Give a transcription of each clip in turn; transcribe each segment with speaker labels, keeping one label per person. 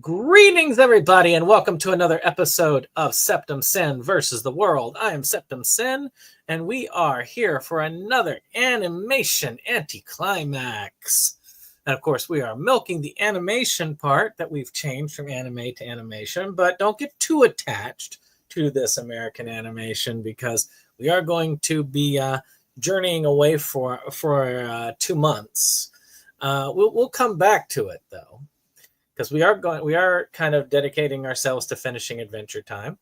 Speaker 1: Greetings, everybody, and welcome to another episode of SeptumSin versus the world. I am SeptumSin, and we are here for another animation Anticlimax. And of course, we are milking the animation part that we've changed from anime to animation, but don't get too attached to this American animation because we are going to be journeying away for 2 months. We'll come back to it though, because we are kind of dedicating ourselves to finishing Adventure Time,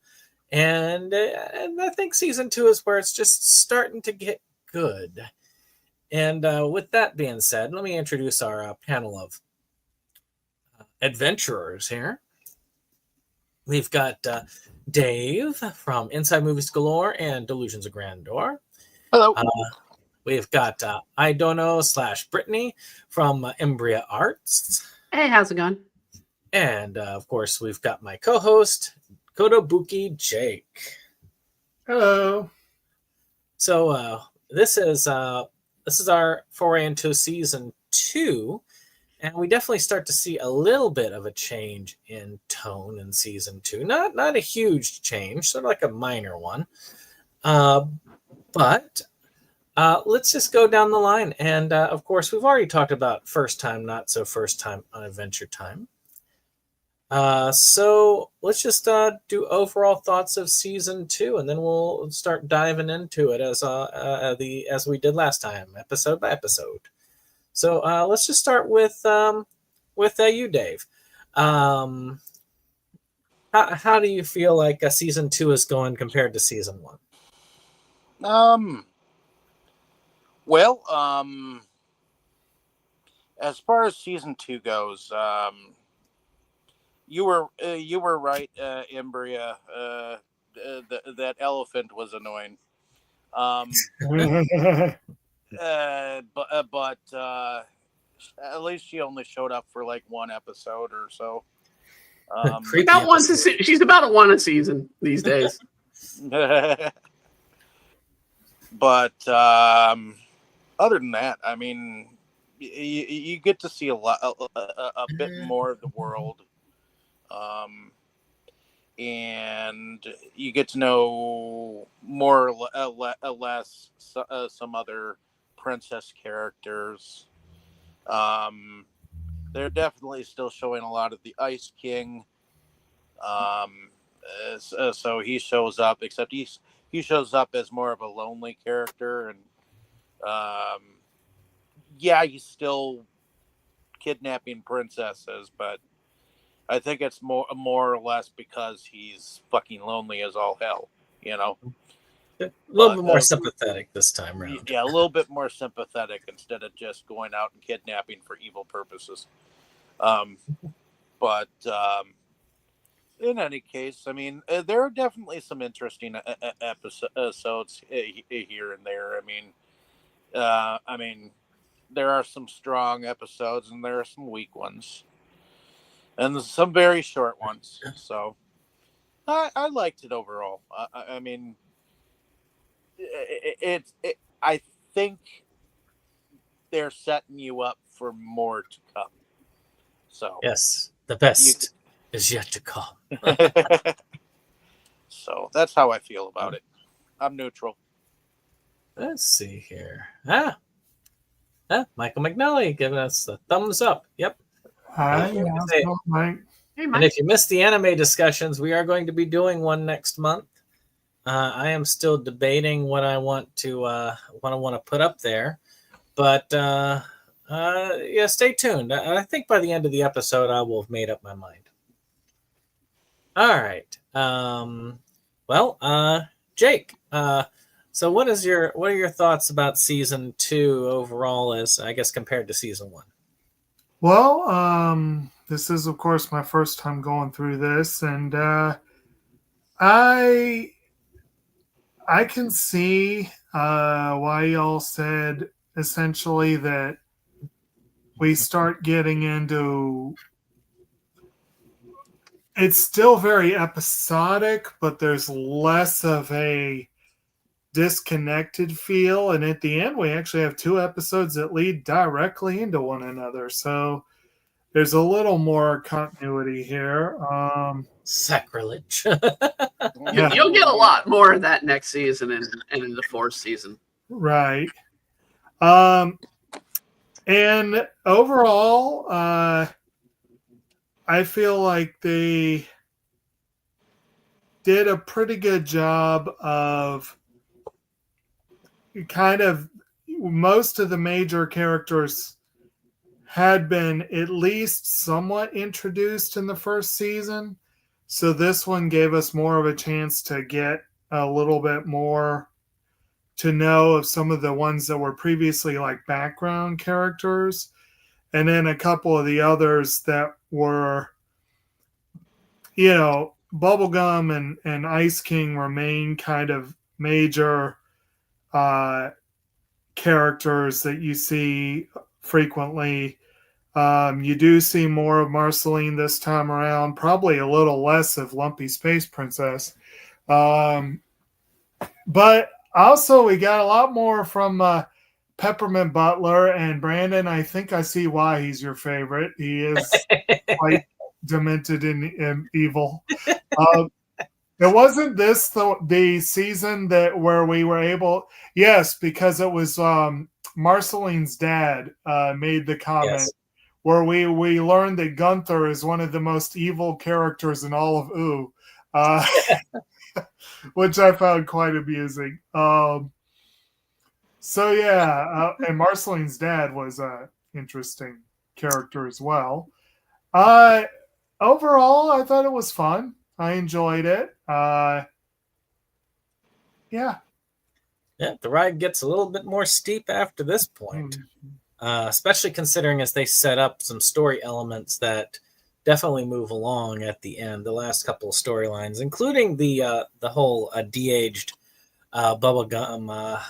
Speaker 1: and I think season 2 is where it's just starting to get good. And with that being said, let me introduce our panel of adventurers here. We've got Dave from Inside Movies Galore and Delusions of Grandeur.
Speaker 2: Hello.
Speaker 1: We've got Idono / Brittany from Danejurous Arts.
Speaker 3: Hey, how's it going?
Speaker 1: And of course, we've got my co-host, Kotobuki Jake.
Speaker 4: Hello.
Speaker 1: So this is our foray into season 2, and we definitely start to see a little bit of a change in tone in season 2. Not a huge change, sort of like a minor one. But let's just go down the line. And of course, we've already talked about first time, not so first time on Adventure Time. So let's just do overall thoughts of season 2, and then we'll start diving into it as we did last time, episode by episode. So let's just start with you, Dave. How do you feel like season 2 is going compared to season 1?
Speaker 2: Well, as far as season 2 goes, you were right, Embria. That elephant was annoying. But at least she only showed up for like one episode or so.
Speaker 3: About once a season. She's about one a season these days.
Speaker 2: But other than that, I mean, you get to see a bit more of the world. And you get to know more or less some other princess characters. They're definitely still showing a lot of the Ice King. So he shows up, except he shows up as more of a lonely character, and he's still kidnapping princesses, but I think it's more or less because he's fucking lonely as all hell, you know.
Speaker 1: A little bit more sympathetic this time around.
Speaker 2: Yeah, a little bit more sympathetic instead of just going out and kidnapping for evil purposes. But in any case, I mean, there are definitely some interesting episodes here and there. I mean, there are some strong episodes and there are some weak ones. And some very short ones. So I liked it overall. I mean, I think they're setting you up for more to come. So
Speaker 1: yes, the best is yet to come.
Speaker 2: So that's how I feel about it. I'm neutral.
Speaker 1: Let's see here. Michael McNally giving us the thumbs up. Yep.
Speaker 4: Hi, Mike.
Speaker 3: Hey, Mike.
Speaker 1: And if you missed the anime discussions, we are going to be doing one next month. I am still debating what I want to put up there, but stay tuned. I think by the end of the episode, I will have made up my mind. All right. Jake. So what are your thoughts about season 2 overall, as I guess compared to season 1?
Speaker 4: Well, this is, of course, my first time going through this, and I can see why y'all said essentially that we start getting into. It's still very episodic, but there's less of a disconnected feel, and at the end we actually have 2 episodes that lead directly into one another, so there's a little more continuity here.
Speaker 1: Sacrilege.
Speaker 4: Yeah.
Speaker 3: You'll get a lot more of that next season and in the fourth season.
Speaker 4: Right. And overall, I feel like they did a pretty good job of kind of most of the major characters had been at least somewhat introduced in the first season. So this one gave us more of a chance to get a little bit more to know of some of the ones that were previously like background characters. And then a couple of the others that were, Bubblegum and Ice King remain kind of major characters that you see frequently. You do see more of Marceline this time around, probably a little less of Lumpy Space Princess. But also we got a lot more from Peppermint Butler, and Brandon, I think I see why he's your favorite. He is quite demented and evil. It wasn't this the season where we were able, yes, because it was Marceline's dad made the comment. Yes. Where we learned that Gunther is one of the most evil characters in all of Ooh, which I found quite amusing. And Marceline's dad was an interesting character as well. Overall, I thought it was fun. I enjoyed it.
Speaker 1: Yeah, the ride gets a little bit more steep after this point. Especially considering as they set up some story elements that definitely move along at the end. The last couple of storylines, including the whole de-aged Bubblegum,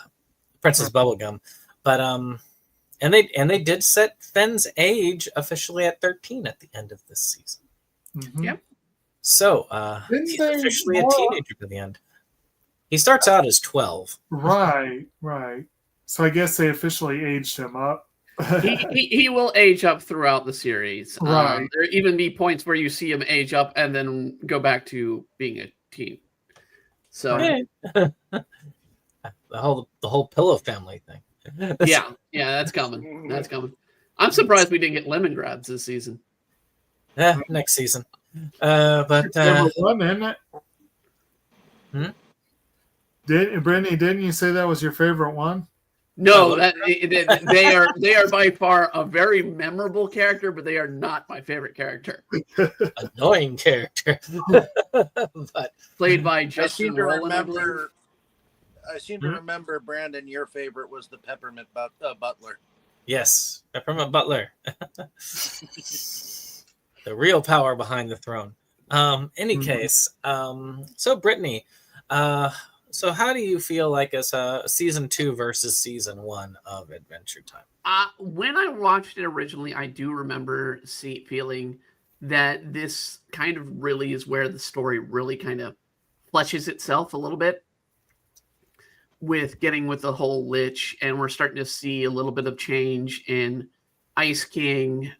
Speaker 1: Princess Bubblegum, but and they did set Fenn's age officially at 13 at the end of this season.
Speaker 3: Mm-hmm. Yep.
Speaker 1: So he's officially a teenager by the end. He starts out as 12.
Speaker 4: Right. So I guess they officially aged him up.
Speaker 3: he will age up throughout the series.
Speaker 4: Right.
Speaker 3: There even be points where you see him age up and then go back to being a teen. So
Speaker 1: the whole Pillow family thing.
Speaker 3: yeah, that's coming. That's coming. I'm surprised we didn't get Lemongrads this season.
Speaker 1: Next season. But
Speaker 4: one, isn't it? Brittany, didn't you say that was your favorite one?
Speaker 3: No, they are by far a very memorable character, but they are not my favorite character.
Speaker 1: Annoying character,
Speaker 3: but played by Justin Roiland.
Speaker 2: I seem to remember, Brandon, your favorite was the Peppermint Butler.
Speaker 1: Yes, Peppermint Butler, the real power behind the throne. Any case, so Brittany, so how do you feel like as season 2 versus season 1 of Adventure Time?
Speaker 3: When I watched it originally, I do remember feeling that this kind of really is where the story really kind of fleshes itself a little bit with getting with the whole Lich, and we're starting to see a little bit of change in Ice King,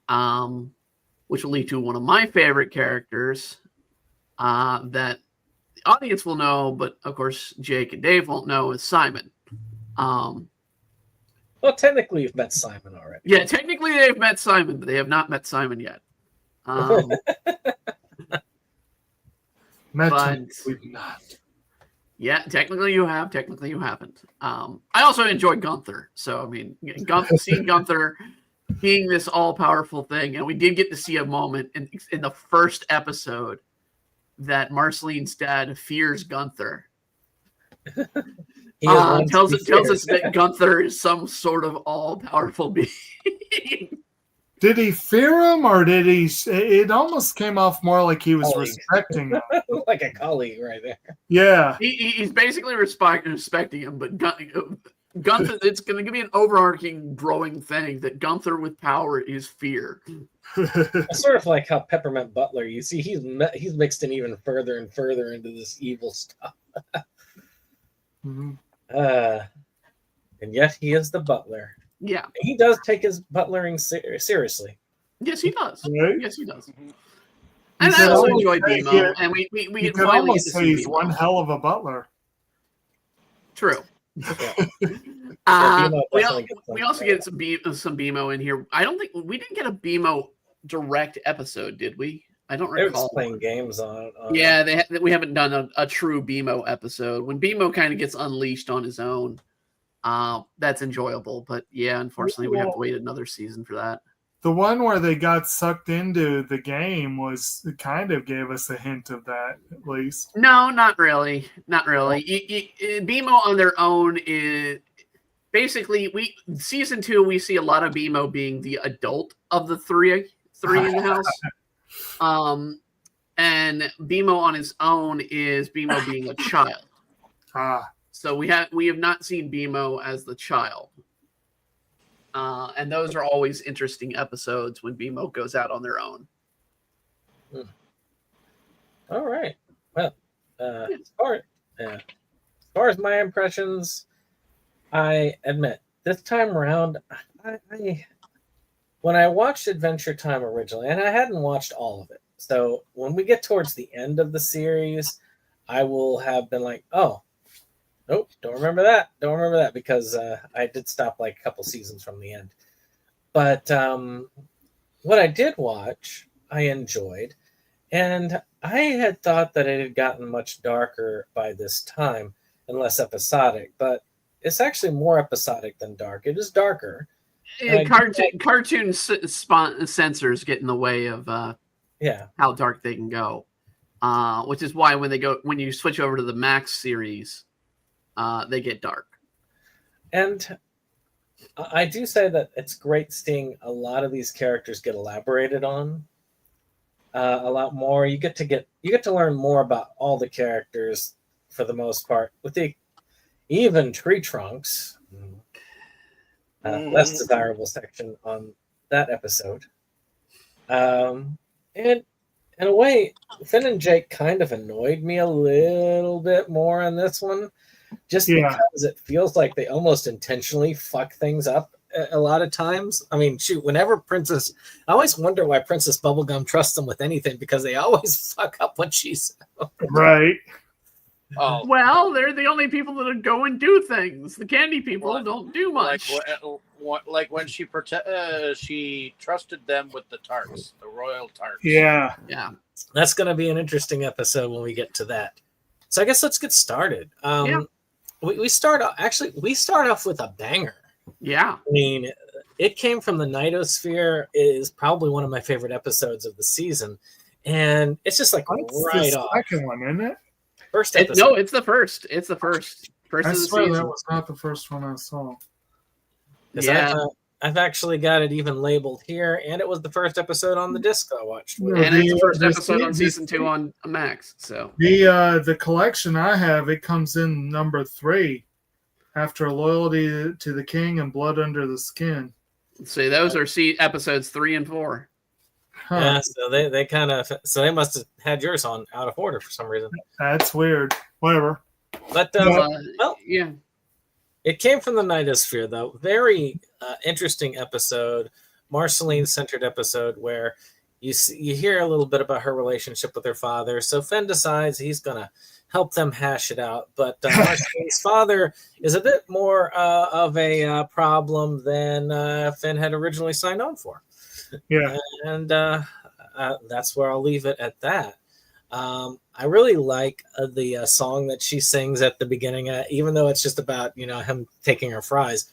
Speaker 3: which will lead to one of my favorite characters that the audience will know, but of course Jake and Dave won't know, is Simon.
Speaker 1: Well, technically you've met Simon already.
Speaker 3: Yeah, technically they've met Simon, but they have not met Simon yet.
Speaker 4: We've not.
Speaker 3: Yeah, technically you have, technically you haven't. I also enjoy Gunther. So, I mean, seeing Gunther being this all-powerful thing, and we did get to see a moment in the first episode that Marceline's dad fears Gunther. Tells us that Gunther is some sort of all-powerful being.
Speaker 4: Did he fear him, or did he? It almost came off more like he was respecting him,
Speaker 1: like a colleague right there.
Speaker 4: Yeah,
Speaker 3: he's basically respecting him, but Gunther. It's going to be an overarching, growing thing that Gunther with power is fear.
Speaker 1: It's sort of like how Peppermint Butler. You see, he's mixed in even further and further into this evil stuff. And yet he is the butler.
Speaker 3: Yeah,
Speaker 1: he does take his butlering seriously.
Speaker 3: Yes, he does.
Speaker 4: Right?
Speaker 3: Yes, he does.
Speaker 2: Mhm.
Speaker 3: And
Speaker 4: could
Speaker 3: I also
Speaker 4: almost
Speaker 3: enjoy
Speaker 4: say
Speaker 3: BMO,
Speaker 4: here-
Speaker 3: and we
Speaker 4: You
Speaker 3: get
Speaker 4: could
Speaker 3: finally get
Speaker 4: almost
Speaker 3: to
Speaker 4: say
Speaker 3: see
Speaker 4: he's one
Speaker 3: BMO.
Speaker 4: hell of a butler.
Speaker 3: True.
Speaker 1: Yeah.
Speaker 3: We
Speaker 1: definitely gets
Speaker 3: also
Speaker 1: some-
Speaker 3: get some BMO in here. I don't think we didn't get a BMO direct episode, did we? I don't
Speaker 1: They were
Speaker 3: recall.
Speaker 1: just playing games on.
Speaker 3: Yeah, we haven't done a true BMO episode. When BMO kind of gets unleashed on his own, that's enjoyable. But yeah, unfortunately, we have to wait another season for that.
Speaker 4: The one where they got sucked into the game was it kind of gave us a hint of that, at least.
Speaker 3: No, not really. Not really. BMO on their own is basically season 2. We see a lot of BMO being the adult of the three in the house. And BMO on his own is BMO being a child. So we have not seen BMO as the child. And those are always interesting episodes when BMO goes out on their own.
Speaker 1: All right. Well, as far as my impressions, I admit this time around, when I watched Adventure Time originally, and I hadn't watched all of it, so when we get towards the end of the series, I will have been like, oh, nope, don't remember that, because I did stop like a couple seasons from the end. But what I did watch, I enjoyed, and I had thought that it had gotten much darker by this time and less episodic, but it's actually more episodic than dark. It is darker.
Speaker 3: Cartoon censors get in the way of how dark they can go, which is why when you switch over to the Max series, they get dark. And
Speaker 1: I do say that it's great seeing a lot of these characters get elaborated on a lot more. You get to learn more about all the characters for the most part, with the even Tree Trunks. Less desirable section on that episode. And in a way, Finn and Jake kind of annoyed me a little bit more on this one, just because it feels like they almost intentionally fuck things up a lot of times. I mean, shoot, I always wonder why Princess Bubblegum trusts them with anything, because they always fuck up what she says.
Speaker 4: Right.
Speaker 2: Oh,
Speaker 3: well, they're the only people that go and do things. The candy people don't do much.
Speaker 2: Like when she trusted them with the tarts, the royal tarts.
Speaker 4: Yeah.
Speaker 1: That's going to be an interesting episode when we get to that. So I guess let's get started. We start off with a banger.
Speaker 3: Yeah.
Speaker 1: I mean, it came from the Nightosphere. It is probably one of my favorite episodes of the season, and it's just like right off.
Speaker 4: Second one, isn't it?
Speaker 1: First episode.
Speaker 3: No, it's the first. It's the first. First
Speaker 4: I
Speaker 3: of the
Speaker 4: swear
Speaker 3: season.
Speaker 4: that was not the first one I saw.
Speaker 3: Yeah.
Speaker 1: I've actually got it even labeled here, and it was the first episode on the disc I watched.
Speaker 3: And it's the first episode on season 2 on Max. So
Speaker 4: the collection I have, it comes in number 3, after Loyalty to the King and Blood Under the Skin.
Speaker 3: See, those are episodes 3 and 4.
Speaker 4: Huh.
Speaker 1: Yeah, so they must have had yours on out of order for some reason.
Speaker 4: That's weird. Whatever.
Speaker 1: But
Speaker 3: yeah,
Speaker 1: it came from the Nightosphere, though. Very interesting episode, Marceline-centered episode, where you hear a little bit about her relationship with her father. So Finn decides he's gonna help them hash it out. But Marceline's father is a bit more of a problem than Finn had originally signed on for.
Speaker 4: Yeah.
Speaker 1: And that's where I'll leave it at that. I really like the song that she sings at the beginning, even though it's just about, him taking her fries,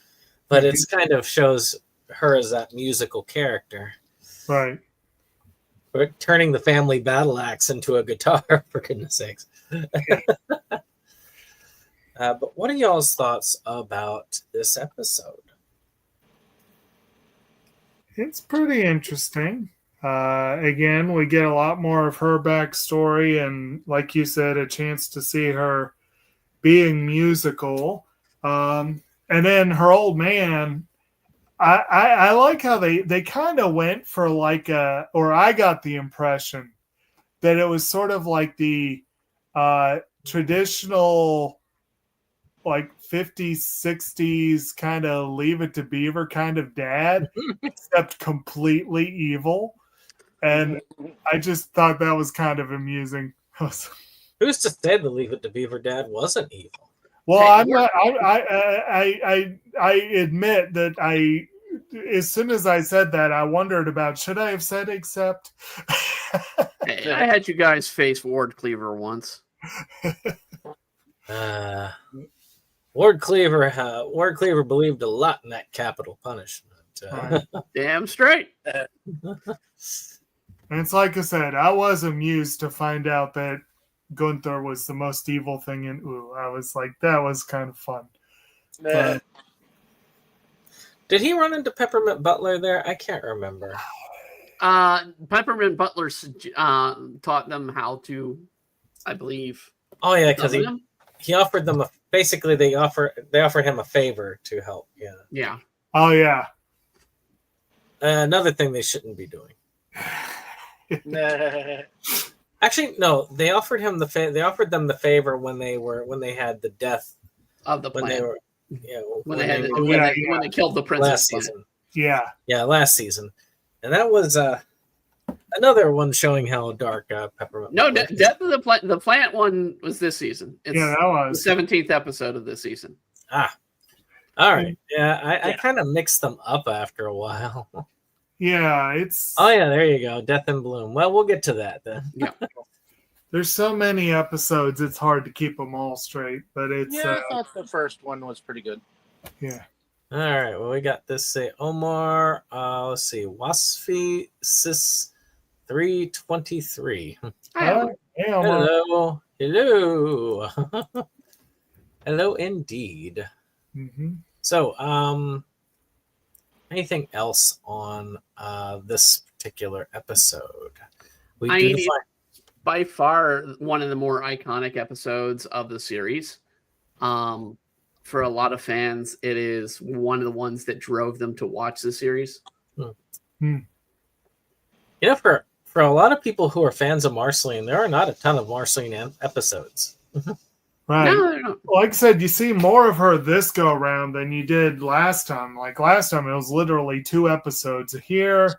Speaker 1: but it's kind of shows her as that musical character.
Speaker 4: Right.
Speaker 1: We're turning the family battle axe into a guitar, for goodness sakes. But what are y'all's thoughts about this episode?
Speaker 4: It's pretty interesting. Again, we get a lot more of her backstory, and like you said, a chance to see her being musical. And then her old man, I like how they kind of went for or I got the impression that it was sort of like the traditional like 50s, 60s kind of Leave It to Beaver kind of dad, except completely evil. And I just thought that was kind of amusing.
Speaker 1: Who's to say the Leave It to Beaver dad wasn't evil?
Speaker 4: Well,
Speaker 3: Hey,
Speaker 4: I'm not. I admit that as soon as I said that, I wondered about should I have said except.
Speaker 3: Hey, I had you guys face Ward Cleaver once.
Speaker 1: Ward Cleaver believed a lot in that capital punishment.
Speaker 4: Right.
Speaker 3: Damn straight.
Speaker 4: And it's like I said, I was amused to find out that Gunther was the most evil thing in Ooh. I was like, that was kind of fun. But,
Speaker 1: did he run into Peppermint Butler there? I can't remember.
Speaker 3: Peppermint Butler taught them how to, I believe.
Speaker 1: Oh yeah, because he offered them they offered him a favor to help. Yeah.
Speaker 3: Yeah.
Speaker 4: Oh yeah.
Speaker 1: Another thing they shouldn't be doing. Actually, no. They offered them the favor when they had the death
Speaker 3: Of the
Speaker 1: when
Speaker 3: plant.
Speaker 1: they were
Speaker 3: When they killed the princess
Speaker 1: last
Speaker 3: plant.
Speaker 1: season.
Speaker 4: Yeah.
Speaker 1: Last season, and that was another one showing how dark Peppermint.
Speaker 3: No,
Speaker 1: Butler is.
Speaker 3: Death of the Plant. The plant one was this season. It's
Speaker 4: Yeah, that was
Speaker 3: the 17th episode of this season.
Speaker 1: All right. Yeah, I kind of mixed them up after a while.
Speaker 4: Yeah, it's.
Speaker 1: Oh yeah, there you go. Death in Bloom. Well, we'll get to that then.
Speaker 3: Yeah.
Speaker 4: There's so many episodes, it's hard to keep them all straight. But it's.
Speaker 2: I thought the first one was pretty good.
Speaker 4: Yeah.
Speaker 1: All right. Well, we got this. Omar. Let's see. Wasfi Sis 323.
Speaker 4: Hey, Omar.
Speaker 1: Hello. Hello, indeed.
Speaker 4: Mm-hmm.
Speaker 1: So, anything else on this particular episode?
Speaker 3: By far one of the more iconic episodes of the series. For a lot of fans, it is one of the ones that drove them to watch the series.
Speaker 1: You know, for a lot of people who are fans of Marceline, there are not a ton of Marceline episodes.
Speaker 4: Right.
Speaker 3: No.
Speaker 4: Like I said, you see more of her this go around than you did last time. Like last time, it was literally 2 episodes. Here,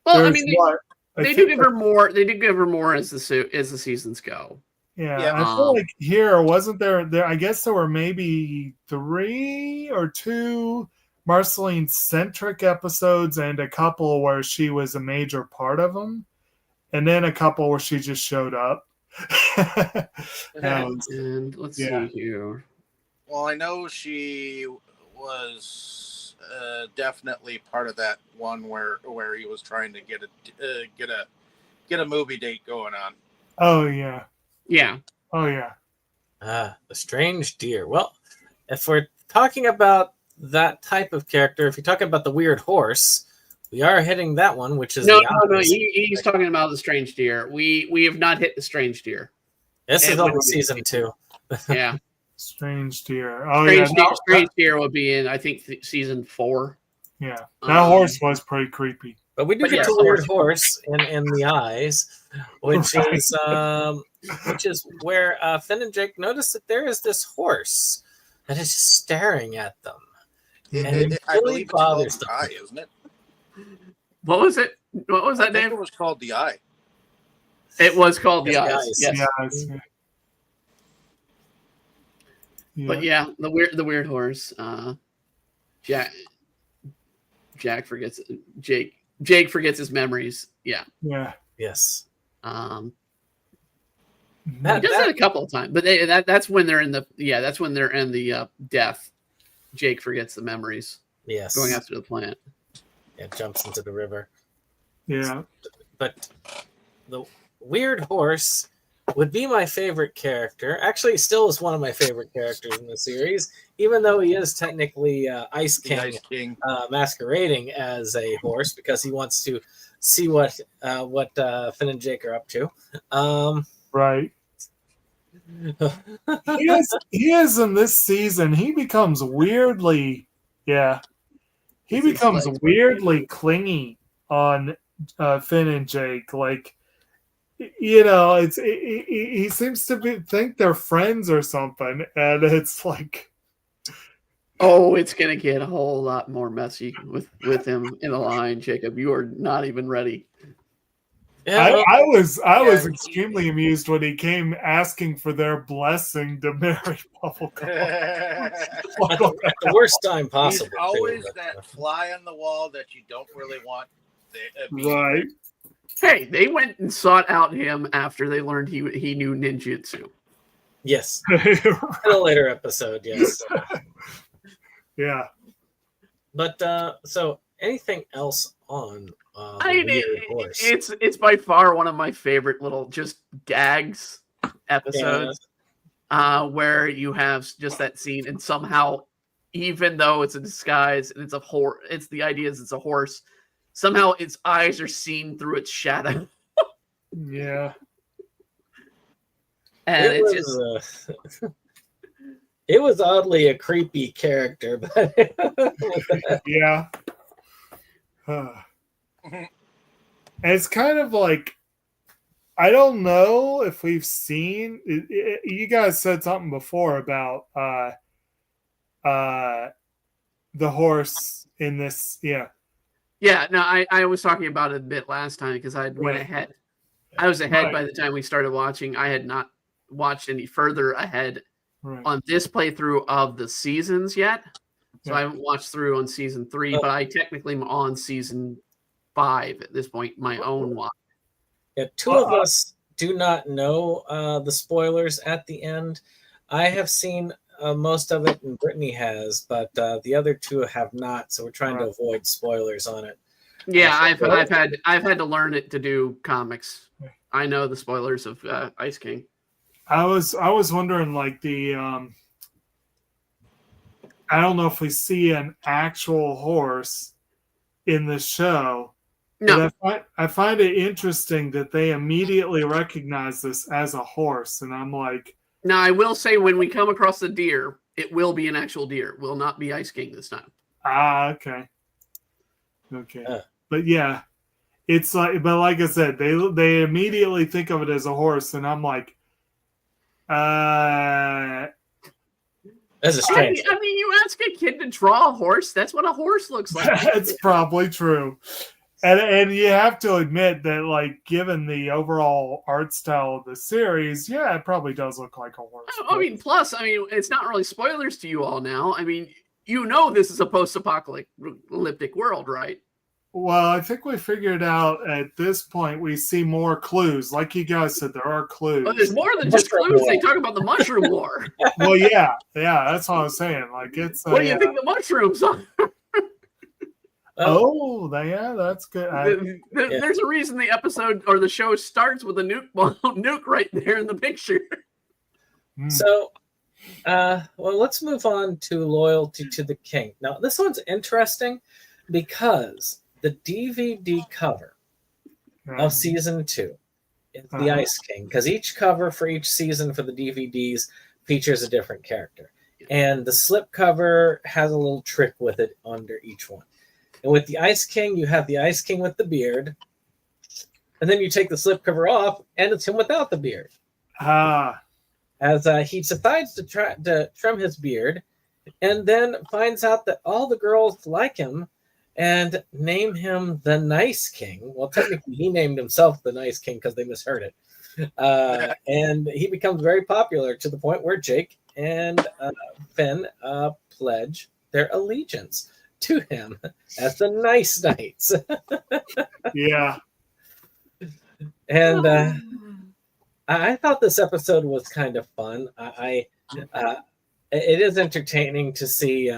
Speaker 3: well, I mean, they do give her more. They do give her more as the seasons go.
Speaker 4: Yeah, I feel like here wasn't there. I guess there were maybe 3 or 2 Marceline-centric episodes, and a couple where she was a major part of them, and then a couple where she just showed up.
Speaker 3: And let's see here.
Speaker 2: Well, I know she was definitely part of that one where he was trying to get a movie date going on.
Speaker 4: Oh yeah.
Speaker 3: Yeah.
Speaker 4: Oh yeah.
Speaker 1: The Strange Deer. Well, if we're talking about that type of character, if you're talking about the weird horse, we are hitting that one, which is
Speaker 3: no. He's talking about the Strange Deer. We have not hit the Strange Deer.
Speaker 1: This is on season 2.
Speaker 3: Yeah.
Speaker 4: Strange Deer. Oh
Speaker 3: Strange Deer will be in, I think, season 4.
Speaker 4: Yeah, that horse was pretty creepy.
Speaker 1: But we do get to Weird Horse in the eyes, which is where Finn and Jake notice that there is this horse that is just staring at them.
Speaker 2: I believe it's called the Eye, isn't it?
Speaker 3: What was it? What was that name?
Speaker 2: It was called the Eye.
Speaker 3: It was called the Eyes. Yes.
Speaker 4: Yeah.
Speaker 3: But yeah, the weird horse. Jake forgets his memories. Yeah.
Speaker 4: Yeah.
Speaker 1: Yes.
Speaker 3: He does that a couple of times, but that's when they're in the death. Jake forgets the memories.
Speaker 1: Yes.
Speaker 3: Going after the plant.
Speaker 1: Yeah, jumps into the river.
Speaker 4: Yeah.
Speaker 1: But the Weird Horse would be my favorite character. Actually, still is one of my favorite characters in the series, even though he is technically Ice King. Masquerading as a horse because he wants to see what Finn and Jake are up to.
Speaker 4: Right. he is in this season. He becomes weirdly, he becomes weirdly clingy on Finn and Jake. Like, you know, he seems to think they're friends or something, and it's like,
Speaker 3: Oh, it's gonna get a whole lot more messy with him in the line, Jacob. You are not even ready.
Speaker 1: Yeah, well,
Speaker 4: I was
Speaker 2: Yeah.
Speaker 4: extremely amused when he came asking for their blessing to marry Bubblegum.
Speaker 1: at the worst time possible.
Speaker 2: He's always
Speaker 1: too, but,
Speaker 2: that fly on the wall that you don't really want.
Speaker 4: Right.
Speaker 3: Hey, they went and sought out him after they learned he knew ninjutsu.
Speaker 1: yes. In a later episode, yes.
Speaker 4: Yeah.
Speaker 1: But so anything else on
Speaker 3: I mean,
Speaker 1: weird horse?
Speaker 3: it's by far one of my favorite little just gags episodes. Where you have just that scene, and somehow, even though it's a disguise and it's a horse, the idea is it's a horse. Somehow, its eyes are seen through its shadow.
Speaker 4: Yeah.
Speaker 3: And
Speaker 1: it was oddly a creepy character, but
Speaker 4: Yeah. It's kind of like, I don't know if we've seen you guys said something before about the horse in this. Yeah.
Speaker 3: no, I was talking about it a bit last time because I went ahead. I was ahead by the time we started watching. I had not watched any further ahead on this playthrough of the seasons yet. So I haven't watched through on season 3, but I technically am on season 5 at this point, my own watch.
Speaker 1: Yeah, two of us do not know the spoilers at the end. I have seen most of it, and Brittany has, but the other two have not. So we're trying to avoid spoilers on it.
Speaker 3: Yeah, I've had to learn it to do comics. I know the spoilers of Ice King.
Speaker 4: I was wondering, like, the I don't know if we see an actual horse in the show.
Speaker 3: No,
Speaker 4: but I find it interesting that they immediately recognize this as a horse, and I'm like,
Speaker 3: now I will say when we come across the deer, it will be an actual deer. It will not be Ice King this time.
Speaker 4: okay, but yeah, it's like, but like I said, they immediately think of it as a horse, and I'm like,
Speaker 1: That's a strange.
Speaker 3: I mean, you ask a kid to draw a horse, that's what a horse looks like.
Speaker 4: That's probably true. And you have to admit that, like, given the overall art style of the series, yeah, it probably does look like a horse.
Speaker 3: I mean, plus, it's not really spoilers to you all now. I mean, you know this is a post-apocalyptic world, right?
Speaker 4: Well, I think we figured out at this point we see more clues. Like you guys said, there are clues.
Speaker 3: But there's more than just clues. They talk about the mushroom war.
Speaker 4: Well, yeah, that's what I was saying. Like, it's
Speaker 3: what do you think the mushrooms are?
Speaker 4: That's good.
Speaker 3: There's a reason the episode or the show starts with a nuke right there in the picture.
Speaker 1: So, well, let's move on to loyalty to the king. Now, this one's interesting because the DVD cover of season 2 is the Ice King, because each cover for each season for the DVDs features a different character, and the slip cover has a little trick with it under each one. And with the Ice King, you have the Ice King with the beard, and then you take the slip cover off, and it's him without the beard. As he decides to trim his beard, and then finds out that all the girls like him and name him the Nice King. Well, technically, he named himself the Nice King because they misheard it. And he becomes very popular to the point where Jake and Finn pledge their allegiance to him as the Nice Knights.
Speaker 4: Yeah.
Speaker 1: And I thought this episode was kind of fun. It is entertaining to see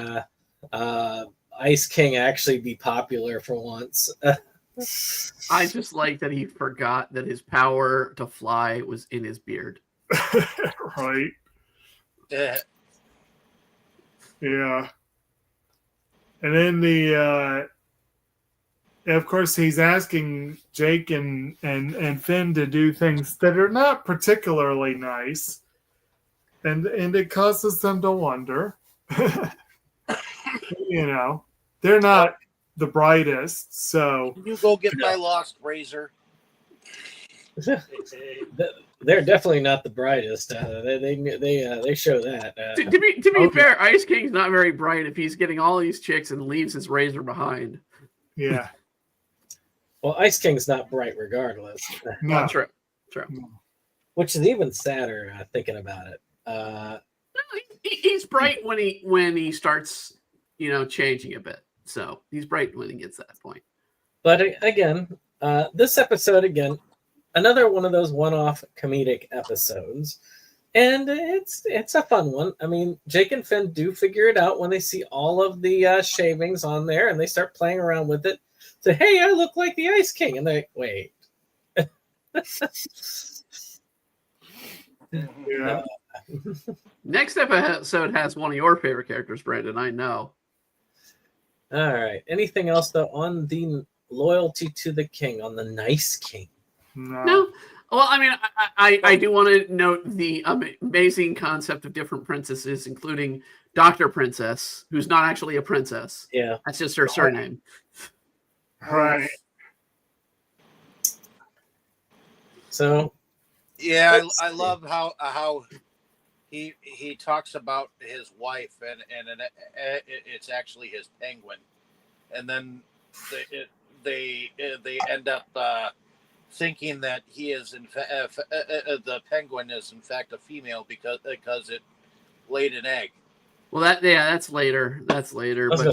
Speaker 1: Ice King actually be popular for once.
Speaker 3: I just like that he forgot that his power to fly was in his beard.
Speaker 4: Right. Yeah. And then of course, he's asking Jake and Finn to do things that are not particularly nice, and it causes them to wonder. They're not the brightest. So
Speaker 2: can you go get my lost razor?
Speaker 1: They're definitely not the brightest. They show that.
Speaker 3: To be fair, Ice King's not very bright if he's getting all these chicks and leaves his razor behind.
Speaker 4: Yeah.
Speaker 1: Well, Ice King's not bright regardless.
Speaker 4: No.
Speaker 3: True.
Speaker 1: Which is even sadder thinking about it.
Speaker 3: No, he's bright when he starts, changing a bit. So he's bright when he gets to that point.
Speaker 1: But again, this episode, another one of those one-off comedic episodes. And it's a fun one. I mean, Jake and Finn do figure it out when they see all of the shavings on there, and they start playing around with it. Say, hey, I look like the Ice King. And they wait.
Speaker 4: Yeah.
Speaker 3: Next episode has one of your favorite characters, Brandon. I know.
Speaker 1: All right. Anything else, though, on the loyalty to the king, on the nice king?
Speaker 3: No. Well, I mean, I do want to note the amazing concept of different princesses, including Dr. Princess, who's not actually a princess.
Speaker 1: Yeah.
Speaker 3: That's just her surname.
Speaker 4: Right.
Speaker 1: So.
Speaker 2: Yeah, I love how he talks about his wife and it's actually his penguin, and then they end up thinking that he is the penguin is in fact a female because it laid an egg.
Speaker 3: Well, that's later. That's later.
Speaker 1: I was going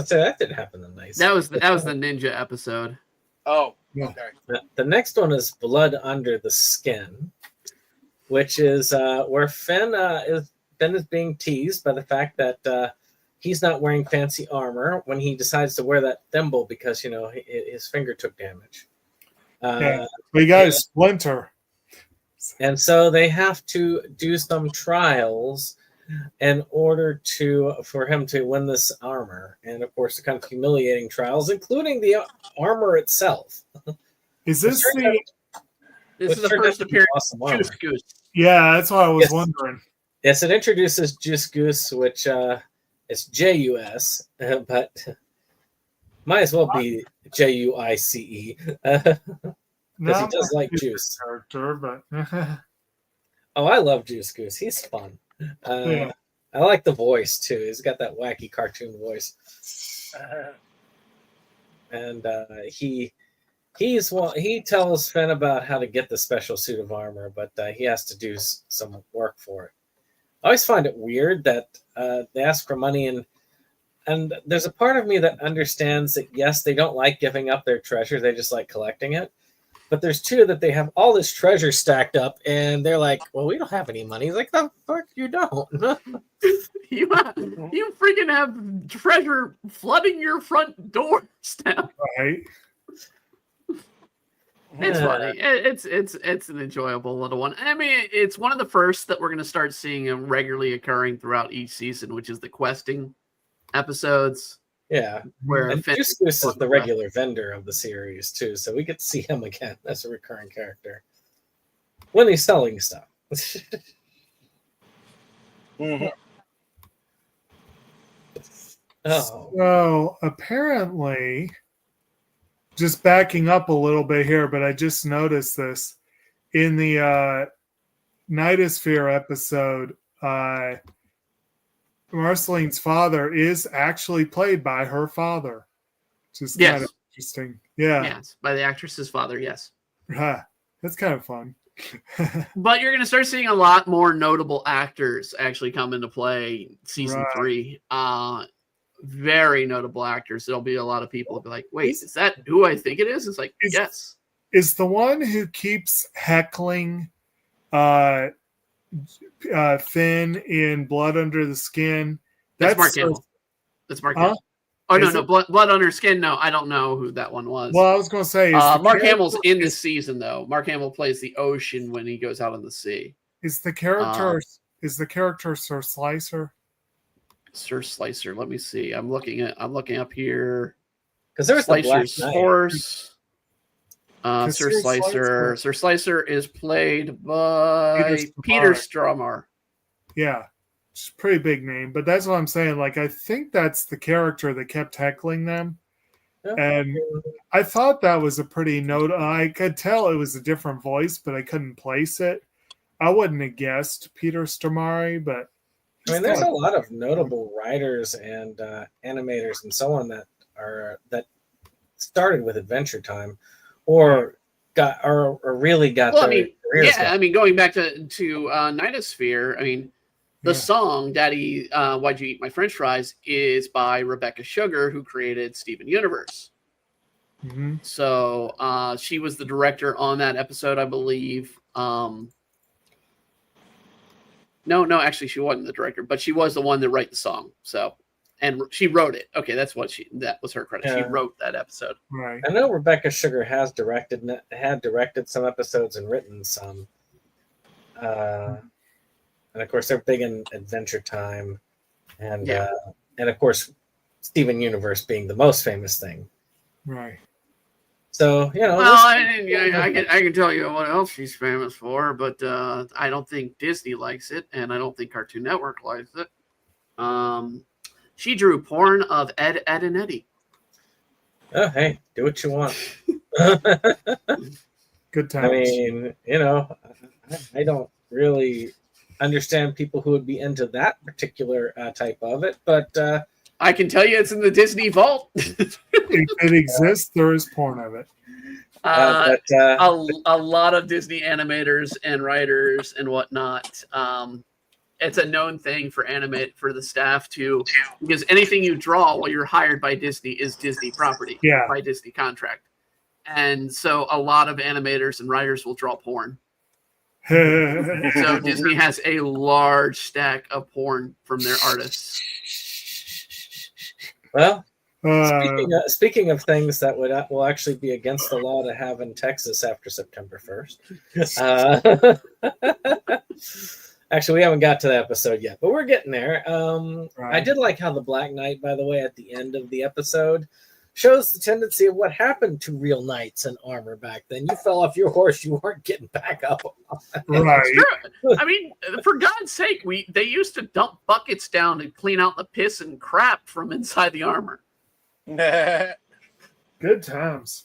Speaker 1: to say that didn't happen in nice.
Speaker 3: That was the ninja episode.
Speaker 2: Oh,
Speaker 4: Yeah.
Speaker 2: okay.
Speaker 1: The next one is Blood Under the Skin, which is where Finn is being teased by the fact that he's not wearing fancy armor when he decides to wear that thimble because his finger took damage.
Speaker 4: We got a splinter,
Speaker 1: and so they have to do some trials in order for him to win this armor, and of course, the kind of humiliating trials, including the armor itself.
Speaker 4: Is this
Speaker 3: This is the first appearance
Speaker 1: awesome
Speaker 3: of Juice Goose.
Speaker 4: Yeah, that's what I was wondering.
Speaker 1: Yes, it introduces Juice Goose, which is J-U-S, but might as well be J-U-I-C-E. Because he does like juice.
Speaker 4: Character, but
Speaker 1: Oh, I love Juice Goose. He's fun. I like the voice too. He's got that wacky cartoon voice, and he tells Finn about how to get the special suit of armor, but he has to do some work for it. I always find it weird that they ask for money, and there's a part of me that understands that yes, they don't like giving up their treasure; they just like collecting it. But there's two that they have all this treasure stacked up, and they're like, well, we don't have any money. He's like, the fuck you don't?
Speaker 3: You freaking have treasure flooding your front doorstep.
Speaker 4: right.
Speaker 3: It's funny. It's an enjoyable little one. I mean, it's one of the first that we're going to start seeing regularly occurring throughout each season, which is the questing episodes.
Speaker 1: Yeah,
Speaker 3: where
Speaker 1: Juice Goose is the regular vendor of the series too, so we get to see him again as a recurring character when he's selling stuff.
Speaker 2: Mm-hmm.
Speaker 1: Oh,
Speaker 4: So apparently, just backing up a little bit here, but I just noticed this in the Nightosphere episode. Marceline's father is actually played by her father. Just kind of interesting. Yeah.
Speaker 3: Yes, by the actress's father, yes.
Speaker 4: That's kind of fun.
Speaker 3: But you're going to start seeing a lot more notable actors actually come into play season 3. Very notable actors. There'll be a lot of people who'll be like, wait, is that who I think it is? It's like, yes.
Speaker 4: Is the one who keeps heckling Finn in Blood Under the Skin?
Speaker 3: That's Mark Hamill. That's Mark Hamill. Oh, no, Blood Under Skin. No, I don't know who that one was.
Speaker 4: Well, I was going to say...
Speaker 3: Mark Hamill's in this season, though. Mark Hamill plays the ocean when he goes out on the sea.
Speaker 4: Is the character Sir Slicer?
Speaker 3: Sir Slicer. Let me see. I'm looking up here.
Speaker 1: Because there's
Speaker 3: Slicer's
Speaker 1: the
Speaker 3: horse. Sir Slicer. Sir Slicer is played by Peter Stormare.
Speaker 4: Yeah, it's a pretty big name, but that's what I'm saying. Like, I think that's the character that kept heckling them. And I thought that was a pretty note. I could tell it was a different voice, but I couldn't place it. I wouldn't have guessed Peter Stormare, but
Speaker 1: I mean, there's a lot of notable writers and animators and so on that started with Adventure Time, or really got
Speaker 3: Well,
Speaker 1: their careers.
Speaker 3: Yeah, I mean, going back to Nightosphere, I mean, the song "Daddy, Why'd You Eat My French Fries" is by Rebecca Sugar, who created Steven Universe.
Speaker 4: Mm-hmm.
Speaker 3: So she was the director on that episode, I believe. No, actually, she wasn't the director, but she was the one that wrote the song. So, and she wrote it. Okay, that was her credit. She wrote that episode.
Speaker 4: Right.
Speaker 1: I know Rebecca Sugar had directed some episodes and written some. And of course, they're big in Adventure Time, and of course, Steven Universe being the most famous thing.
Speaker 4: Right.
Speaker 1: So
Speaker 3: well, I can tell you what else she's famous for, but I don't think Disney likes it, and I don't think Cartoon Network likes it. She drew porn of Ed, and Eddie.
Speaker 1: Oh, hey, do what you want.
Speaker 4: Good times.
Speaker 1: I mean, I don't really understand people who would be into that particular type of it, but
Speaker 3: I can tell you it's in the Disney vault.
Speaker 4: It exists. There is porn of it.
Speaker 3: A lot of Disney animators and writers and whatnot. It's a known thing for the staff because anything you draw while you're hired by Disney is Disney property by Disney contract. And so a lot of animators and writers will draw porn. So Disney has a large stack of porn from their artists.
Speaker 1: Well, speaking of things that will actually be against the law to have in Texas after September 1st. Actually, we haven't got to that episode yet, but we're getting there. I did like how the Black Knight, by the way, at the end of the episode, shows the tendency of what happened to real knights in armor back then. You fell off your horse, you weren't getting back up.
Speaker 4: Right.
Speaker 3: I mean, for God's sake, they used to dump buckets down to clean out the piss and crap from inside the armor.
Speaker 4: Good times.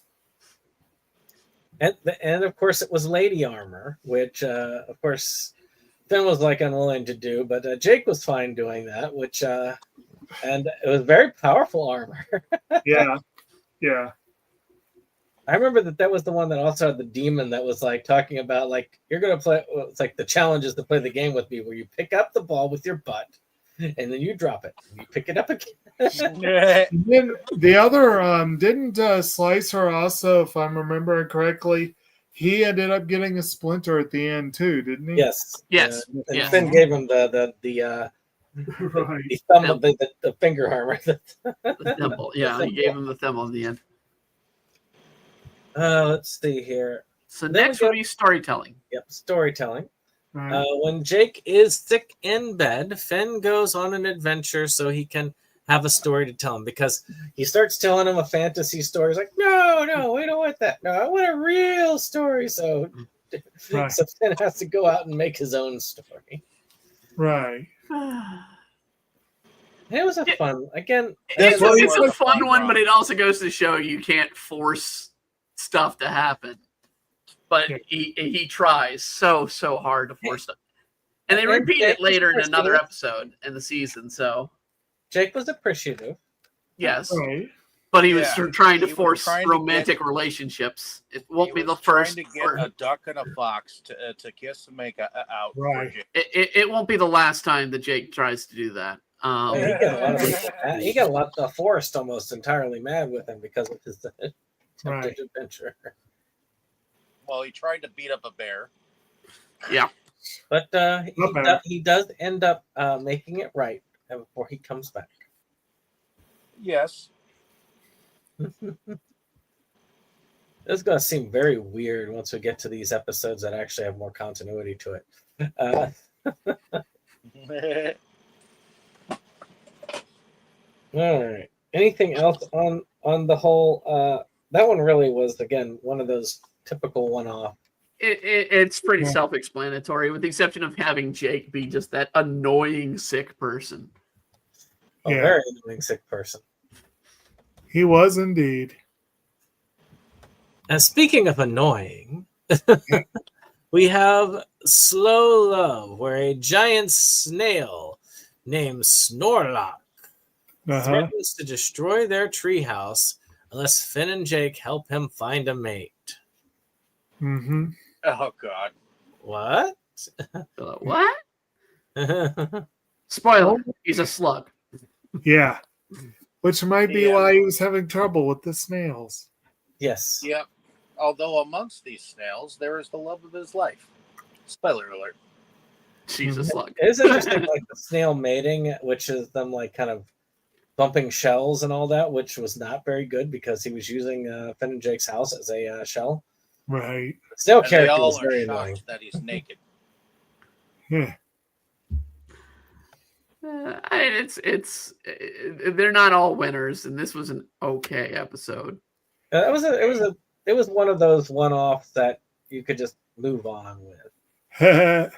Speaker 1: And of course, it was lady armor, which, of course, Finn was unwilling to do, but Jake was fine doing that, which, and it was very powerful armor.
Speaker 4: Yeah.
Speaker 1: I remember that was the one that also had the demon that was talking about you're going to play. It's the challenge is to play the game with me, where you pick up the ball with your butt and then you drop it. And you pick it up again.
Speaker 4: Then the other didn't Slicer also, if I'm remembering correctly, he ended up getting a splinter at the end too, didn't he?
Speaker 1: Yes.
Speaker 3: Yes.
Speaker 1: Finn gave him the
Speaker 4: Right.
Speaker 1: the finger armor.
Speaker 3: The thimble. Yeah, he gave him the thimble in the end.
Speaker 1: Let's see here.
Speaker 3: So next would be storytelling.
Speaker 1: Yep, storytelling.
Speaker 4: Right.
Speaker 1: When Jake is sick in bed, Finn goes on an adventure so he can have a story to tell him, because he starts telling him a fantasy story. He's like, no, we don't want that. No, I want a real story. So,
Speaker 4: Right.
Speaker 1: So Finn has to go out and make his own story.
Speaker 4: Right.
Speaker 1: It was a fun, again.
Speaker 3: It's a fun one, but it also goes to show you can't force stuff to happen. But he tries so hard to force it. And they repeat it later in another episode in the season. So
Speaker 1: Jake was appreciative.
Speaker 3: Yes.
Speaker 4: Right.
Speaker 3: But he was trying to force romantic relationships. It won't be the first.
Speaker 2: Trying to get a duck and a fox to kiss and make out.
Speaker 4: Right.
Speaker 3: It won't be the last time that Jake tries to do that.
Speaker 1: He got a lot of Forrest almost entirely mad with him because of his attempted adventure.
Speaker 2: Well, he tried to beat up a bear.
Speaker 3: Yeah.
Speaker 1: But he does end up making it right before he comes back.
Speaker 2: Yes.
Speaker 1: This is going to seem very weird once we get to these episodes that actually have more continuity to it. All right. Anything else on the whole? That one really was, again, one of those typical one-off.
Speaker 3: It's pretty self-explanatory, with the exception of having Jake be just that annoying sick person.
Speaker 1: A very annoying sick person.
Speaker 4: He was indeed.
Speaker 1: And speaking of annoying, we have Slow Love, where a giant snail named Snorlock threatens to destroy their treehouse unless Finn and Jake help him find a mate.
Speaker 4: Mm-hmm.
Speaker 2: Oh God.
Speaker 1: What?
Speaker 3: What? Spoiler, he's a slug.
Speaker 4: Yeah. Which might be
Speaker 2: Yeah.
Speaker 4: why he was having trouble with the snails.
Speaker 1: Yes.
Speaker 2: Yep. Although amongst these snails, there is the love of his life. Spoiler alert.
Speaker 3: She's a slug.
Speaker 1: It is interesting, like the snail mating, which is them like kind of bumping shells and all that, which was not very good because he was using Finn and Jake's house as a shell.
Speaker 4: Right.
Speaker 1: The snail
Speaker 2: And they
Speaker 1: character
Speaker 2: all
Speaker 1: was
Speaker 2: are
Speaker 1: very
Speaker 2: shocked
Speaker 1: annoying.
Speaker 2: that he's naked.
Speaker 4: Yeah.
Speaker 3: They're not all winners, and this was an okay episode.
Speaker 1: It was one of those one-offs that you could just move on with.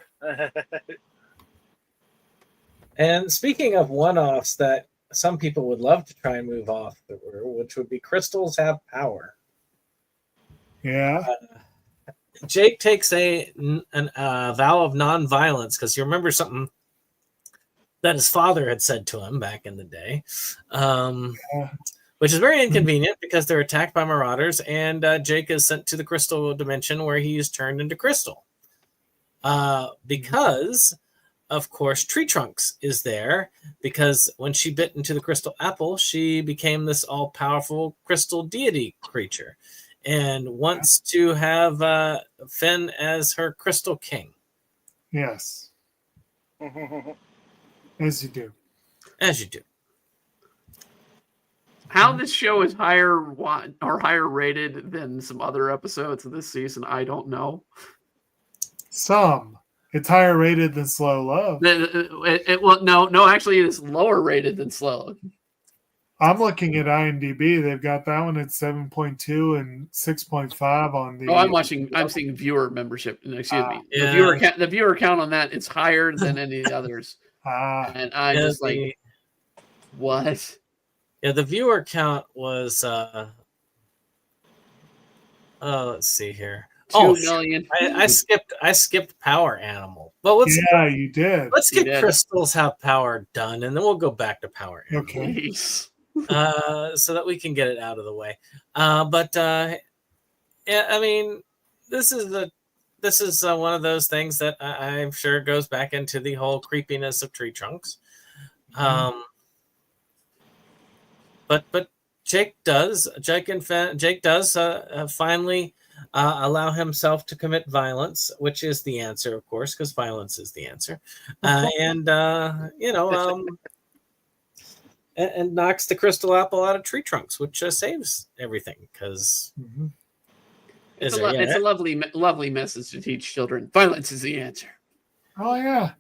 Speaker 1: And speaking of one-offs that some people would love to try and move off through, which would be crystals have power.
Speaker 4: Yeah.
Speaker 1: Jake takes a vow of non-violence because you remember something that his father had said to him back in the day, which is very inconvenient because they're attacked by marauders, and Jake is sent to the crystal dimension where he is turned into crystal. Because, of course, Tree Trunks is there, because when she bit into the crystal apple, she became this all-powerful crystal deity creature and wants to have Finn as her crystal king.
Speaker 4: Yes. As you do.
Speaker 1: As you do.
Speaker 3: How this show is higher rated than some other episodes of this season, I don't know.
Speaker 4: Some. It's higher rated than Slow Love.
Speaker 3: No, actually, it is lower rated than Slow.
Speaker 4: I'm looking at IMDb. They've got that one at 7.2 and 6.5 on the.
Speaker 3: Oh, I'm seeing viewer membership. Excuse me.
Speaker 1: Yeah.
Speaker 3: The viewer count on that, it's higher than any of the others. And I'm just like, what?
Speaker 1: Yeah, the viewer count was let's see here.
Speaker 3: 2 million.
Speaker 1: I skipped Power Animal. Well,
Speaker 4: you did.
Speaker 1: Let's get Crystals Have Power done, and then we'll go back to Power Animal.
Speaker 4: Okay.
Speaker 1: So that we can get it out of the way. Yeah, I mean, this is one of those things that I'm sure goes back into the whole creepiness of Tree Trunks. But Jake does finally allow himself to commit violence, which is the answer, of course, because violence is the answer, and knocks the crystal apple out of Tree Trunks, which saves everything because.
Speaker 3: It's a lovely message to teach children. Violence is the answer.
Speaker 4: Oh yeah.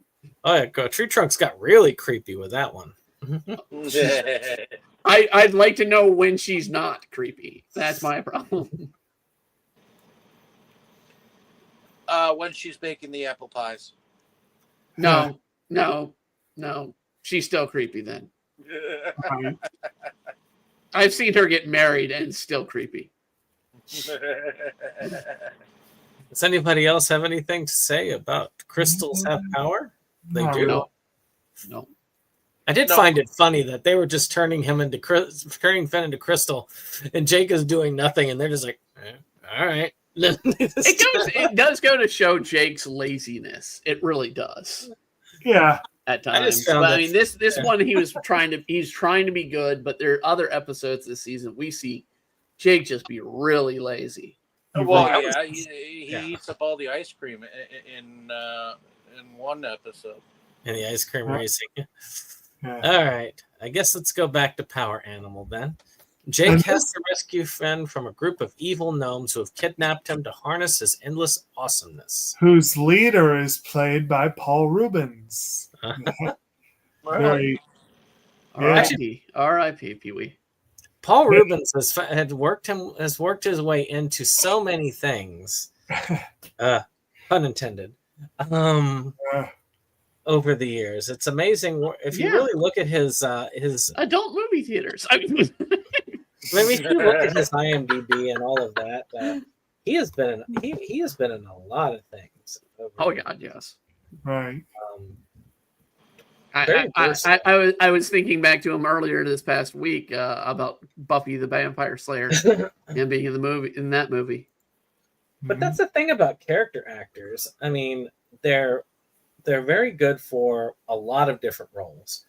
Speaker 1: Oh yeah. Tree Trunks got really creepy with that one.
Speaker 3: I'd like to know when she's not creepy. That's my problem.
Speaker 2: When she's baking the apple pies.
Speaker 3: No. She's still creepy then. I've seen her get married and still creepy.
Speaker 1: Does anybody else have anything to say about crystals have power? They do.
Speaker 3: No.
Speaker 1: I did find it funny that they were just turning Finn into crystal, and Jake is doing nothing, and they're just like, all right.
Speaker 3: It does go to show Jake's laziness. It really does.
Speaker 4: Yeah.
Speaker 3: At times. I mean, this one he's trying to be good, but there are other episodes this season we see Jake just be really lazy.
Speaker 2: Well, he eats up all the ice cream in one episode.
Speaker 1: In the ice cream racing.
Speaker 4: Yeah.
Speaker 1: All right. I guess let's go back to Power Animal then. Jake has to rescue Finn from a group of evil gnomes who have kidnapped him to harness his endless awesomeness.
Speaker 4: Whose leader is played by Paul Rubens. Very.
Speaker 3: R.I.P. Pee-wee.
Speaker 1: Paul Rubens has worked his way into so many things. Pun intended. Over the years, it's amazing if you really look at his
Speaker 3: adult movie theaters.
Speaker 1: I mean, if you look at his IMDb and all of that, he has been he has been in a lot of things.
Speaker 3: Oh God, yes.
Speaker 4: Right.
Speaker 1: Very versatile.
Speaker 3: I was thinking back to him earlier this past week about Buffy the Vampire Slayer and being in that movie.
Speaker 1: But that's the thing about character actors. I mean, they're very good for a lot of different roles,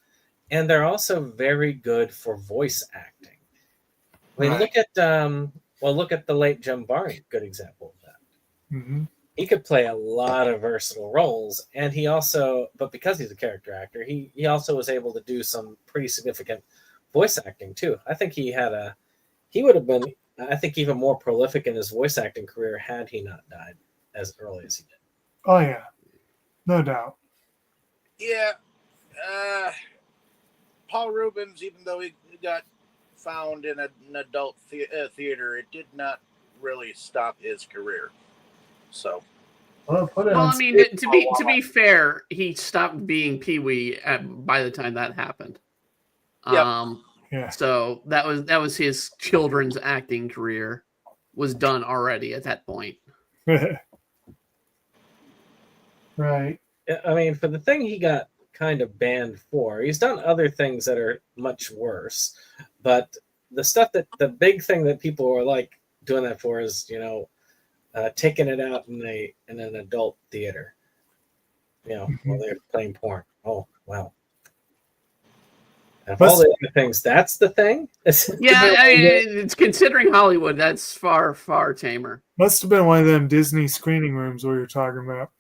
Speaker 1: and they're also very good for voice acting. I mean, look at the late Jim Varney, good example of that.
Speaker 4: Mm-hmm.
Speaker 1: He could play a lot of versatile roles, and he also, but because he's a character actor, he also was able to do some pretty significant voice acting too. I think he would have been, I think, even more prolific in his voice acting career had he not died as early as he did.
Speaker 4: Oh yeah, no doubt.
Speaker 2: Yeah, Paul Rubens, even though he got found in an adult theater, it did not really stop his career. So,
Speaker 3: well, I mean, to be fair, he stopped being Pee-wee by the time that happened.
Speaker 2: Yep.
Speaker 4: Yeah.
Speaker 3: So that was his children's acting career was done already at that point.
Speaker 4: Right.
Speaker 1: I mean, for the thing he got kind of banned for, he's done other things that are much worse. But the big thing that people were like doing that for is, taking it out in an adult theater, while they're playing porn. Oh, wow. And all the other things, that's the thing?
Speaker 3: Yeah, it's considering Hollywood, that's far, far tamer.
Speaker 4: Must have been one of them Disney screening rooms we were talking about.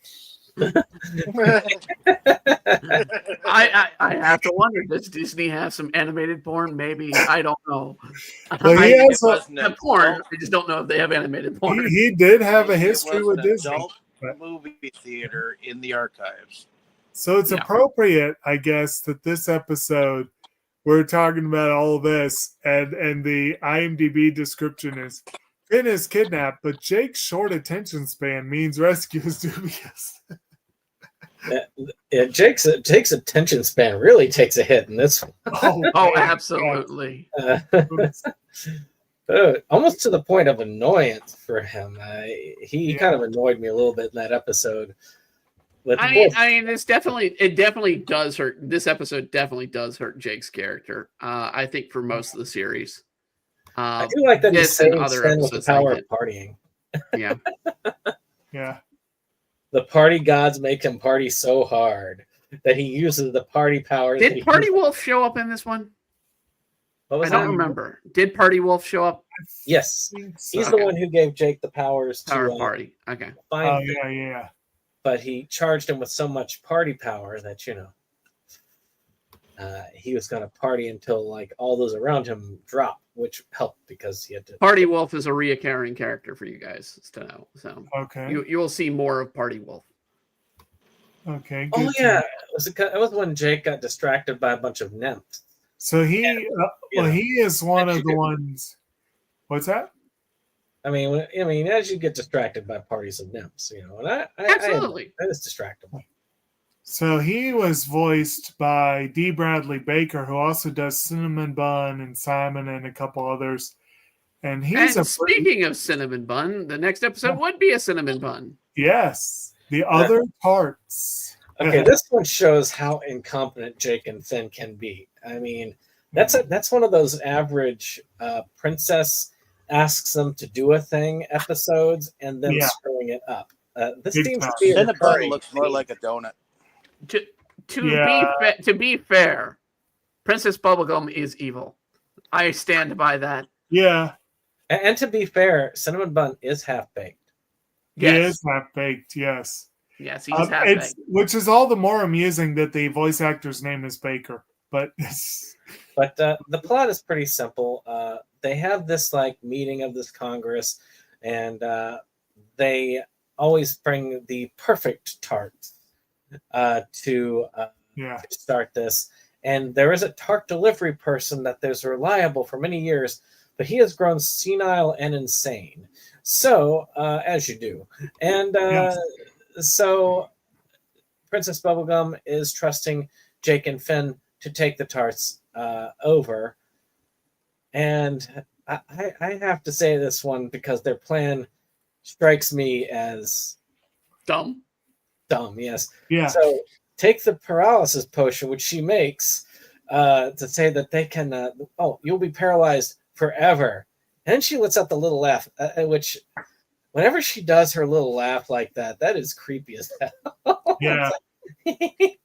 Speaker 3: I have to wonder, does Disney have some animated porn? Maybe. I don't know.
Speaker 4: Well, he has
Speaker 3: porn. I just don't know if they have animated porn.
Speaker 4: He did have a history with Disney.
Speaker 2: Adult movie theater in the archives.
Speaker 4: So it's appropriate, I guess, that this episode we're talking about all this, and the IMDb description is Finn is kidnapped, but Jake's short attention span means rescue is dubious.
Speaker 1: Yeah, Jake's attention span really takes a hit in this one.
Speaker 3: Oh, absolutely.
Speaker 1: Almost to the point of annoyance for him. He kind of annoyed me a little bit in that episode.
Speaker 3: I mean, it definitely does hurt. This episode definitely does hurt Jake's character. I think for most of the series.
Speaker 1: I do like that he's saying Finn with the power of partying.
Speaker 3: Yeah.
Speaker 4: Yeah.
Speaker 1: The party gods make him party so hard that he uses the party powers.
Speaker 3: Did Party Wolf show up in this one? I don't remember. Did Party Wolf show up?
Speaker 1: Yes. He's the one who gave Jake the powers to
Speaker 3: party. Okay.
Speaker 1: Find
Speaker 4: yeah.
Speaker 1: But he charged him with so much party power that, he was going to party until like all those around him dropped, which helped because he had to.
Speaker 3: Party Wolf is a reoccurring character for you guys to know. So
Speaker 4: okay,
Speaker 3: you will see more of Party Wolf.
Speaker 4: Okay.
Speaker 1: Oh yeah, it was when Jake got distracted by a bunch of nymphs.
Speaker 4: So he is one of the ones. What's that?
Speaker 1: I mean, as you get distracted by parties of nymphs, and I
Speaker 3: absolutely,
Speaker 1: that is distractible.
Speaker 4: So he was voiced by D. Bradley Baker, who also does Cinnamon Bun and Simon and a couple others. And
Speaker 3: speaking of Cinnamon Bun, the next episode would be a Cinnamon Bun.
Speaker 4: Yes, the other parts.
Speaker 1: Okay, this one shows how incompetent Jake and Finn can be. I mean, that's one of those average princess asks them to do a thing episodes and then screwing it up. This seems to be
Speaker 2: Cinnamon Bun looks more like a donut.
Speaker 3: To be fair, Princess Bubblegum is evil. I stand by that.
Speaker 4: Yeah.
Speaker 1: And to be fair, Cinnamon Bun is half-baked.
Speaker 4: Yes. He is half-baked, yes.
Speaker 3: Yes, he's half-baked.
Speaker 4: Which is all the more amusing that the voice actor's name is Baker. But
Speaker 1: the plot is pretty simple. They have this meeting of this Congress, and they always bring the perfect tart to start this. And there is a tart delivery person that there's reliable for many years, but he has grown senile and insane. So, as you do. And so Princess Bubblegum is trusting Jake and Finn to take the tarts over. And I have to say this one because their plan strikes me as
Speaker 3: Dumb.
Speaker 1: dumb. Yes.
Speaker 4: Yeah.
Speaker 1: So take the paralysis potion, which she makes, to say that they can. You'll be paralyzed forever. And then she lets out the little laugh, which whenever she does her little laugh like that, that is creepy as hell.
Speaker 4: Yeah.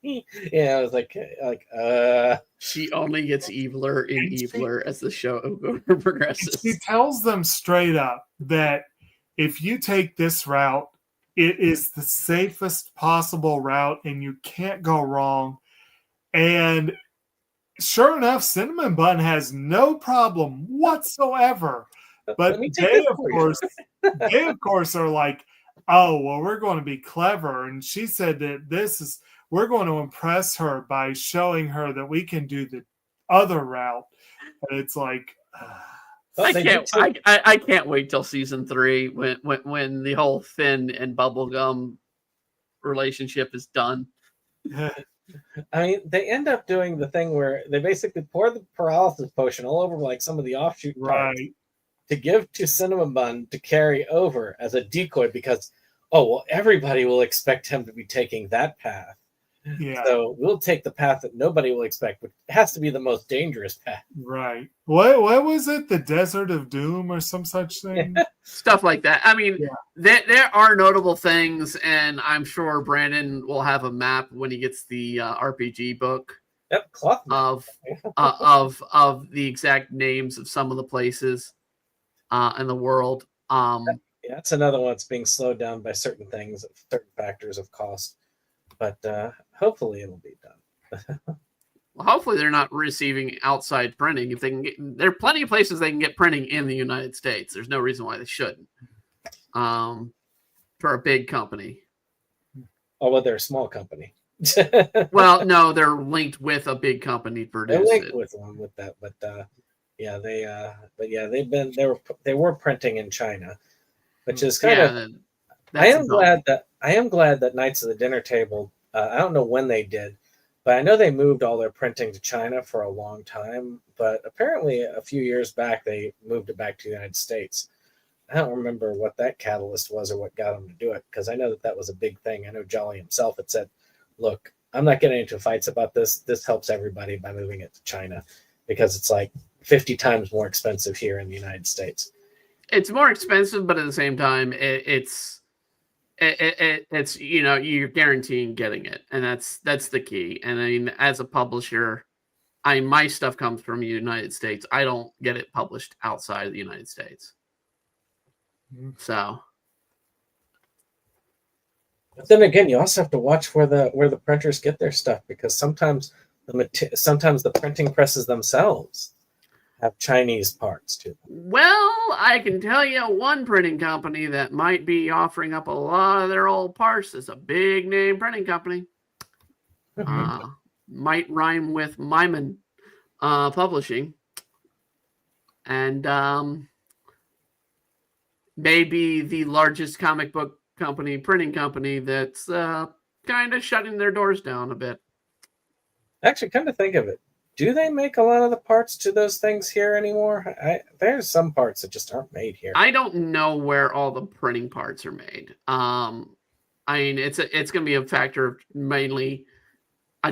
Speaker 1: Yeah, I was like.
Speaker 3: She only gets eviler and eviler as the show progresses.
Speaker 4: She tells them straight up that if you take this route, it is the safest possible route and you can't go wrong. And sure enough, Cinnamon Bun has no problem whatsoever. But they, of course, are like, oh, well, we're going to be clever. And she said that we're going to impress her by showing her that we can do the other route. And it's like,
Speaker 3: I can't wait till season 3 when the whole Finn and Bubblegum relationship is done.
Speaker 1: I mean, they end up doing the thing where they basically pour the paralysis potion all over like some of the offshoot parts to give to Cinnamon Bun to carry over as a decoy because, everybody will expect him to be taking that path.
Speaker 4: Yeah.
Speaker 1: So we'll take the path that nobody will expect, but it has to be the most dangerous path.
Speaker 4: Right. What was it? The Desert of Doom or some such thing?
Speaker 3: Stuff like that. I mean, there are notable things, and I'm sure Brandon will have a map when he gets the RPG book.
Speaker 1: Yep, cloth
Speaker 3: of the exact names of some of the places in the world.
Speaker 1: Yeah, that's another one that's being slowed down by certain things, certain factors of cost. But hopefully it'll be done.
Speaker 3: Well, hopefully they're not receiving outside printing. If they can there are plenty of places they can get printing in the United States. There's no reason why they shouldn't. For a big company.
Speaker 1: Oh, well, they're a small company.
Speaker 3: Well, no, they're linked with a big company to produce
Speaker 1: they're linked
Speaker 3: it.
Speaker 1: with one with that, but they were printing in China, which is kind of. I am glad that Knights of the Dinner Table. I don't know when they did, but I know they moved all their printing to China for a long time. But apparently, a few years back, they moved it back to the United States. I don't remember what that catalyst was or what got them to do it, because I know that was a big thing. I know Jolly himself had said, "Look, I'm not getting into fights about this. This helps everybody by moving it to China, because it's like 50 times more expensive here in the United States."
Speaker 3: It's more expensive, but at the same time, it's you're guaranteeing getting it, and that's the key. And I mean, as a publisher, my stuff comes from the United States. I don't get it published outside of the United States. So,
Speaker 1: but then again, you also have to watch where the printers get their stuff, because sometimes the printing presses themselves have Chinese parts too.
Speaker 3: Well, I can tell you one printing company that might be offering up a lot of their old parts is a big name printing company. Might rhyme with Myman Publishing. And maybe the largest comic book company, printing company that's kind of shutting their doors down a bit.
Speaker 1: Actually, come to think of it, do they make a lot of the parts to those things here anymore? There's some parts that just aren't made here.
Speaker 3: I don't know where all the printing parts are made. I mean, it's going to be a factor of mainly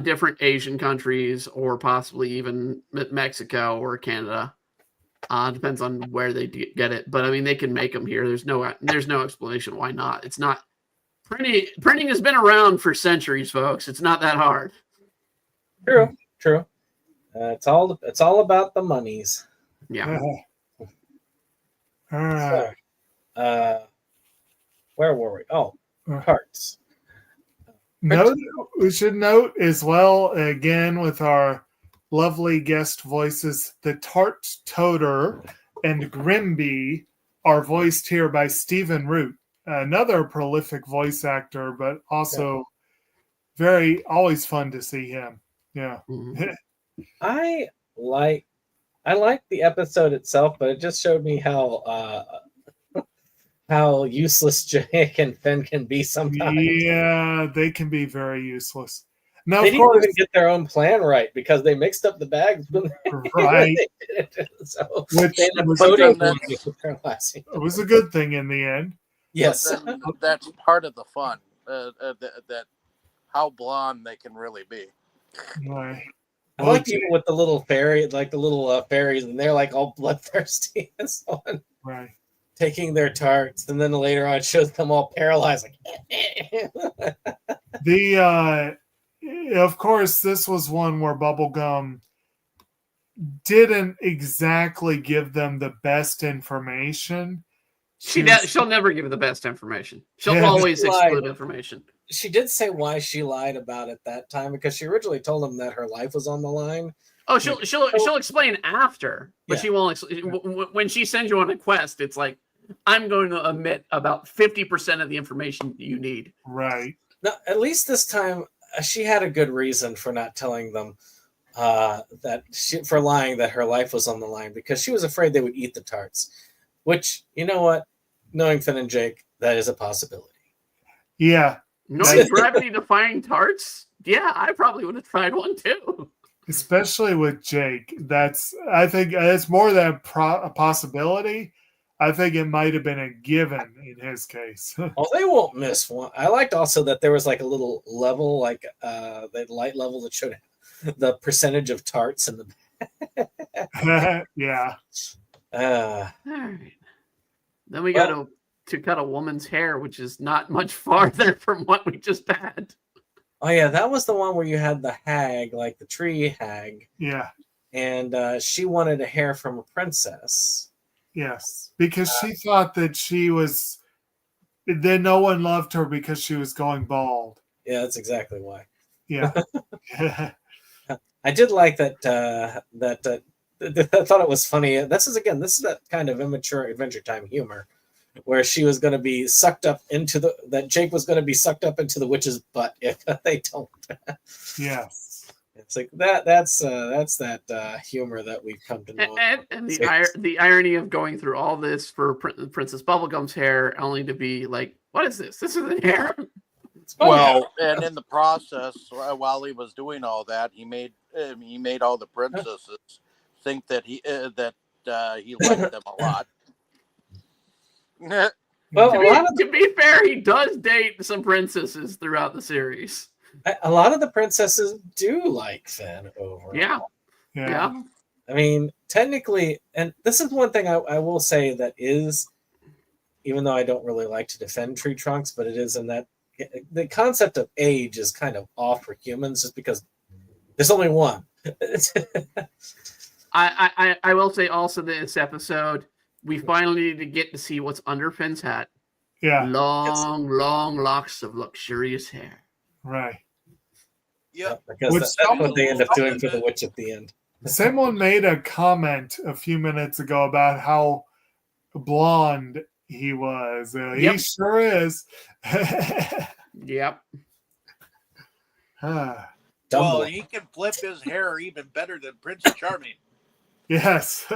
Speaker 3: different Asian countries, or possibly even Mexico or Canada. Depends on where they get it. But I mean, they can make them here. There's no explanation why not. It's not printing has been around for centuries, folks. It's not that hard.
Speaker 1: True. It's all about the monies.
Speaker 3: Yeah.
Speaker 1: So, where were we? Oh, parts.
Speaker 4: We should note as well, again, with our lovely guest voices, the Tart Toter and Grimby are voiced here by Stephen Root, another prolific voice actor, but also always fun to see him. Yeah.
Speaker 3: Mm-hmm.
Speaker 1: I like the episode itself, but it just showed me how useless Jake and Finn can be sometimes.
Speaker 4: Yeah, they can be very useless. Now,
Speaker 1: They
Speaker 4: of
Speaker 1: didn't
Speaker 4: course,
Speaker 1: even get their own plan right because they mixed up the bags.
Speaker 4: right,
Speaker 1: So
Speaker 4: which
Speaker 1: they ended up
Speaker 4: was
Speaker 1: voting
Speaker 2: good.
Speaker 1: with their last year.
Speaker 4: it was a good thing in the end.
Speaker 1: Yes.
Speaker 2: But then that's part of the fun. That how blonde they can really be.
Speaker 4: Right.
Speaker 1: I like even with the little fairy, like the little fairies, and they're like all bloodthirsty and so on,
Speaker 4: Right.
Speaker 1: taking their tarts, and then later on it shows them all paralyzed, like.
Speaker 4: Of course, this was one where Bubblegum didn't exactly give them the best information.
Speaker 3: She'll never give the best information. She'll always exclude information.
Speaker 1: She did say why she lied about it that time, because she originally told them that her life was on the line.
Speaker 3: Oh, she'll explain after, but
Speaker 1: Yeah.
Speaker 3: she won't. When she sends you on a quest, it's like, I'm going to omit about 50% of the information you need.
Speaker 4: Right.
Speaker 1: Now, at least this time, she had a good reason for not telling them for lying that her life was on the line, because she was afraid they would eat the tarts. Which, you know what? Knowing Finn and Jake, that is a possibility.
Speaker 4: Yeah.
Speaker 3: Knowing gravity-defying tarts? Yeah, I probably would have tried one too.
Speaker 4: Especially with Jake. I think it's more than a possibility. I think it might have been a given in his case.
Speaker 1: Oh, they won't miss one. I liked also that there was like a little level, like the light level that showed the percentage of tarts in the
Speaker 4: Yeah.
Speaker 3: All right. Then we got to cut a woman's hair, which is not much farther from what we just had.
Speaker 1: Oh yeah, that was the one where you had the hag, like the tree hag.
Speaker 4: Yeah.
Speaker 1: And she wanted a hair from a princess.
Speaker 4: Yes, because she thought that no one loved her because she was going bald.
Speaker 1: Yeah, that's exactly why.
Speaker 4: Yeah.
Speaker 1: I did like that. I thought it was funny. This is that kind of immature Adventure Time humor, where she was going to be sucked up into that Jake was going to be sucked up into the witch's butt if they don't.
Speaker 4: Yes.
Speaker 1: It's like that's that humor that we've come to know.
Speaker 3: And the irony of going through all this for Princess Bubblegum's hair, only to be like, what is this? This isn't hair.
Speaker 2: Well, and in the process, while he was doing all that, he made all the princesses think that he liked them a lot.
Speaker 1: Well,
Speaker 3: to be fair, he does date some princesses throughout the series.
Speaker 1: A lot of the princesses do like Finn overall.
Speaker 3: Yeah.
Speaker 1: I mean, technically, and this is one thing I will say that is, even though I don't really like to defend tree trunks, but it is in that the concept of age is kind of off for humans, just because there's only one.
Speaker 3: I will say also this episode, we finally get to see what's under Finn's hat.
Speaker 4: Yeah.
Speaker 3: Long locks of luxurious hair.
Speaker 4: Right.
Speaker 2: Yep.
Speaker 1: Because that's what they end up doing for the witch at the end.
Speaker 4: Someone made a comment a few minutes ago about how blonde he was. He sure is.
Speaker 3: Yep.
Speaker 2: Well, he can flip his hair even better than Prince Charming.
Speaker 4: Yes.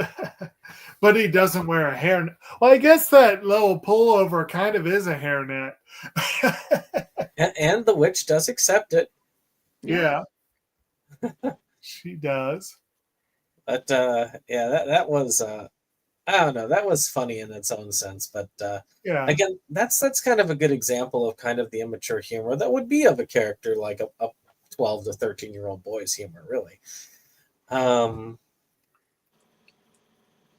Speaker 4: But he doesn't wear a hairnet. Well, I guess that little pullover kind of is a hairnet.
Speaker 1: and the witch does accept it.
Speaker 4: Yeah. She does.
Speaker 1: But that was I don't know, that was funny in its own sense. But again, that's kind of a good example of kind of the immature humor that would be of a character like a 12 to 13-year-old boy's humor, really.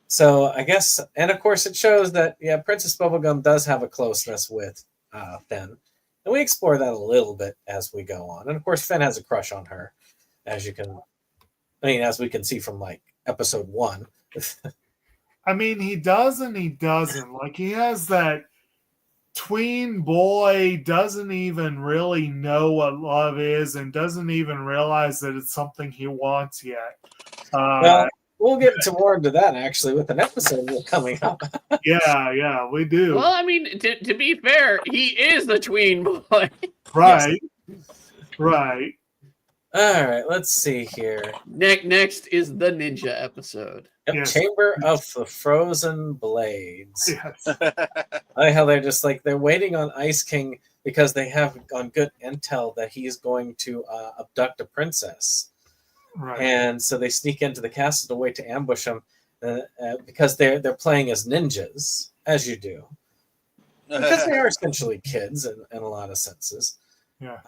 Speaker 1: So I guess, and of course it shows that, Princess Bubblegum does have a closeness with Finn. And we explore that a little bit as we go on. And of course, Finn has a crush on her, as we can see from like episode 1.
Speaker 4: I mean, he does and he doesn't. Like, he has that tween boy, doesn't even really know what love is and doesn't even realize that it's something he wants yet.
Speaker 1: Well, we'll get more into that actually with an episode coming up.
Speaker 4: Yeah, we do.
Speaker 3: Well, I mean, to be fair, he is the tween boy.
Speaker 4: Right. Right.
Speaker 1: All right, let's see here.
Speaker 3: Next is the ninja episode.
Speaker 1: Yep,
Speaker 4: Yes.
Speaker 1: Chamber of the Frozen Blades.
Speaker 4: Yes.
Speaker 1: I like how they're just like they're waiting on Ice King because they have on good intel that he's going to abduct a princess.
Speaker 4: Right.
Speaker 1: And so they sneak into the castle to wait to ambush him because they're playing as ninjas, as you do, because they are essentially kids in a lot of senses.
Speaker 4: Yeah.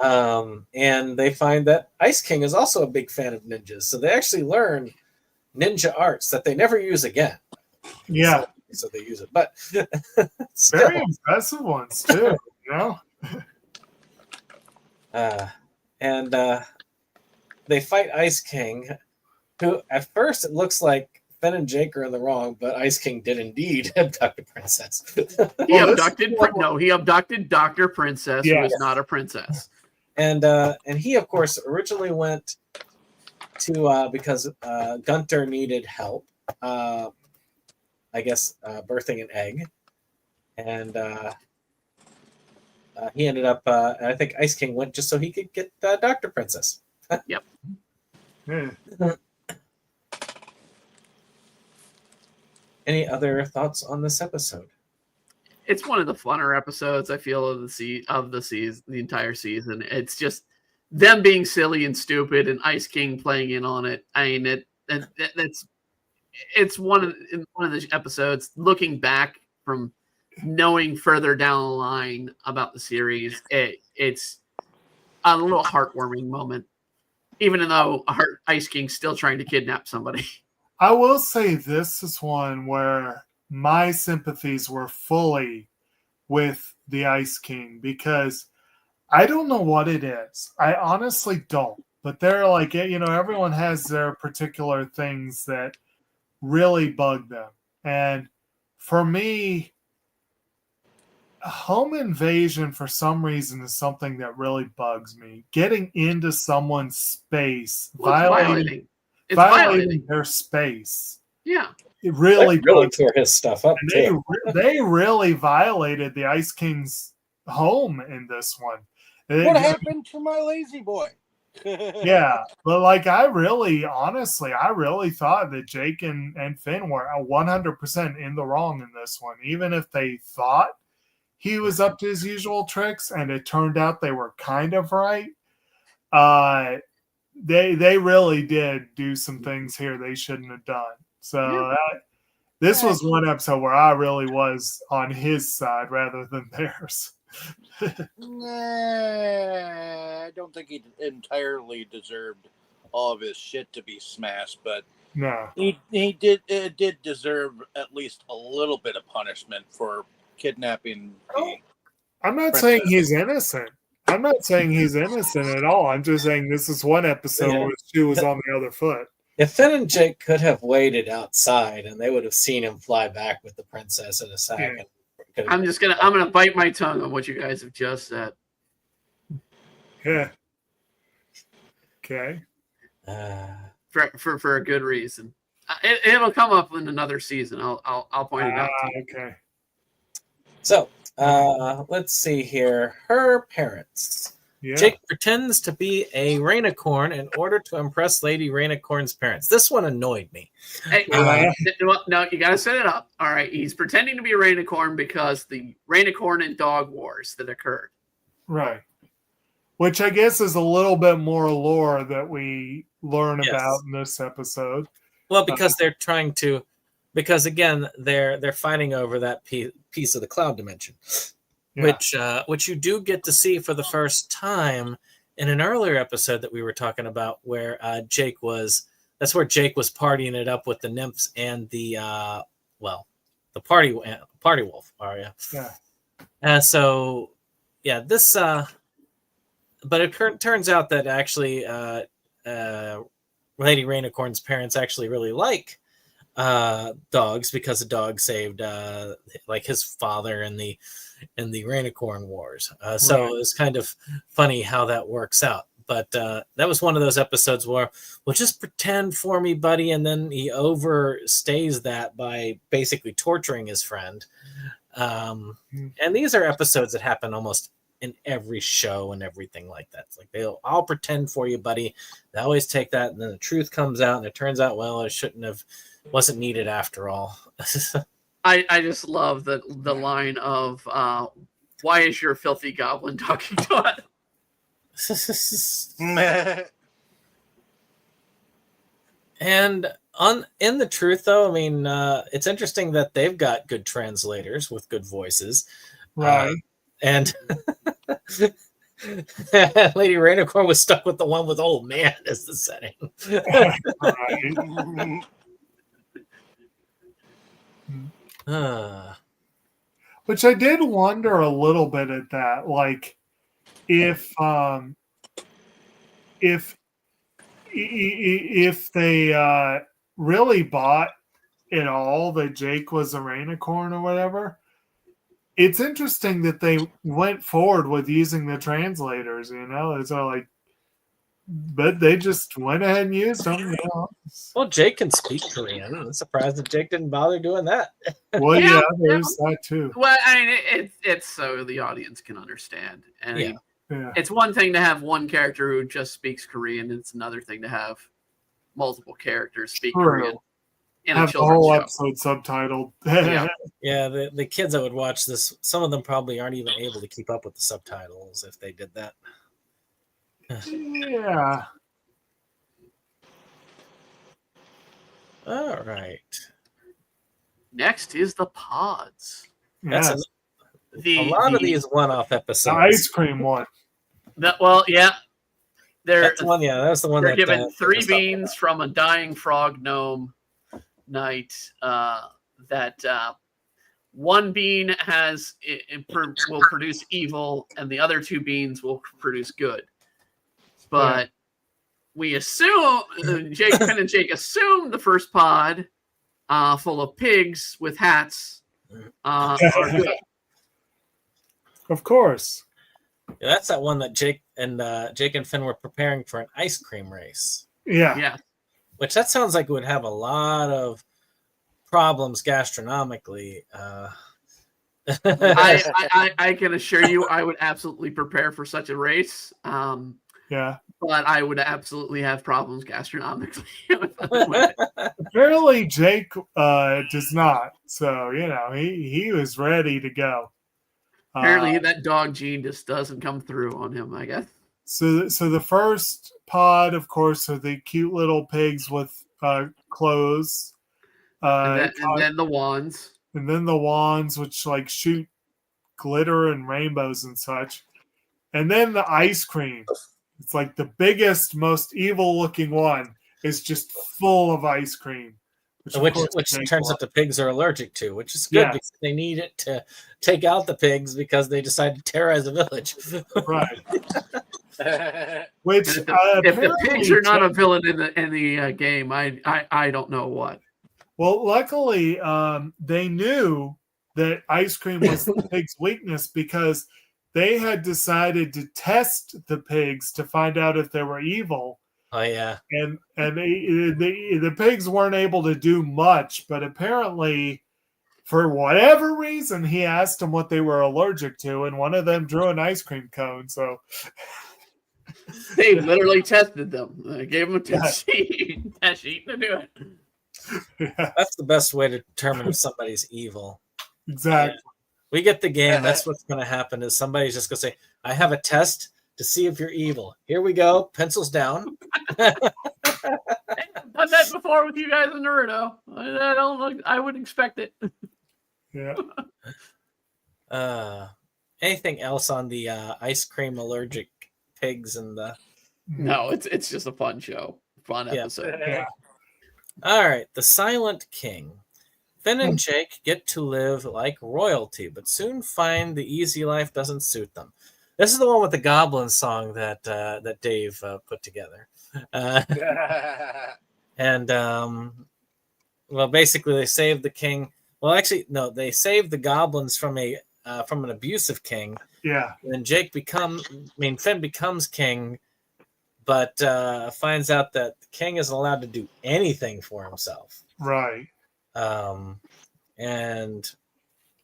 Speaker 1: And they find that Ice King is also a big fan of ninjas, so they actually learn ninja arts that they never use again.
Speaker 4: Yeah.
Speaker 1: So they use it, but
Speaker 4: very impressive ones too.
Speaker 1: And they fight Ice King, who at first it looks like Finn and Jake are in the wrong, but Ice King did indeed abduct a princess.
Speaker 3: He abducted Dr. Princess, who is not a princess.
Speaker 1: And he, of course, originally went to because Gunter needed help. I guess birthing an egg, and he ended up. I think Ice King went just so he could get Dr. Princess.
Speaker 3: Yep.
Speaker 1: Any other thoughts on this episode?
Speaker 3: It's one of the funner episodes I feel of the entire season. It's just them being silly and stupid, and Ice King playing in on it. I mean, it's one of the episodes. Looking back from knowing further down the line about the series, it's a little heartwarming moment, even though Ice King's still trying to kidnap somebody.
Speaker 4: I will say this is one where my sympathies were fully with the Ice King, because I don't know what it is. I honestly don't. But they're like, everyone has their particular things that really bug them. And for me, home invasion for some reason is something that really bugs me. Getting into someone's space, violating their space.
Speaker 3: Yeah.
Speaker 4: It really
Speaker 1: tore his stuff up.
Speaker 4: They really violated the Ice King's home in this one.
Speaker 2: What happened to my lazy boy?
Speaker 4: Yeah, but I really thought that Jake and Finn were 100% in the wrong in this one, even if they thought he was up to his usual tricks, and it turned out they were kind of right. They really did do some things here they shouldn't have done. So this was one episode where I really was on his side rather than theirs.
Speaker 2: I don't think he entirely deserved all of his shit to be smashed, but
Speaker 4: no,
Speaker 2: he did deserve at least a little bit of punishment for kidnapping.
Speaker 4: I'm not saying he's innocent. I'm not saying he's innocent at all. I'm just saying this is one episode where the shoe was on the other foot.
Speaker 1: If Finn and Jake could have waited outside, and they would have seen him fly back with the princess in a second.
Speaker 4: Yeah.
Speaker 3: I'm gonna bite my tongue on what you guys have just said.
Speaker 4: Yeah. Okay.
Speaker 3: For a good reason. It'll come up in another season. I'll point it out.
Speaker 4: Okay.
Speaker 1: So let's see here. Her parents.
Speaker 4: Yeah.
Speaker 1: Jake pretends to be a rainicorn in order to impress Lady Rainicorn's parents. This one annoyed me.
Speaker 3: Hey, no, you got to set it up. All right, he's pretending to be a rainicorn because the rainicorn and dog wars that occurred.
Speaker 4: Right. Which I guess is a little bit more lore that we learn about in this episode.
Speaker 1: Well, because they're trying to, because again, they're fighting over that piece of the cloud dimension. Yeah. Which you do get to see for the first time in an earlier episode that we were talking about, where Jake was partying it up with the nymphs and the party wolf Arya.
Speaker 4: Yeah.
Speaker 1: So this but it turns out that actually Lady Rainicorn's parents actually really like dogs, because the dog saved his father in the Rainicorn Wars. So it's kind of funny how that works out. But that was one of those episodes where, well, just pretend for me, buddy, and then he overstays that by basically torturing his friend. And these are episodes that happen almost in every show and everything like that. It's like I'll pretend for you, buddy. They always take that, and then the truth comes out, and it turns out, well, it wasn't needed after all.
Speaker 3: I just love the line of Why is your filthy goblin talking to us?
Speaker 1: And in the truth, though, I mean, it's interesting that they've got good translators with good voices,
Speaker 4: Right.
Speaker 1: and Lady Rainicorn was stuck with the one with old man as the setting.
Speaker 4: Which I did wonder a little bit at that, like if they really bought it all that Jake was a Rainicorn or whatever. It's interesting that they went forward with using the translators, it's all like, but they just went ahead and used them.
Speaker 1: Well, Jake can speak Korean. I'm surprised that Jake didn't bother doing that.
Speaker 4: Well, yeah, there's that too.
Speaker 3: Well, I mean, it's so the audience can understand. And
Speaker 1: Yeah.
Speaker 3: It's one thing to have one character who just speaks Korean. It's another thing to have multiple characters speak Korean in
Speaker 4: have
Speaker 3: a
Speaker 4: the whole
Speaker 3: children's show.
Speaker 4: episode subtitled.
Speaker 1: Yeah, the kids that would watch this, some of them probably aren't even able to keep up with the subtitles if they did that.
Speaker 4: Yeah.
Speaker 1: All right.
Speaker 3: Next is the pods.
Speaker 1: That's a lot of these one-off episodes.
Speaker 4: The ice cream one.
Speaker 3: That's the one.
Speaker 1: Yeah, that's the one.
Speaker 3: They're given 3 beans from a dying frog gnome knight. That one bean will produce evil, and the other 2 beans will produce good. But we assume Finn and Jake assume the first pod, full of pigs with hats, are good.
Speaker 4: Of course.
Speaker 1: Yeah, that's that one that Jake and Finn were preparing for an ice cream race.
Speaker 3: Yeah.
Speaker 1: Which that sounds like it would have a lot of problems gastronomically.
Speaker 3: I can assure you, I would absolutely prepare for such a race. But I would absolutely have problems gastronomically.
Speaker 4: Apparently, Jake does not. So he was ready to go.
Speaker 3: Apparently, that dog gene just doesn't come through on him, I guess.
Speaker 4: So the first pod, of course, are the cute little pigs with clothes.
Speaker 3: And then the wands.
Speaker 4: And then the wands, which like shoot glitter and rainbows and such. And then the ice cream. It's like the biggest, most evil-looking one is just full of ice cream.
Speaker 1: Which it turns out the pigs are allergic to, which is good because they need it to take out the pigs because they decide to terrorize the village.
Speaker 4: Right. Which
Speaker 3: if the pigs are not a villain in the game, I don't know what.
Speaker 4: Well, luckily, they knew that ice cream was the pig's weakness because they had decided to test the pigs to find out if they were evil.
Speaker 1: Oh yeah,
Speaker 4: and the pigs weren't able to do much, but apparently, for whatever reason, he asked them what they were allergic to, and one of them drew an ice cream cone. So
Speaker 3: they literally tested them. They gave them a test sheet to do it.
Speaker 4: Yeah.
Speaker 1: That's the best way to determine if somebody's evil.
Speaker 4: Exactly.
Speaker 1: We get the game. That's what's going to happen. Is somebody's just going to say, "I have a test to see if you're evil. Here we go. Pencils down."
Speaker 3: I've done that before with you guys in Naruto. I would expect it.
Speaker 4: Yeah.
Speaker 1: Anything else on the ice cream allergic pigs and the?
Speaker 3: No, it's just a fun show, fun episode.
Speaker 4: Yeah.
Speaker 1: All right, the Silent King. Finn and Jake get to live like royalty, but soon find the easy life doesn't suit them. This is the one with the goblin song that Dave put together. And basically they saved the king. Well, actually, no, they saved the goblins from an abusive king.
Speaker 4: Yeah.
Speaker 1: And then Finn becomes king, but finds out that the king isn't allowed to do anything for himself.
Speaker 4: Right.
Speaker 1: And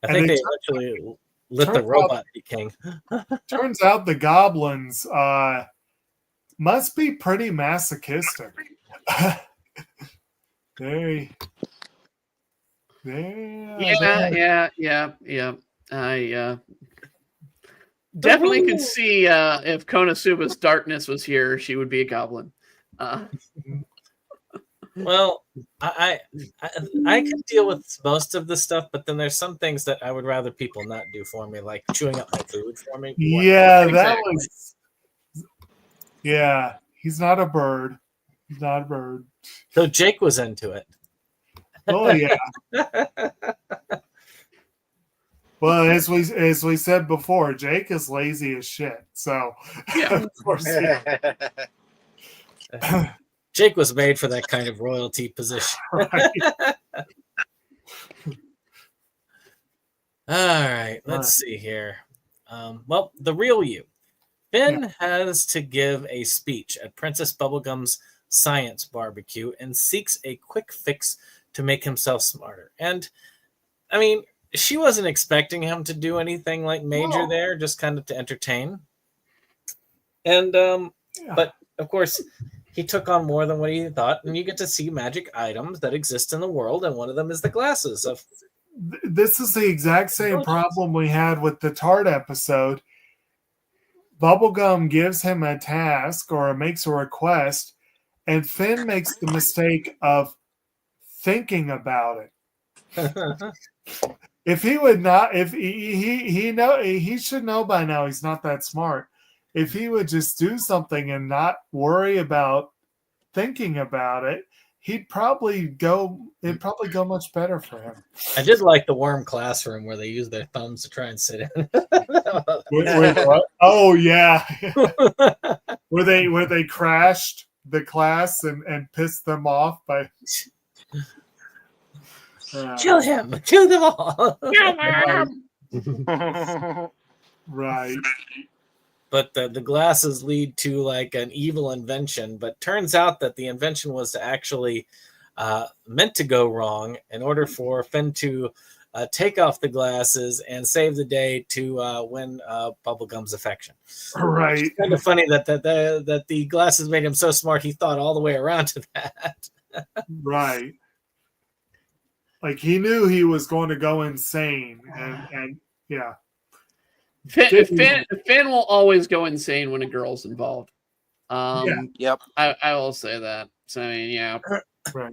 Speaker 1: I think they actually let the robot be king.
Speaker 4: Turns out the goblins must be pretty masochistic. Yeah.
Speaker 3: Definitely could see if Konosuba's darkness was here, she would be a goblin.
Speaker 1: Well, I can deal with most of the stuff, but then there's some things that I would rather people not do for me, like chewing up my food for me.
Speaker 4: Yeah, that
Speaker 3: Exactly.
Speaker 4: was. Yeah, he's not a bird. He's not a bird.
Speaker 1: So Jake was into it.
Speaker 4: Oh yeah. Well, as we said before, Jake is lazy as shit. So
Speaker 3: Yeah.
Speaker 4: of course.
Speaker 1: Jake was made for that kind of royalty position.
Speaker 4: Right.
Speaker 1: All right, let's see here. Well, the real you. Finn has to give a speech at Princess Bubblegum's science barbecue and seeks a quick fix to make himself smarter. And, I mean, she wasn't expecting him to do anything like major there, just kind of to entertain. And, but, of course, he took on more than what he thought, and you get to see magic items that exist in the world, and one of them is the glasses of...
Speaker 4: This is the exact same problem we had with the Tart episode. Bubblegum gives him a task or makes a request, and Finn makes the mistake of thinking about it. If he would not, if he should know by now he's not that smart. If he would just do something and not worry about thinking about it, it'd probably go much better for him.
Speaker 1: I did like the worm classroom where they use their thumbs to try and sit in.
Speaker 4: Wait, what? Oh yeah, where they crashed the class and pissed them off by
Speaker 1: Kill him! Kill them all!
Speaker 4: Right.
Speaker 1: But the glasses lead to like an evil invention, but turns out that the invention was to actually meant to go wrong in order for Finn to take off the glasses and save the day to win Bubblegum's affection.
Speaker 4: Right.
Speaker 1: It's kind of funny that the glasses made him so smart he thought all the way around to that.
Speaker 4: Right. Like he knew he was going to go insane, and yeah.
Speaker 3: Finn will always go insane when a girl's involved.
Speaker 2: Yep.
Speaker 3: I will say that. So I mean, yeah.
Speaker 4: Right.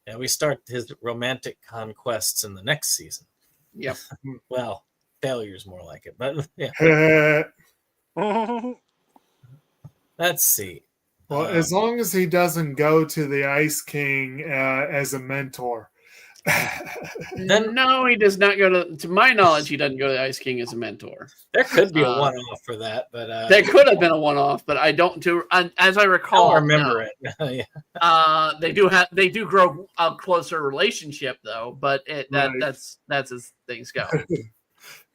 Speaker 1: Yeah, we start his romantic conquests in the next season.
Speaker 3: Yep.
Speaker 1: Well, failure's more like it, but yeah. Let's see.
Speaker 4: Well, as long as he doesn't go to the Ice King as a mentor.
Speaker 3: No, he does not go to my knowledge, he doesn't go to the Ice King as a mentor.
Speaker 1: There could be a one-off for that, but
Speaker 3: there could have been a one-off, but I don't as I recall.
Speaker 1: I don't remember it.
Speaker 3: Yeah. They do grow a closer relationship though, but that's as things go.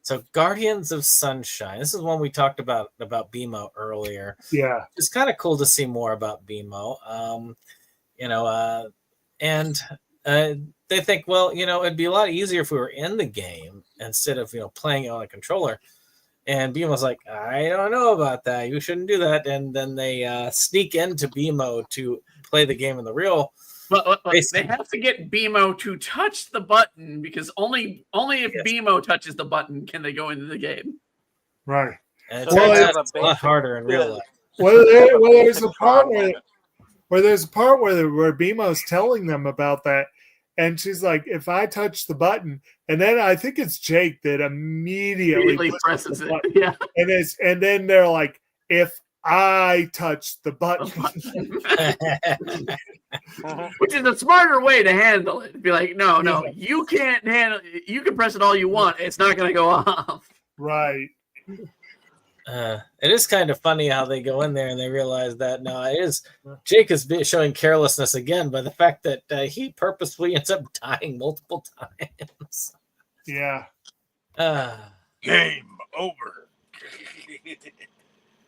Speaker 1: So Guardians of Sunshine. This is one we talked about BMO earlier.
Speaker 4: Yeah.
Speaker 1: It's kind of cool to see more about BMO. They think, well, it'd be a lot easier if we were in the game instead of, playing it on a controller. And BMO's like, I don't know about that. You shouldn't do that. And then they sneak into BMO to play the game in the real.
Speaker 3: But they have to get BMO to touch the button because only if BMO touches the button can they go into the game.
Speaker 4: Right.
Speaker 1: And it's a lot harder in real life.
Speaker 4: Well, there's a part where BMO's telling them about that. And she's like, if I touch the button, and then I think it's Jake that immediately
Speaker 3: presses it. Yeah.
Speaker 4: And then they're like, if I touch the button.
Speaker 3: Which is a smarter way to handle it. Be like, no, you can't handle it. You can press it all you want. It's not going to go off.
Speaker 4: Right.
Speaker 1: It is kind of funny how they go in there and they realize that Jake is showing carelessness again by the fact that he purposefully ends up dying multiple times.
Speaker 4: Yeah.
Speaker 2: Game over.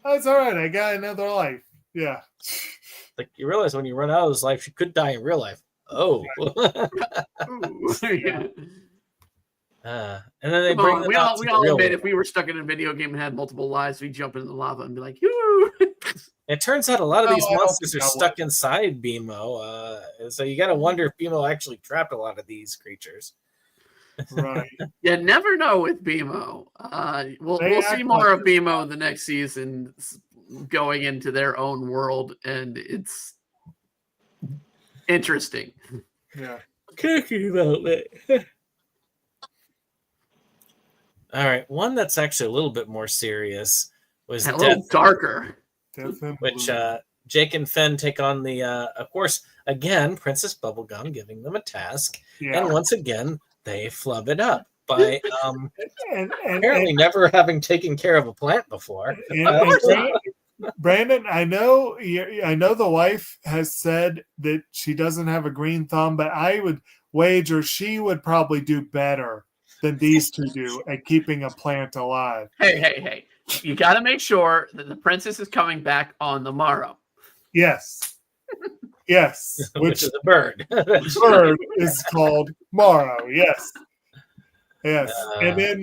Speaker 4: That's all right. I got another life. Yeah.
Speaker 1: Like you realize when you run out of this life, you could die in real life. Oh. And then they bring them
Speaker 3: we
Speaker 1: out.
Speaker 3: all admit if we were stuck in a video game and had multiple lives, we'd jump into the lava and be like, "Yoo!"
Speaker 1: It turns out a lot of these monsters are stuck inside BMO. So you got to wonder if BMO actually trapped a lot of these creatures.
Speaker 4: Right.
Speaker 3: You never know with BMO. We'll
Speaker 4: They
Speaker 3: see
Speaker 4: act
Speaker 3: more
Speaker 4: like
Speaker 3: of BMO in the next season, going into their own world, and it's interesting.
Speaker 4: Yeah.
Speaker 1: Cookie about it. All right, one that's actually a little bit more serious was
Speaker 3: And a little
Speaker 1: Death,
Speaker 3: darker.
Speaker 4: Death and
Speaker 1: which
Speaker 4: Blue.
Speaker 1: Jake and Finn take on the, of course, again, Princess Bubblegum giving them a task.
Speaker 4: Yeah.
Speaker 1: And once again, they flub it up by
Speaker 4: And
Speaker 1: apparently never having taken care of a plant before.
Speaker 4: Brandon, I know the wife has said that she doesn't have a green thumb, but I would wager she would probably do better than these two do at keeping a plant alive.
Speaker 3: Hey. You got to make sure that the princess is coming back on the morrow.
Speaker 4: Yes. Yes.
Speaker 1: Which is a bird.
Speaker 4: Bird is called Morrow. Yes. Yes. And then,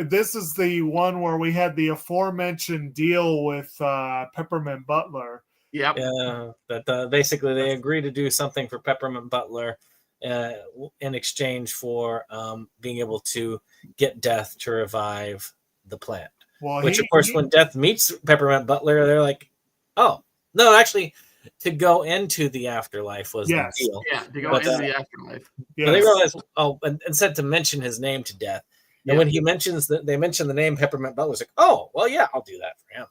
Speaker 4: this is the one where we had the aforementioned deal with Peppermint Butler.
Speaker 3: Yep.
Speaker 1: That basically they agree to do something for Peppermint Butler in exchange for being able to get Death to revive the plant.
Speaker 4: Well,
Speaker 1: which, of course, when Death meets Peppermint Butler, they're like, oh, no, actually, to go into the afterlife was the deal.
Speaker 3: Yeah, to go into the afterlife.
Speaker 4: Yes.
Speaker 1: So they realize, and said to mention his name to Death. And when he mentions they mention the name Peppermint Butler's like, oh, well, yeah, I'll do that for him.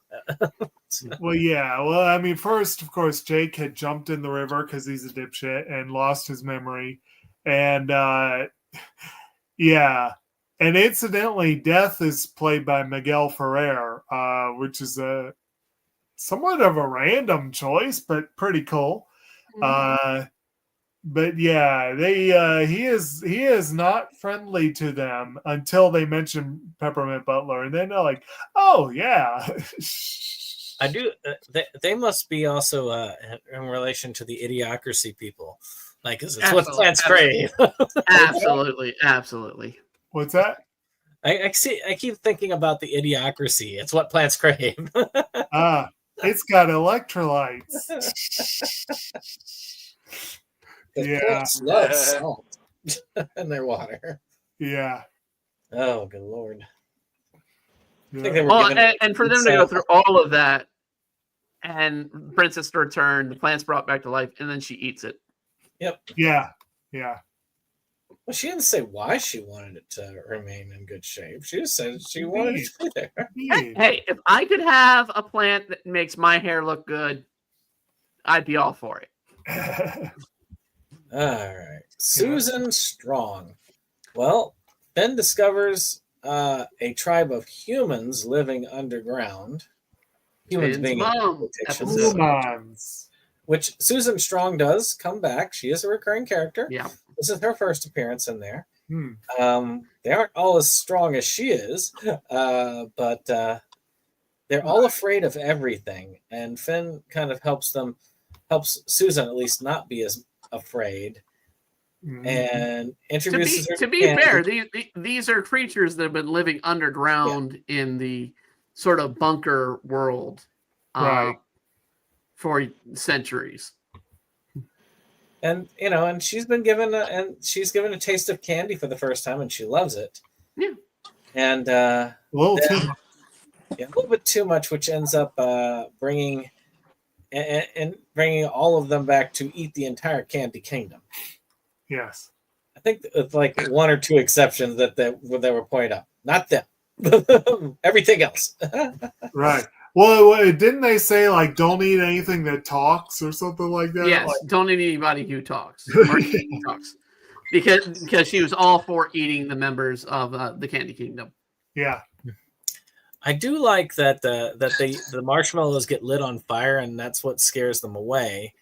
Speaker 4: Well, yeah. Well, I mean, first, of course, Jake had jumped in the river because he's a dipshit and lost his memory. And, yeah. And incidentally, Death is played by Miguel Ferrer, which is somewhat of a random choice, but pretty cool.
Speaker 3: Mm-hmm.
Speaker 4: But yeah, he is not friendly to them until they mention Peppermint Butler, and then they're like, "Oh yeah."
Speaker 1: I do. They must be also in relation to the Idiocracy people, like it's what plants crave.
Speaker 3: Absolutely.
Speaker 4: What's that?
Speaker 1: I keep thinking about the Idiocracy. It's what plants crave.
Speaker 4: It's got electrolytes. Yeah.
Speaker 1: Plants love salt in their water.
Speaker 4: Yeah.
Speaker 1: Oh, good Lord.
Speaker 4: Yeah.
Speaker 3: And for them to go through all of that, and Princess to return, the plant's brought back to life, and then she eats it.
Speaker 1: Yep.
Speaker 4: Yeah.
Speaker 1: Well, she didn't say why she wanted it to remain in good shape. She just said she wanted it to be there.
Speaker 3: Hey, if I could have a plant that makes my hair look good, I'd be all for it.
Speaker 1: All right. Susan Strong. Well, Ben discovers a tribe of humans living underground. Humans being
Speaker 4: humans.
Speaker 1: Which Susan Strong does come back. She is a recurring character.
Speaker 3: Yeah.
Speaker 1: This is her first appearance in there. They aren't all as strong as she is, but they're all afraid of everything. And Finn kind of helps Susan at least not be as afraid, and introduces her.
Speaker 3: To be fair, these are creatures that have been living underground in the sort of bunker world for centuries.
Speaker 1: And and she's been given a taste of candy for the first time, and she loves it.
Speaker 3: Yeah.
Speaker 1: And
Speaker 4: a little
Speaker 1: bit too much, which ends up bringing all of them back to eat the entire Candy Kingdom.
Speaker 4: Yes.
Speaker 1: I think it's like one or two exceptions that were pointed out. Not them. Everything else.
Speaker 4: Right. Well, didn't they say like don't eat anything that talks or something like that?
Speaker 3: Yes, don't eat anybody who talks. Because she was all for eating the members of the Candy Kingdom.
Speaker 4: Yeah.
Speaker 1: I do like that the marshmallows get lit on fire, and that's what scares them away.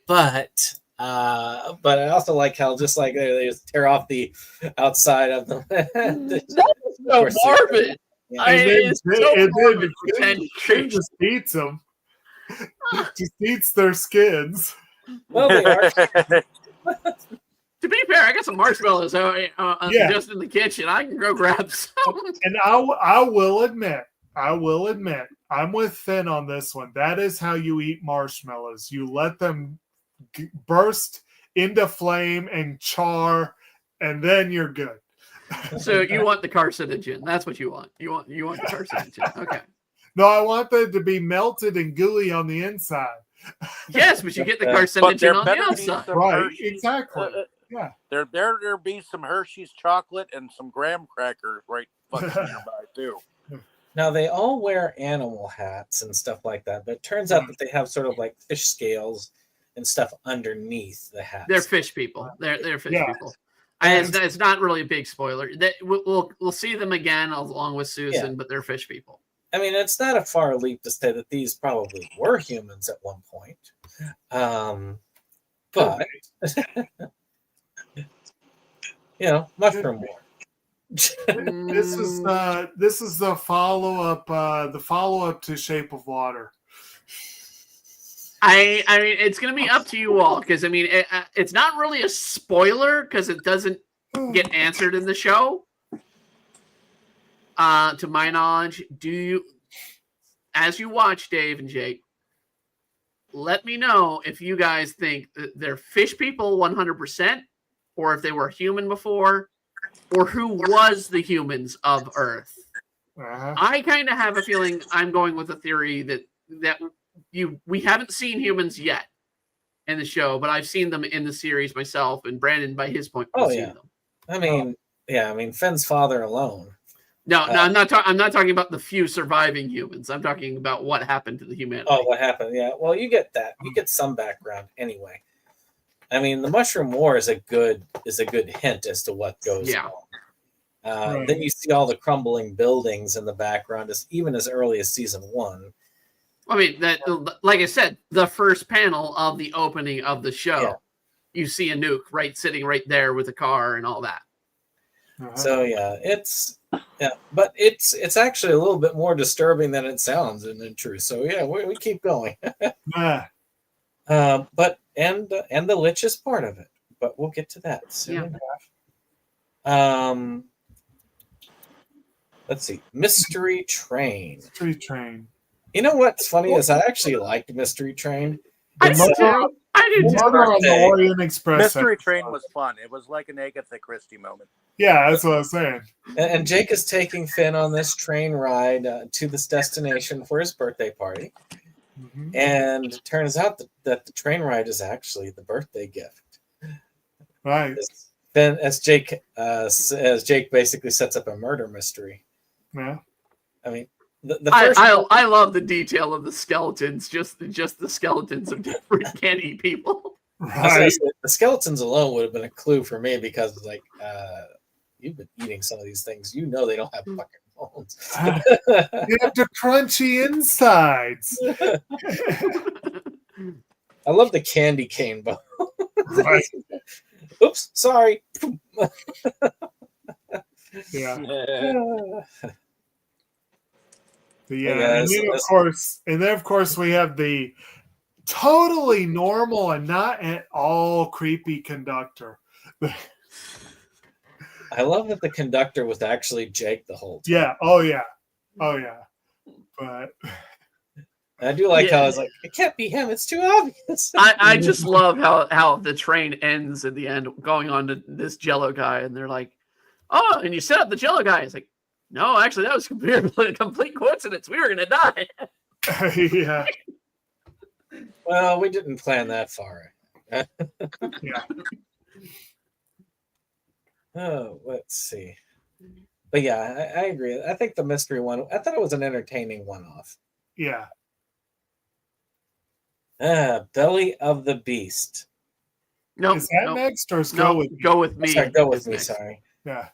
Speaker 1: But I also like how just like they just tear off the outside of them.
Speaker 3: That is so morbid.
Speaker 4: She just eats them. She eats their skins.
Speaker 1: Well, they are.
Speaker 3: To be fair, I got some marshmallows just in the kitchen. I can go grab some.
Speaker 4: And I will admit, I'm with Finn on this one. That is how you eat marshmallows. You let them burst into flame and char and then you're good.
Speaker 3: So you want the carcinogen? That's what you want. You want the carcinogen? Okay.
Speaker 4: No, I want them to be melted and gooey on the inside.
Speaker 3: Yes, but you get the
Speaker 2: But
Speaker 3: carcinogen
Speaker 2: there
Speaker 3: on the
Speaker 2: better be
Speaker 3: outside.
Speaker 2: some
Speaker 4: Right,
Speaker 2: Hershey's,
Speaker 4: exactly. Yeah.
Speaker 2: There be some Hershey's chocolate and some graham crackers right fucking nearby too.
Speaker 1: Now, they all wear animal hats and stuff like that, but it turns out that they have sort of like fish scales and stuff underneath the hats.
Speaker 3: They're fish people. They're fish people. And it's not really a big spoiler. That we'll see them again along with Susan, but they're fish people.
Speaker 1: I mean, it's not a far leap to say that these probably were humans at one point. But mushroom war.
Speaker 4: This is the follow up to Shape of Water.
Speaker 3: I mean, it's going to be up to you all because I mean, it's not really a spoiler because it doesn't get answered in the show. To my knowledge, as you watch Dave and Jake, let me know if you guys think that they're fish people 100%, or if they were human before, or who was the humans of Earth. I kind of have a feeling I'm going with a theory that we haven't seen humans yet in the show, but I've seen them in the series myself, and Brandon, by his point, has seen them.
Speaker 1: I mean, Finn's father alone.
Speaker 3: No, I'm not talking about the few surviving humans. I'm talking about what happened to the humanity.
Speaker 1: Oh, what happened? Yeah. Well, you get that. You get some background anyway. I mean, the Mushroom War is a good hint as to what goes on. Then you see all the crumbling buildings in the background, even as early as season 1.
Speaker 3: I mean, that, like I said, the first panel of the opening of the show, you see a nuke sitting right there with a car and all that.
Speaker 1: So but it's actually a little bit more disturbing than it sounds in truth. So we keep going. But the Lich is part of it, but we'll get to that soon. Let's see, Mystery Train. You know what's funny is I actually liked Mystery Train.
Speaker 3: I did too.
Speaker 4: On the Orient Express.
Speaker 2: Mystery Train was fun. It was like an Agatha Christie moment.
Speaker 4: Yeah, that's what I was saying.
Speaker 1: And Jake is taking Finn on this train ride to this destination for his birthday party. Mm-hmm. And it turns out that the train ride is actually the birthday gift.
Speaker 4: Right.
Speaker 1: Then, as Jake basically sets up a murder mystery.
Speaker 4: Yeah.
Speaker 1: I mean,
Speaker 3: I love the detail of the skeletons, just the skeletons of different candy people.
Speaker 1: Right. The skeletons alone would have been a clue for me because, you've been eating some of these things. You know they don't have fucking bones.
Speaker 4: You have the crunchy insides.
Speaker 1: I love the candy cane bone.
Speaker 4: Right.
Speaker 1: Oops, sorry.
Speaker 4: Yeah.
Speaker 1: And
Speaker 4: then of course we have the totally normal and not at all creepy conductor.
Speaker 1: I love that the conductor was actually Jake the whole time.
Speaker 4: Yeah. Oh yeah. But
Speaker 1: I do like how I was like, it can't be him. It's too obvious.
Speaker 3: I just love how the train ends at the end, going on to this Jello guy, and they're like, "Oh, and you set up the Jello guy." It's like, no, actually, that was a complete coincidence. We were going to die.
Speaker 4: Yeah.
Speaker 1: Well, we didn't plan that far.
Speaker 4: Yeah.
Speaker 1: Oh, let's see. But yeah, I agree. I think the mystery one, I thought it was an entertaining one-off.
Speaker 4: Yeah.
Speaker 1: Belly of the Beast.
Speaker 3: No,
Speaker 4: is that next or is
Speaker 3: Go with me?
Speaker 1: Sorry, Go With Me. Sorry.
Speaker 4: Yeah.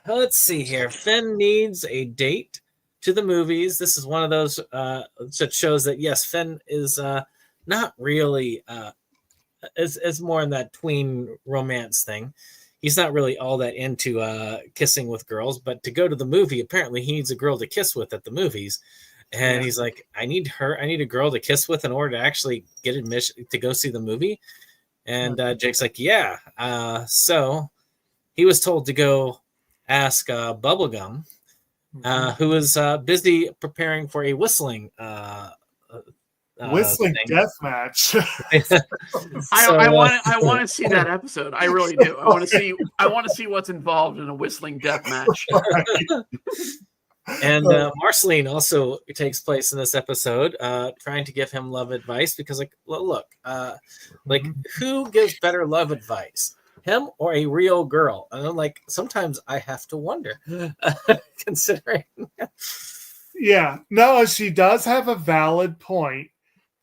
Speaker 1: Let's see here. Finn needs a date to the movies. This is one of those that shows that yes, Finn is not really is more in that tween romance thing. He's not really all that into kissing with girls, but to go to the movie, apparently he needs a girl to kiss with at the movies. And he's like, I need a girl to kiss with in order to actually get admission to go see the movie. And Jake's like, yeah. So he was told to go ask Bubblegum, who is busy preparing for a whistling
Speaker 4: Whistling
Speaker 1: thing.
Speaker 4: death match.
Speaker 3: I want to see that episode. I really do. I want to see what's involved in a whistling death match.
Speaker 1: And Marceline also takes place in this episode, trying to give him love advice because, like, look, like, who gives better love advice, him or a real girl? And I'm like, sometimes I have to wonder, considering.
Speaker 4: Yeah, no, she does have a valid point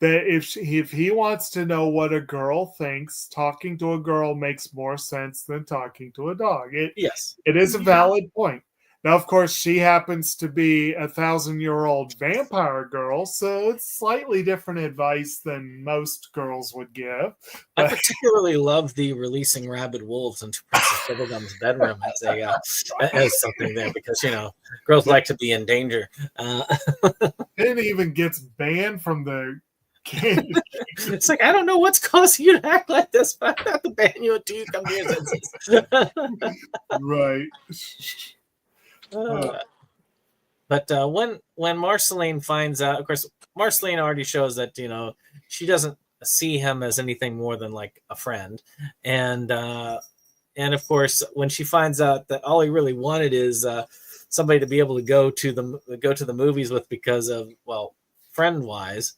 Speaker 4: that if he wants to know what a girl thinks, talking to a girl makes more sense than talking to a dog.
Speaker 1: Yes,
Speaker 4: it is a valid point. Now, of course, she happens to be a 1,000-year-old vampire girl, so it's slightly different advice than most girls would give.
Speaker 1: I particularly love the releasing rabid wolves into Princess Bubblegum's bedroom as something there, because, you know, girls like to be in danger.
Speaker 4: It even gets banned from the candy.
Speaker 1: It's like, I don't know what's causing you to act like this, but I have to ban you until you come to your senses.
Speaker 4: Right.
Speaker 1: But when Marceline finds out, of course, Marceline already shows that, you know, she doesn't see him as anything more than like a friend, and of course, when she finds out that all he really wanted is somebody to be able to go to the movies with because of, well, friend wise,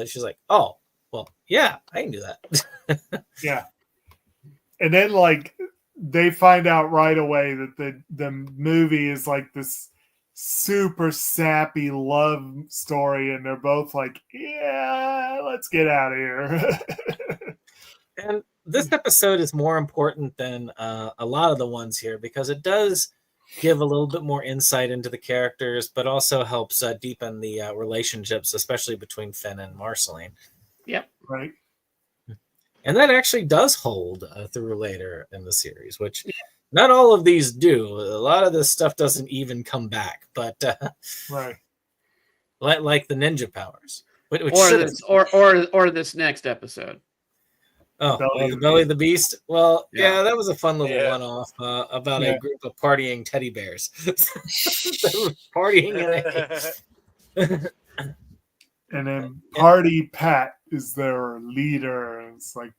Speaker 1: she's like, oh, well, yeah, I can do that.
Speaker 4: Yeah, and then like, they find out right away that the movie is like this super sappy love story, and they're both like, yeah, let's get out of here.
Speaker 1: And this episode is more important than a lot of the ones here, because it does give a little bit more insight into the characters, but also helps deepen the relationships, especially between Finn and Marceline.
Speaker 3: Yep.
Speaker 4: Right.
Speaker 1: And that actually does hold through later in the series, which not all of these do. A lot of this stuff doesn't even come back, but
Speaker 4: right,
Speaker 1: like the ninja powers, which
Speaker 3: or this next episode.
Speaker 1: Oh, the Belly of the Beast. Well, yeah, that was a fun little one-off about a group of partying teddy bears. Partying in
Speaker 4: and then Party Pat is their leader, and it's like,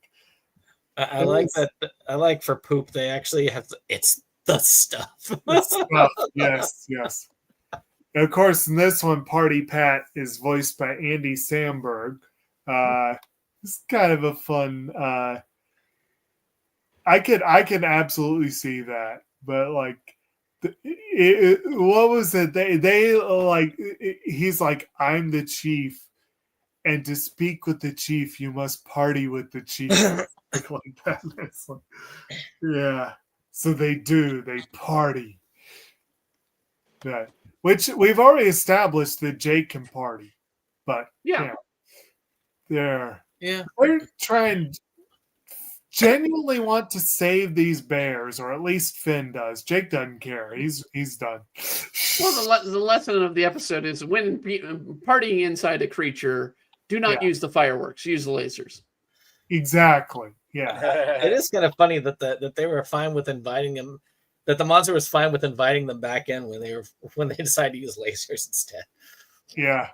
Speaker 1: I like that. I like for poop they actually have it's the stuff.
Speaker 4: The stuff. Yes. And of course, in this one, Party Pat is voiced by Andy Samberg. It's kind of a fun. I can absolutely see that, but like, what was it? They like, he's like, I'm the chief, and to speak with the chief, you must party with the chief. Like that. It's like, yeah. So they party. Yeah. Which we've already established that Jake can party, but they're trying, genuinely want to save these bears, or at least Finn does. Jake doesn't care. He's done.
Speaker 3: Well, the lesson of the episode is when partying inside a creature, do not use the fireworks. Use the lasers.
Speaker 4: Exactly. Yeah.
Speaker 1: It is kind of funny that they were fine with inviting him. That the monster was fine with inviting them back in when they decided to use lasers instead.
Speaker 4: Yeah.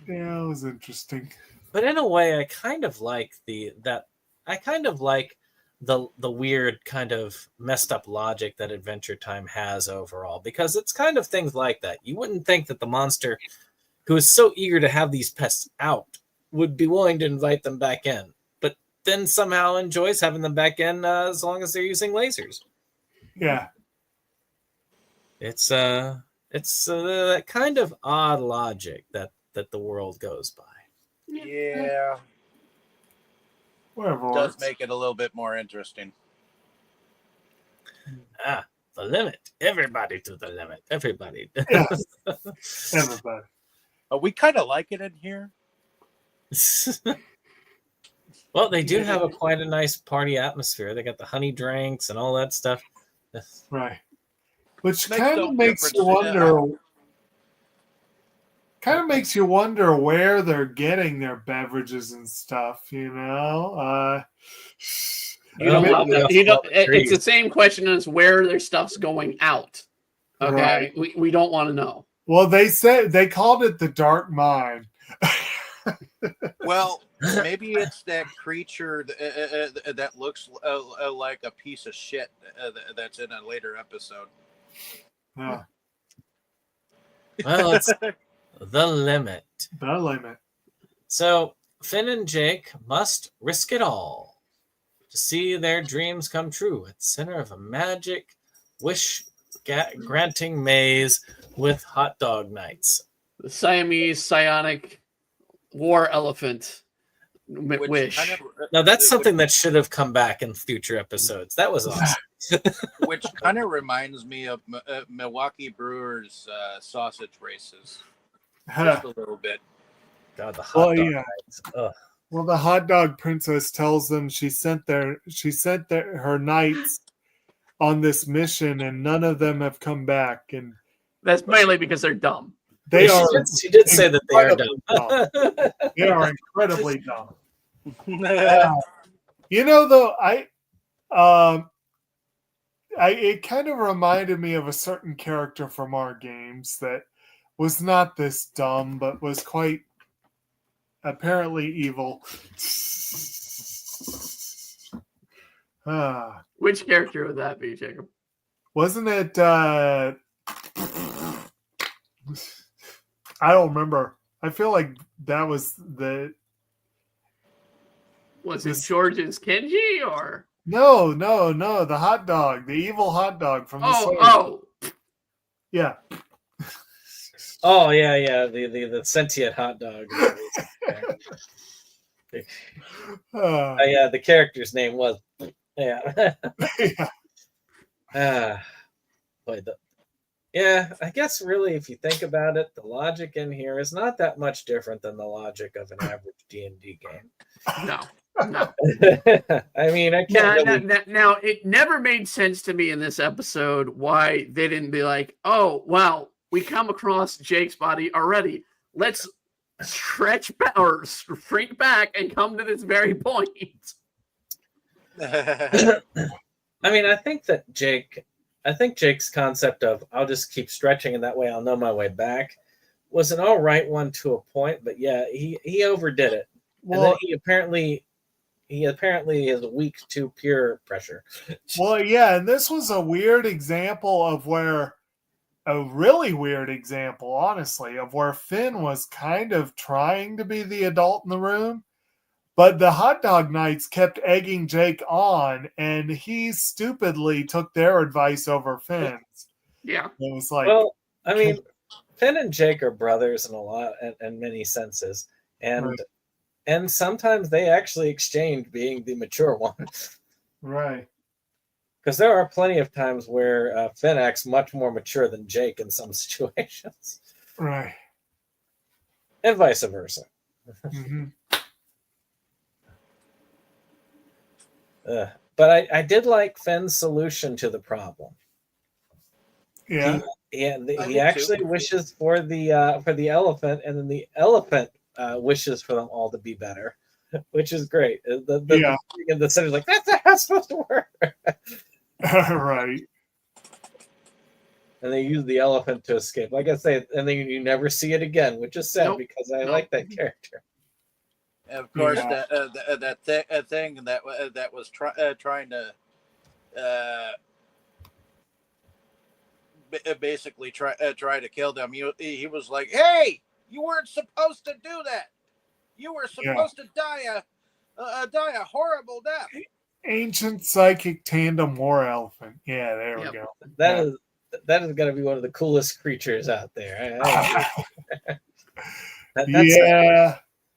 Speaker 4: Yeah, it was interesting.
Speaker 1: But in a way, I kind of like the weird kind of messed up logic that Adventure Time has overall, because it's kind of things like that. You wouldn't think that the monster, who is so eager to have these pests out, would be willing to invite them back in, but then somehow enjoys having them back in as long as they're using lasers.
Speaker 4: Yeah.
Speaker 1: It's that kind of odd logic that the world goes by.
Speaker 2: Yeah.
Speaker 4: Whatever.
Speaker 2: Does make it a little bit more interesting.
Speaker 1: The limit. Everybody to the limit. Everybody.
Speaker 4: Yeah. Everybody.
Speaker 2: We kind of like it in here.
Speaker 1: Well, they do have quite a nice party atmosphere. They got the honey drinks and all that stuff.
Speaker 4: Right. Which kind of makes you wonder. Kind of makes you wonder where they're getting their beverages and stuff. You know.
Speaker 3: It's the same question as where their stuff's going out. Okay, right. We don't want to know.
Speaker 4: Well, they called it the Dark Mine.
Speaker 2: Well, maybe it's that creature that looks like a piece of shit that's in a later episode.
Speaker 4: Yeah,
Speaker 1: Well, it's the limit.
Speaker 4: the limit.
Speaker 1: So Finn and Jake must risk it all to see their dreams come true at the center of a magic wish-granting maze with hot dog nights.
Speaker 3: The Siamese psionic war elephant wish.
Speaker 1: Now, that's something that should have come back in future episodes. That was awesome.
Speaker 2: Which kind of reminds me of Milwaukee Brewers sausage races. Just a little bit.
Speaker 1: God, the hot dog nights. Ugh.
Speaker 4: Well, the hot dog princess tells them she sent her knights on this mission, and none of them have come back. And
Speaker 3: that's mainly because they're dumb.
Speaker 1: She did say that they are dumb.
Speaker 4: They are incredibly dumb. Though, it kind of reminded me of a certain character from our games that was not this dumb, but was quite apparently evil.
Speaker 3: Which character would that be, Jacob?
Speaker 4: Wasn't it? I don't remember. I feel like that was the.
Speaker 3: Was it George's Kenji or?
Speaker 4: No. The hot dog, the evil hot dog from the. Yeah.
Speaker 1: Oh yeah. The sentient hot dog. Yeah, the character's name was. Yeah. Yeah, I guess really, if you think about it, the logic in here is not that much different than the logic of an average D&D game.
Speaker 3: No.
Speaker 1: I mean, I can't
Speaker 3: Now, it never made sense to me in this episode why they didn't be like, oh, well, we come across Jake's body already. Let's stretch back or shrink back and come to this very point.
Speaker 1: I mean, I think Jake's concept of I'll just keep stretching and that way I'll know my way back was an all right one to a point, but yeah, he overdid it. Well, and then he apparently is weak to peer pressure.
Speaker 4: Well, yeah, and this was a weird example of a really weird example, honestly, of where Finn was kind of trying to be the adult in the room. But the hot dog knights kept egging Jake on, and he stupidly took their advice over Finn's.
Speaker 3: Yeah.
Speaker 4: It was like,
Speaker 1: well, I mean, Finn and Jake are brothers in many senses. And sometimes they actually exchange being the mature one.
Speaker 4: Right.
Speaker 1: Because there are plenty of times where Finn acts much more mature than Jake in some situations.
Speaker 4: Right.
Speaker 1: And vice versa.
Speaker 4: Mm-hmm.
Speaker 1: But I did like Finn's solution to the problem.
Speaker 4: Yeah.
Speaker 1: He actually wishes for the elephant, and then the elephant wishes for them all to be better, which is great. The center's like, that's not how it's supposed to work.
Speaker 4: Right.
Speaker 1: And they use the elephant to escape. Like I say, and then you never see it again, which is sad because I like that character.
Speaker 2: And of course, that thing that was trying to basically try to kill them. He was like, "Hey, you weren't supposed to do that. You were supposed to die a horrible death."
Speaker 4: Ancient psychic tandem war elephant. Yeah, there we go.
Speaker 1: That is going to be one of the coolest creatures out there.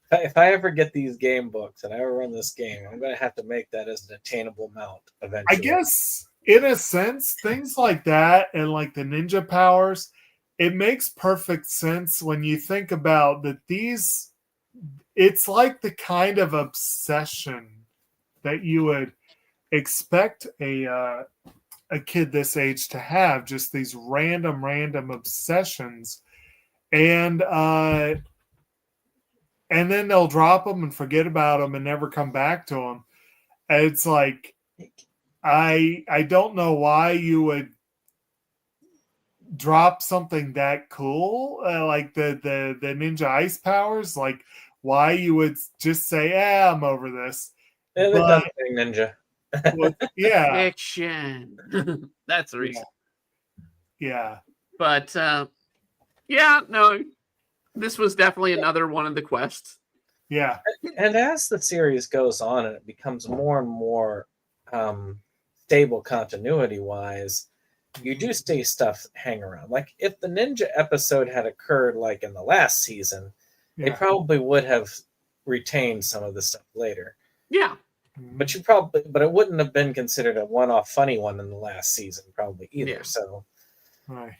Speaker 1: If I ever get these game books and I ever run this game, I'm going to have to make that as an attainable mount eventually.
Speaker 4: I guess, in a sense, things like that and like the ninja powers, it makes perfect sense when you think about that it's like the kind of obsession that you would expect a kid this age to have, just these random obsessions. And then they'll drop them and forget about them and never come back to them. And it's like, I don't know why you would drop something that cool, like the ninja ice powers, like why you would just say, "Yeah, I'm over this."
Speaker 1: Yeah, they've done Thing Ninja.
Speaker 4: Well, yeah,
Speaker 3: Fiction. That's the reason.
Speaker 4: yeah.
Speaker 3: But yeah, no, this was definitely another one of the quests.
Speaker 4: Yeah.
Speaker 1: And as the series goes on and it becomes more and more stable continuity wise, you do see stuff hang around. Like if the ninja episode had occurred like in the last season, they probably would have retained some of the stuff later.
Speaker 3: Yeah.
Speaker 1: But it wouldn't have been considered a one-off funny one in the last season, probably either.
Speaker 3: Yeah.
Speaker 1: So,
Speaker 4: Right.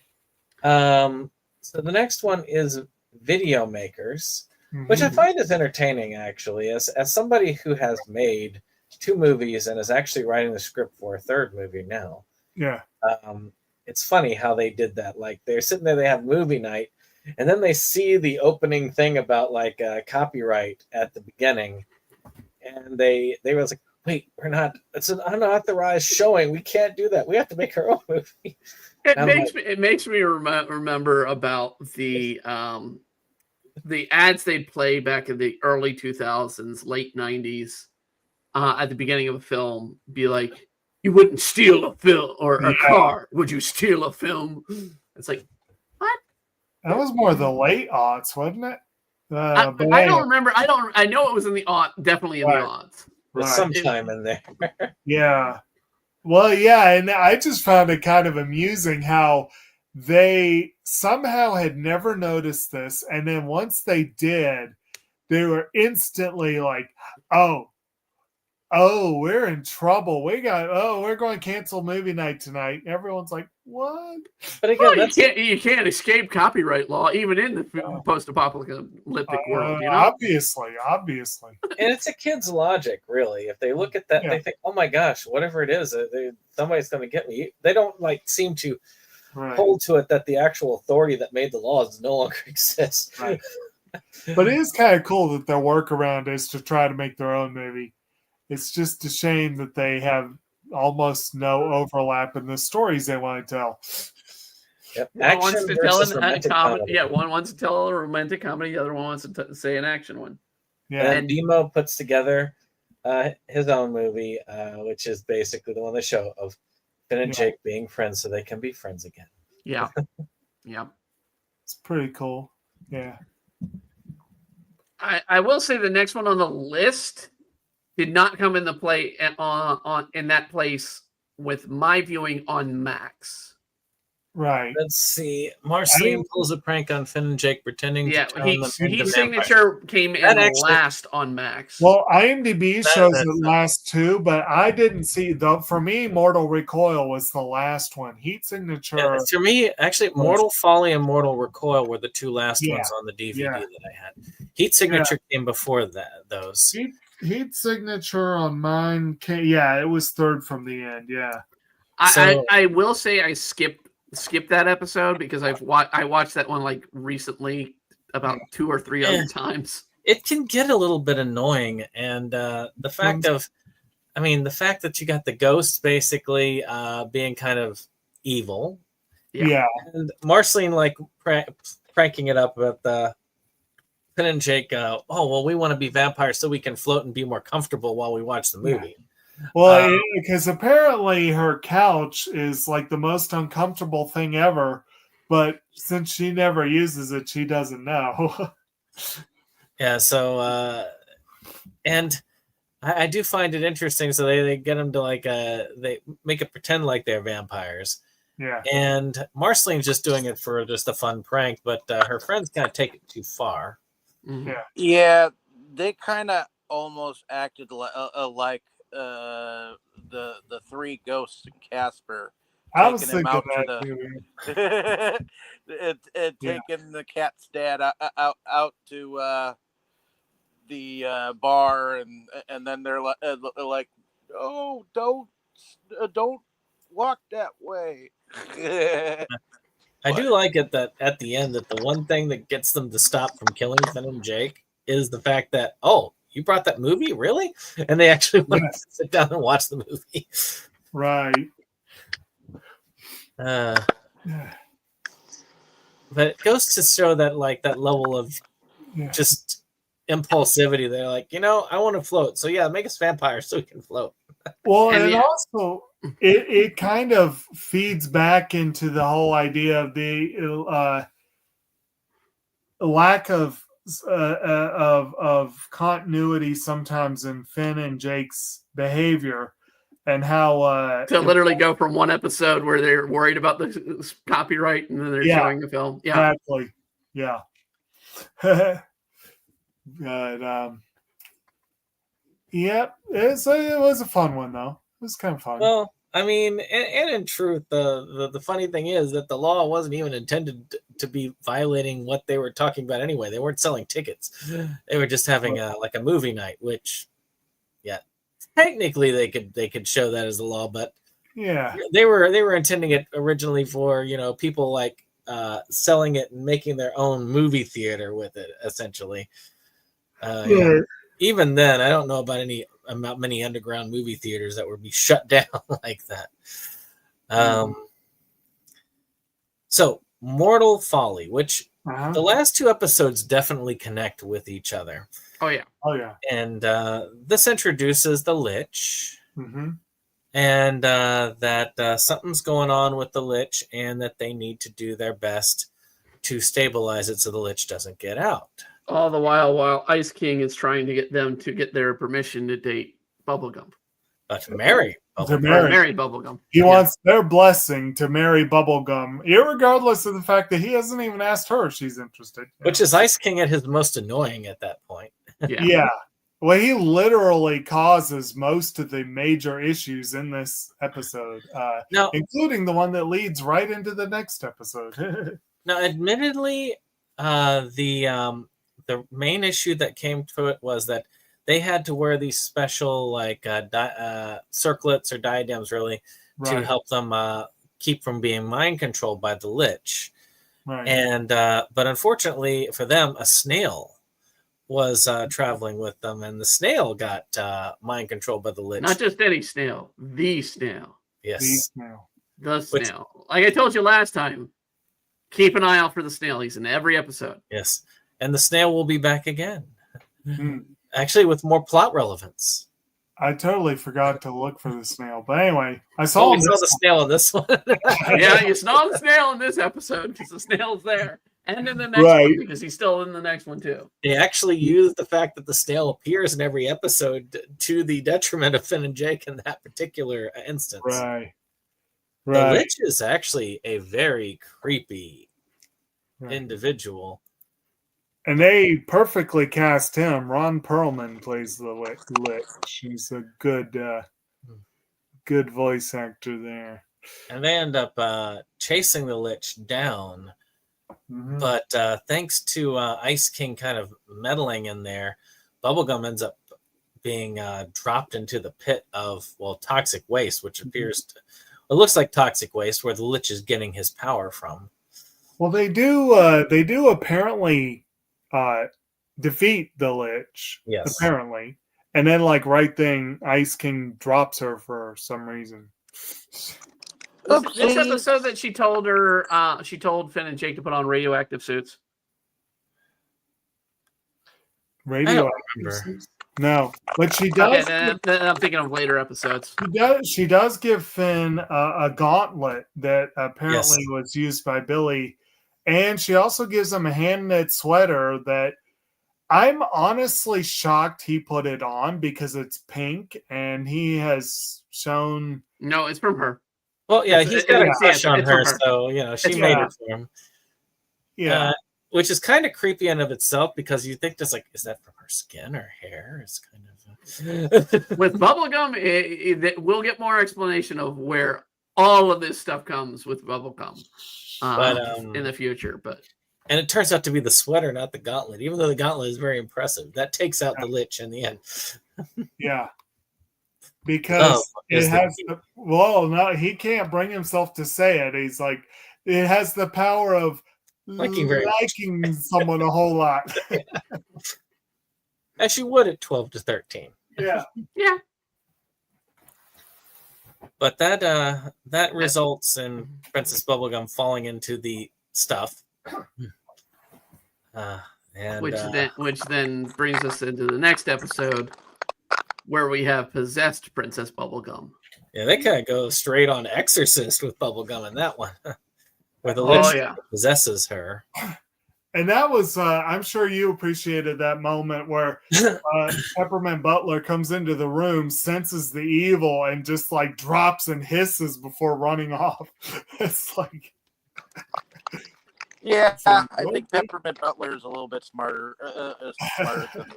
Speaker 1: So the next one is video makers, which I find is entertaining actually. As somebody who has made 2 movies and is actually writing the script for a 3rd movie now.
Speaker 4: Yeah.
Speaker 1: It's funny how they did that. Like they're sitting there, they have movie night, and then they see the opening thing about like copyright at the beginning. And they were like, wait, it's an unauthorized showing. We can't do that. We have to make our own movie.
Speaker 3: It makes me remember about the ads they'd play back in the early 2000s, late 90s, at the beginning of a film. Be like, you wouldn't steal a film or a car. Would you steal a film? It's like, what?
Speaker 4: That was more the late aughts, wasn't it?
Speaker 3: I don't remember. I know it was in the definitely in the aughts.
Speaker 1: There's some time in there.
Speaker 4: Yeah. Well, yeah, and I just found it kind of amusing how they somehow had never noticed this, and then once they did, they were instantly like, "Oh, we're in trouble. We're going to cancel movie night tonight." Everyone's like, "What?"
Speaker 1: But again,
Speaker 3: you can't escape copyright law even in the post-apocalyptic world. You know,
Speaker 4: obviously,
Speaker 1: and it's a kid's logic, really. If they look at that, they think, "Oh my gosh, whatever it is, somebody's going to get me." They don't like seem to hold to it that the actual authority that made the laws no longer exists.
Speaker 4: Right. But it is kind of cool that their workaround is to try to make their own movie. It's just a shame that they have almost no overlap in the stories they want to tell.
Speaker 1: Yep.
Speaker 3: One wants to tell a comedy. Yeah, one wants to tell a romantic comedy. The other one wants to say an action one.
Speaker 4: Yeah.
Speaker 1: And Demo puts together his own movie, which is basically the one they show of Finn and Jake being friends so they can be friends again.
Speaker 3: Yeah. Yeah.
Speaker 4: It's pretty cool. Yeah.
Speaker 3: I will say the next one on the list did not come into play in that place with my viewing on Max.
Speaker 4: Right.
Speaker 1: Let's see. Marceline pulls a prank on Finn and Jake pretending to turn them into
Speaker 3: his signature came in last on Max.
Speaker 4: Well, IMDb shows it last 2, but I didn't see for me, Mortal Recoil was the last one. Heat Signature.
Speaker 1: Yeah, for me, actually, Mortal Folly and Mortal Recoil were the 2 last ones on the DVD that I had. Heat Signature came before those.
Speaker 4: Heat Signature on mine it was 3rd from the end. Yeah.
Speaker 3: I will say I skipped that episode because I watched that one like recently about 2 or 3 other times.
Speaker 1: It can get a little bit annoying, and the fact that you got the ghost basically being kind of evil.
Speaker 4: Yeah.
Speaker 1: And Marceline like pranking it up with Finn and Jake, we want to be vampires so we can float and be more comfortable while we watch the movie.
Speaker 4: Yeah. Well, because apparently her couch is like the most uncomfortable thing ever, but since she never uses it, she doesn't know.
Speaker 1: Yeah, so and I do find it interesting. So they get them to they make it pretend like they're vampires.
Speaker 4: Yeah.
Speaker 1: And Marceline's just doing it for just a fun prank, but her friends kind of take it too far.
Speaker 3: Mm-hmm.
Speaker 2: Yeah, they kind of almost acted like the 3 ghosts in Casper.
Speaker 4: I was thinking
Speaker 2: taking the cat's dad out to the bar, and then they're like, "Oh, don't walk that way."
Speaker 1: I do like it that at the end that the one thing that gets them to stop from killing Finn and Jake is the fact that, you brought that movie, really? And they actually want to sit down and watch the movie.
Speaker 4: Right.
Speaker 1: But it goes to show that like that level of just impulsivity. They're like, I want to float. So yeah, make us vampires so we can float.
Speaker 4: Well, and also it kind of feeds back into the whole idea of the lack of continuity sometimes in Finn and Jake's behavior, and how
Speaker 3: to literally go from one episode where they're worried about the copyright and then they're showing the film. Yeah,
Speaker 4: exactly. Yeah. But yeah, it was a fun one though. It was kind of fun.
Speaker 1: Well, I mean, and in truth, the funny thing is that the law wasn't even intended to be violating what they were talking about anyway. They weren't selling tickets; they were just having a movie night. Which, yeah, technically they could show that as the law, but
Speaker 4: yeah,
Speaker 1: they were intending it originally for people like selling it and making their own movie theater with it, essentially. Yeah. Even then, I don't know about many underground movie theaters that would be shut down like that. So, Mortal Folly, which the last two episodes definitely connect with each other.
Speaker 3: Oh yeah.
Speaker 1: And this introduces the Lich, and that something's going on with the Lich, and that they need to do their best to stabilize it so the Lich doesn't get out.
Speaker 3: All the while Ice King is trying to get them to get their permission to date Bubblegum.
Speaker 1: To marry Bubblegum.
Speaker 3: Marry Bubblegum.
Speaker 4: He wants their blessing to marry Bubblegum, irregardless of the fact that he hasn't even asked her if she's interested.
Speaker 1: Which is Ice King at his most annoying at that point.
Speaker 4: Yeah. Well, he literally causes most of the major issues in this episode, including the one that leads right into the next episode.
Speaker 1: Now, admittedly, the main issue that came to it was that they had to wear these special circlets or diadems, really, to help them keep from being mind controlled by the Lich.
Speaker 4: Right.
Speaker 1: And but unfortunately for them, a snail was traveling with them, and the snail got mind controlled by the Lich.
Speaker 3: Not just any snail, the snail.
Speaker 1: Yes,
Speaker 3: the snail. Like I told you last time, keep an eye out for the snail. He's in every episode.
Speaker 1: Yes. And the snail will be back again. Actually, with more plot relevance.
Speaker 4: I totally forgot to look for the snail. But anyway, I saw
Speaker 1: the snail in this one.
Speaker 3: Yeah, you saw the snail in this episode because the snail's there. And in the next one because he's still in the next one too.
Speaker 1: They actually used the fact that the snail appears in every episode to the detriment of Finn and Jake in that particular instance.
Speaker 4: Right.
Speaker 1: The Lich is actually a very creepy individual.
Speaker 4: And they perfectly cast him. Ron Perlman plays the Lich. He's a good voice actor there.
Speaker 1: And they end up chasing the Lich down. But thanks to Ice King kind of meddling in there, Bubblegum ends up being dropped into the pit of, toxic waste, which appears to... It looks like toxic waste where the Lich is getting his power from.
Speaker 4: Well, they do apparently... defeat the Lich, apparently, and then right thing, Ice King drops her for some reason.
Speaker 3: This episode that she told Finn and Jake to put on radioactive suits.
Speaker 4: Radioactive suits? No, but she does.
Speaker 3: Okay, then I'm thinking of later episodes.
Speaker 4: She does give Finn a gauntlet that apparently was used by Billy. And she also gives him a hand-knit sweater that I'm honestly shocked he put it on because it's pink and he has shown...
Speaker 3: No, it's from her.
Speaker 1: Well, yeah, he's got a crush on her, so, she made it for him.
Speaker 4: Yeah.
Speaker 1: Which is kind of creepy in of itself because you think just is that from her skin or hair? It's kind of...
Speaker 3: With Bubblegum, we'll get more explanation of where all of this stuff comes with Bubblegum. In the future,
Speaker 1: and it turns out to be the sweater, not the gauntlet. Even though the gauntlet is very impressive, that takes out the Lich in the end.
Speaker 4: Yeah, because it has no, he can't bring himself to say it. He's like, it has the power of liking someone a whole lot,
Speaker 1: as you would at 12 to 13.
Speaker 4: Yeah.
Speaker 1: But that results in Princess Bubblegum falling into the stuff
Speaker 3: Which then brings us into the next episode, where we have possessed Princess Bubblegum.
Speaker 1: Yeah, they kind of go straight on Exorcist with Bubblegum in that one, where the witch possesses her.
Speaker 4: And that was, I'm sure you appreciated that moment where Peppermint Butler comes into the room, senses the evil, and just like drops and hisses before running off. It's like...
Speaker 2: Yeah, I think Peppermint Butler is a little bit smarter than the rest of them.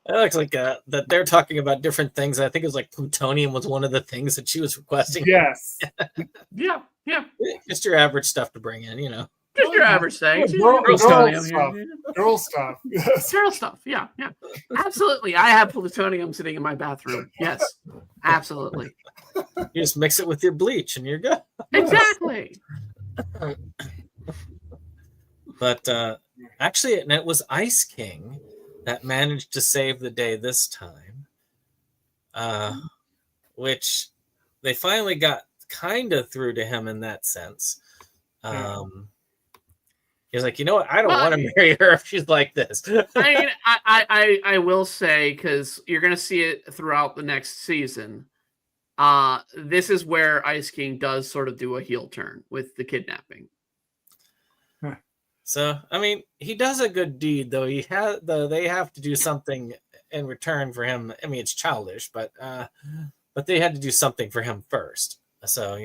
Speaker 1: It looks like that they're talking about different things. I think it was like plutonium was one of the things that she was requesting.
Speaker 4: Yes.
Speaker 3: Yeah.
Speaker 1: Just your average stuff to bring in,
Speaker 3: Just your average things.
Speaker 4: Girl stuff. Girl stuff.
Speaker 3: Yeah. Absolutely. I have plutonium sitting in my bathroom. Yes. Absolutely.
Speaker 1: You just mix it with your bleach and you're good.
Speaker 3: Exactly.
Speaker 1: But actually, it was Ice King that managed to save the day this time, which they finally got kind of through to him in that sense. He's like, you know what? I don't want to marry her if she's like this.
Speaker 3: I mean, I will say, because you're going to see it throughout the next season, this is where Ice King does sort of do a heel turn with the kidnapping.
Speaker 1: So, I mean, he does a good deed, though. They have to do something in return for him. I mean, it's childish, but they had to do something for him first. So,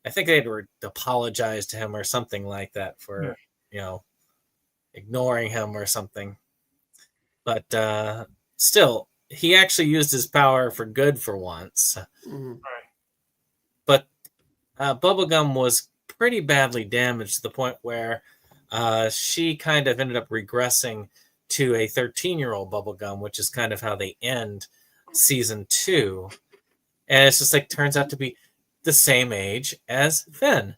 Speaker 1: I think they had to apologize to him or something like that for, ignoring him or something. But still, he actually used his power for good for once.
Speaker 3: Mm-hmm.
Speaker 1: But Bubblegum was pretty badly damaged to the point where she kind of ended up regressing to a 13-year-old Bubblegum, which is kind of how they end season 2. And it's just like turns out to be the same age as Finn.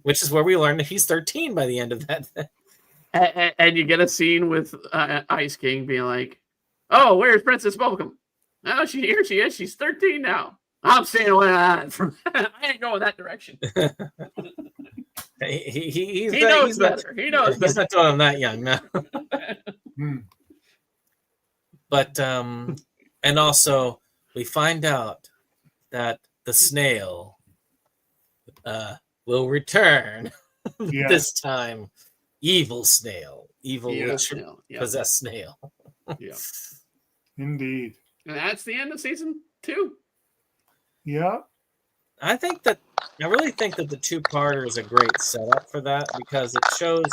Speaker 1: Which is where we learn that he's 13 by the end of that.
Speaker 3: And you get a scene with Ice King being like, "Oh, where's Princess Bubblegum? Oh, here she is. She's 13 now. I'm staying away from I ain't going that direction."
Speaker 1: He
Speaker 3: knows better. He knows better.
Speaker 1: He's not doing him that young, no. But and also we find out that the snail will return this time. Evil snail, possessed snail.
Speaker 3: Yeah,
Speaker 4: indeed.
Speaker 3: And that's the end of season 2.
Speaker 4: Yeah.
Speaker 1: I really think that the 2-parter is a great setup for that, because it shows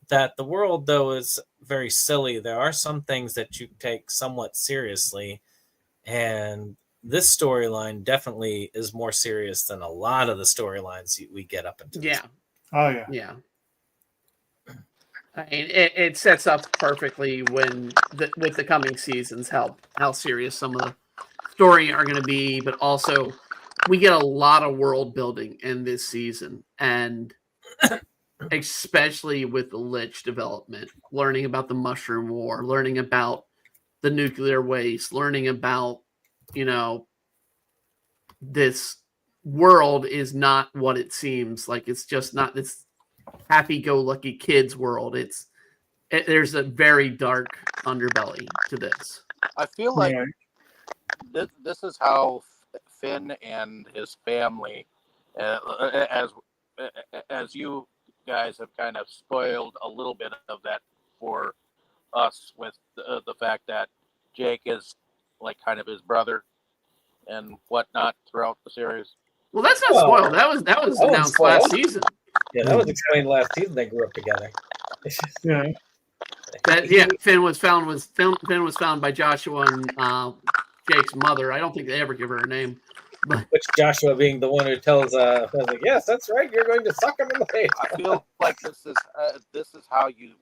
Speaker 1: that the world, though, is very silly. There are some things that you take somewhat seriously, and this storyline definitely is more serious than a lot of the storylines we get up into.
Speaker 3: Yeah.
Speaker 4: Oh, yeah.
Speaker 3: Yeah. I mean, it sets up perfectly with the coming seasons how serious some of the story are going to be, but also we get a lot of world building in this season, and especially with the Lich development, learning about the Mushroom War, learning about the nuclear waste, learning about, this world is not what it seems like. It's just not this happy-go-lucky kids world. There's a very dark underbelly to this.
Speaker 2: I feel like this is how Finn and his family, as you guys have kind of spoiled a little bit of that for us with the fact that Jake is like kind of his brother and whatnot throughout the series.
Speaker 3: Well, that's not spoiled. That was announced last season.
Speaker 1: Yeah, that was explained last season. They grew up together.
Speaker 3: Finn was found by Joshua and Jake's mother. I don't think they ever give her a name. But
Speaker 1: which Joshua being the one who tells like, yes, that's right, you're going to suck him in the face.
Speaker 2: I feel like this is how you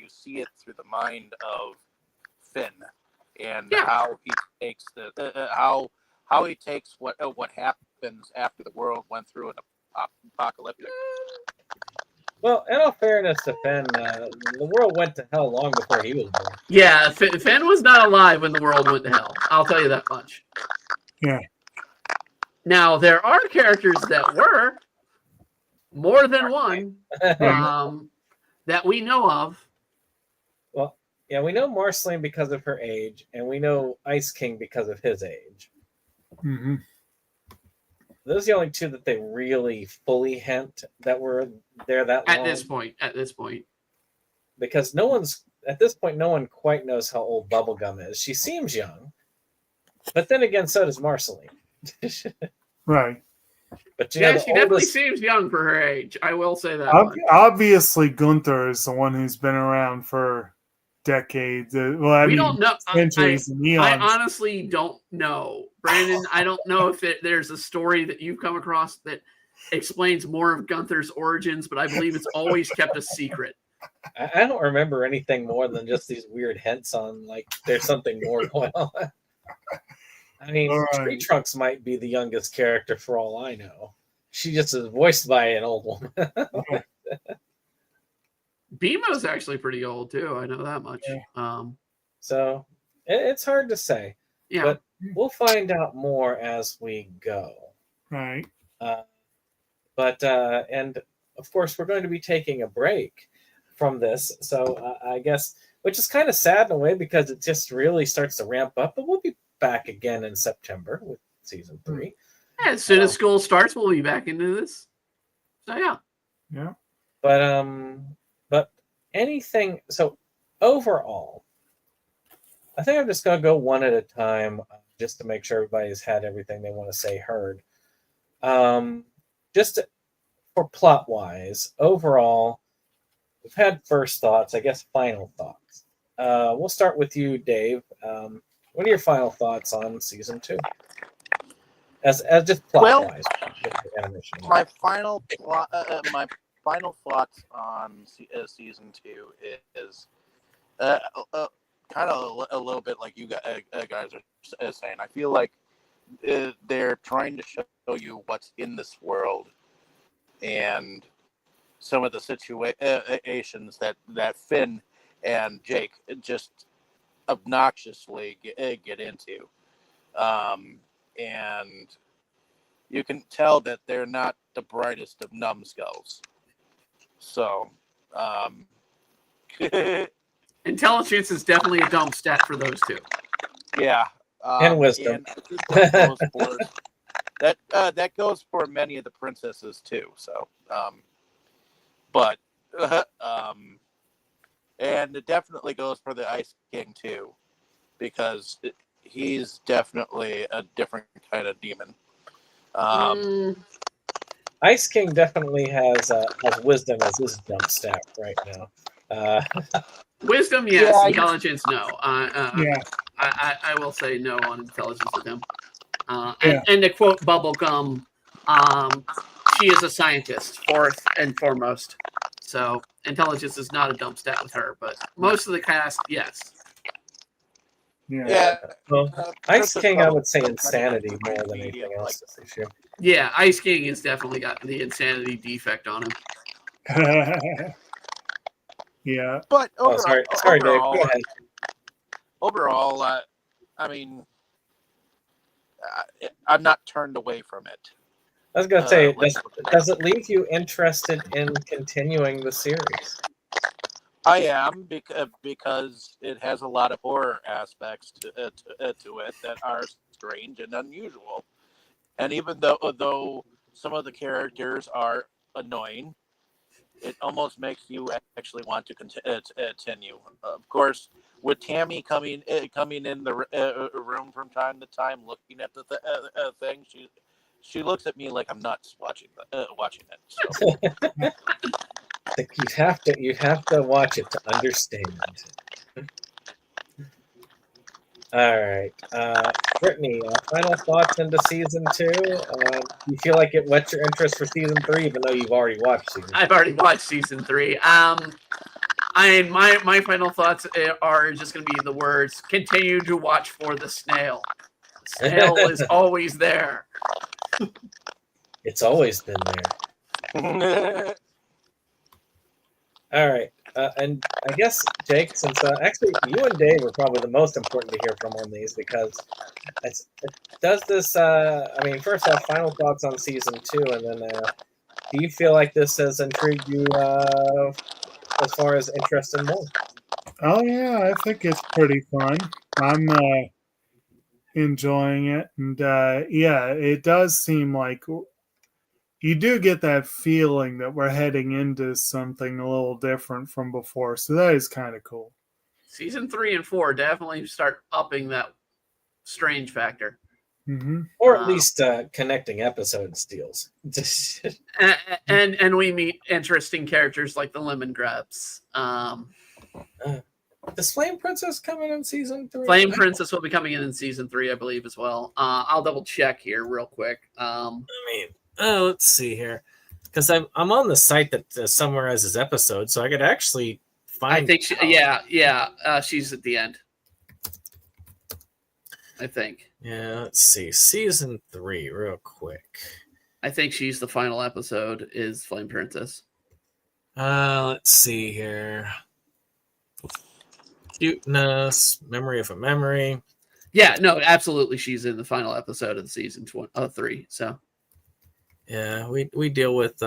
Speaker 2: see it through the mind of Finn, and how he takes how he takes what happens after the world went through an apocalyptic.
Speaker 1: Well, in all fairness to Finn, the world went to hell long before he was born.
Speaker 3: Yeah, Finn was not alive when the world went to hell. I'll tell you that much.
Speaker 4: Yeah.
Speaker 3: Now, there are characters that were. more than one that we know of.
Speaker 1: Well, yeah, we know Marceline because of her age, and we know Ice King because of his age.
Speaker 4: Mm-hmm.
Speaker 1: Those are the only two that they really fully hint that were there that long.
Speaker 3: At this point.
Speaker 1: Because no one quite knows how old Bubblegum is. She seems young. But then again, so does Marceline.
Speaker 4: Right.
Speaker 1: But
Speaker 3: she definitely seems young for her age. I will say that.
Speaker 4: Obviously, Gunther is the one who's been around for decades. Well,
Speaker 3: we don't know.
Speaker 4: Centuries and eons.
Speaker 3: I honestly don't know. Brandon, I don't know if there's a story that you've come across that explains more of Gunther's origins, but I believe it's always kept a secret.
Speaker 1: I don't remember anything more than just these weird hints on, like, there's something more going on. I mean, Tree Trunks might be the youngest character for all I know. She just is voiced by an old woman.
Speaker 3: Bemo's actually pretty old, too. I know that much.
Speaker 4: Yeah.
Speaker 1: So, it's hard to say.
Speaker 3: Yeah.
Speaker 1: But we'll find out more as we go.
Speaker 4: Right.
Speaker 1: And, of course, we're going to be taking a break from this. So, I guess, which is kind of sad in a way because it just really starts to ramp up. But we'll be back again in September with season 3.
Speaker 3: Yeah, as soon as school starts, we'll be back into this. So
Speaker 4: yeah.
Speaker 1: But anything. So overall, I think I'm just gonna go one at a time, just to make sure everybody's had everything they want to say heard. Just for plot wise, overall, we've had first thoughts. I guess final thoughts. We'll start with you, Dave. What are your final thoughts on season 2? As just plot wise,
Speaker 2: my final thoughts on season 2 is kind of a little bit like you guys are saying. I feel like they're trying to show you what's in this world and some of the situations that Finn and Jake just obnoxiously get into, and you can tell that they're not the brightest of numbskulls. So,
Speaker 3: intelligence is definitely a dumb stat for those two.
Speaker 2: Yeah,
Speaker 1: and wisdom.
Speaker 2: And that goes for many of the princesses too. So, and it definitely goes for the Ice King too, because he's definitely a different kind of demon.
Speaker 1: Ice King definitely has wisdom as his dump stat right now.
Speaker 3: Wisdom, yes.
Speaker 2: Yeah,
Speaker 3: intelligence, no.
Speaker 4: Yeah.
Speaker 3: I will say no on intelligence with him. And to quote Bubblegum, she is a scientist, fourth and foremost. So intelligence is not a dump stat with her, but most of the cast, yes.
Speaker 2: Yeah.
Speaker 1: Well, Ice King, I would say insanity more than anything else this issue.
Speaker 3: Yeah, Ice King has definitely got the insanity defect on him.
Speaker 4: Yeah.
Speaker 2: But
Speaker 1: sorry, Dave. Go ahead.
Speaker 2: Overall, I mean, I'm not turned away from it.
Speaker 1: I was going to say, does it leave you interested in continuing the series?
Speaker 2: I am, because it has a lot of horror aspects to it that are strange and unusual. And even though some of the characters are annoying, it almost makes you actually want to continue. Of course, with Tammy coming in the room from time to time, looking at the thing, she looks at me like I'm nuts watching it. So.
Speaker 1: You have to watch it to understand. All right, Brittany, final thoughts into season 2. You feel like it whet your interest for season 3, even though you've already watched season 3?
Speaker 3: I've already watched season 3. My final thoughts are just going to be the words: continue to watch for the snail. The snail is always there.
Speaker 1: It's always been there. All right. And I guess, Jake, since actually you and Dave are probably the most important to hear from on these, because does this, first off, final thoughts on season 2, and then do you feel like this has intrigued you as far as interest in more?
Speaker 4: Oh yeah, I think it's pretty fun. I'm enjoying it, and yeah, it does seem like you do get that feeling that we're heading into something a little different from before. So that is kind of cool.
Speaker 3: Season 3 and 4 definitely start upping that strange factor.
Speaker 4: Mm-hmm.
Speaker 1: Or at least connecting episodes deals.
Speaker 3: And we meet interesting characters like the Lemon Grabs.
Speaker 1: Is Flame Princess coming in season 3?
Speaker 3: Flame Princess will be coming in season 3, I believe, as well. I'll double check here real quick.
Speaker 1: Let's see here, because I'm on the site that summarizes episodes, so I could actually find.
Speaker 3: I think she's at the end. I think.
Speaker 1: Yeah, let's see. Season 3, real quick.
Speaker 3: I think she's the final episode, is Flame Princess.
Speaker 1: Let's see here. Cuteness, Memory of a Memory.
Speaker 3: Yeah, no, absolutely. She's in the final episode of the season 3. So,
Speaker 1: yeah, we deal with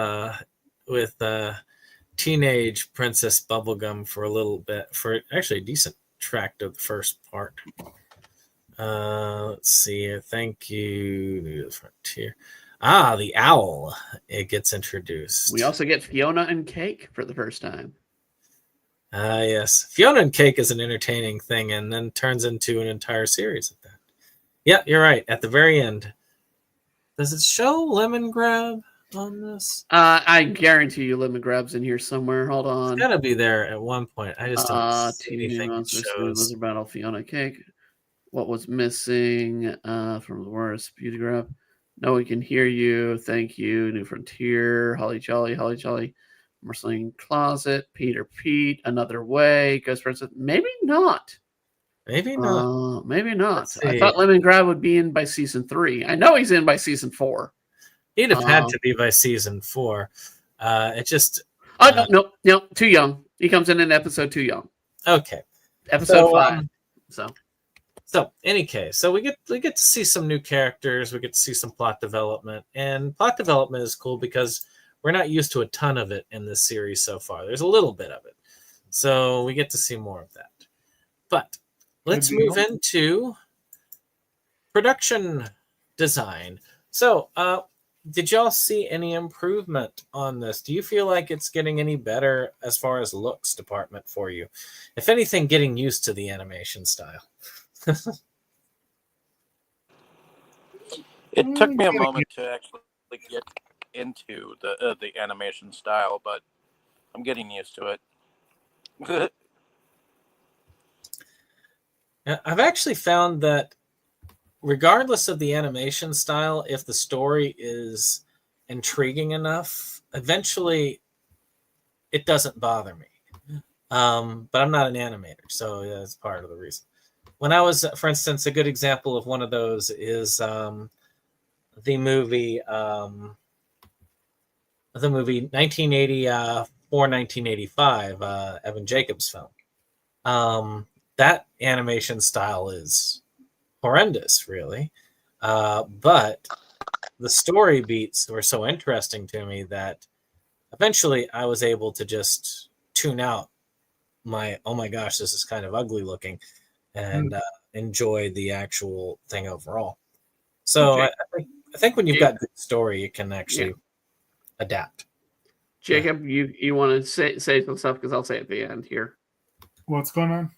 Speaker 1: teenage Princess Bubblegum for a little bit, for actually a decent tract of the first part. Let's see. Thank you, Frontier. The owl. It gets introduced.
Speaker 3: We also get Fiona and Cake for the first time.
Speaker 1: Yes. Fiona and Cake is an entertaining thing, and then turns into an entire series of that. Yeah, you're right. At the very end. Does it show Lemon Grab on this?
Speaker 3: I guarantee you Lemon Grab's in here somewhere. Hold on.
Speaker 1: It's gotta be there at one point. I just don't see anything that shows.
Speaker 3: Lizard Battle, Fiona Cake. What was missing from the worst Beauty Grab? No, we can hear you. Thank you. New Frontier. Holly Jolly. Marceline Closet. Peter Pete. Another Way. Ghost Princess. Maybe not.
Speaker 1: Maybe not.
Speaker 3: Maybe not. I thought Lemon Grab would be in by season 3. I know he's in by season 4.
Speaker 1: He'd have had to be by season 4. It just.
Speaker 3: No. Too young. He comes in episode 2 young.
Speaker 1: Okay.
Speaker 3: Episode 5.
Speaker 1: So, any case, so we get to see some new characters. We get to see some plot development, and plot development is cool because we're not used to a ton of it in this series so far. There's a little bit of it, so we get to see more of that. But let's move into production design. So, did y'all see any improvement on this? Do you feel like it's getting any better as far as looks department for you? If anything, getting used to the animation style.
Speaker 2: It took me a moment to actually get into the animation style, but I'm getting used to it.
Speaker 1: I've actually found that regardless of the animation style, if the story is intriguing enough, eventually it doesn't bother me. But I'm not an animator, so that's part of the reason. When I was, for instance, a good example of one of those is the movie 1985, Evan Jacobs' film. That animation style is horrendous, really. But the story beats were so interesting to me that eventually I was able to just tune out oh my gosh, this is kind of ugly looking, and enjoy the actual thing overall. So okay. I think when you've got good story, you can actually adapt.
Speaker 3: Jacob, you want to say some stuff because I'll say at the end here.
Speaker 4: What's going on?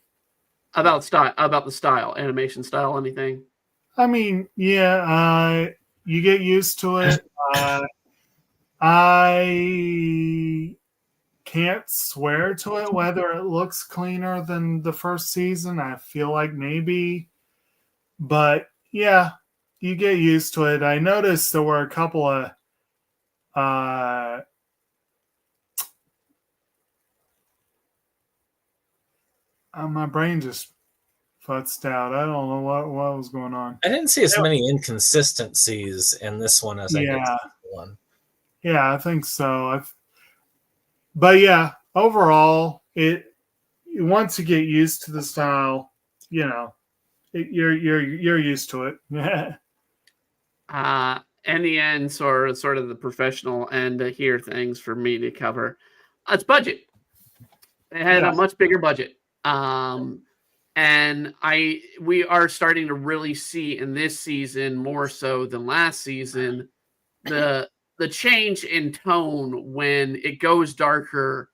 Speaker 3: About the style, animation style, anything?
Speaker 4: I mean, yeah, you get used to it. I can't swear to it whether it looks cleaner than the first season. I feel like maybe, but yeah, you get used to it. I noticed there were a couple of my brain just futzed out. I don't know what was going on.
Speaker 1: I didn't see as many inconsistencies in this one as I did in the one.
Speaker 4: Yeah, I think so. But yeah, overall, once you get used to the style, you're used to it.
Speaker 3: and the end, sort of the professional end here things for me to cover. It's budget. It had a much bigger budget. And we are starting to really see in this season, more so than last season, the change in tone. When it goes darker,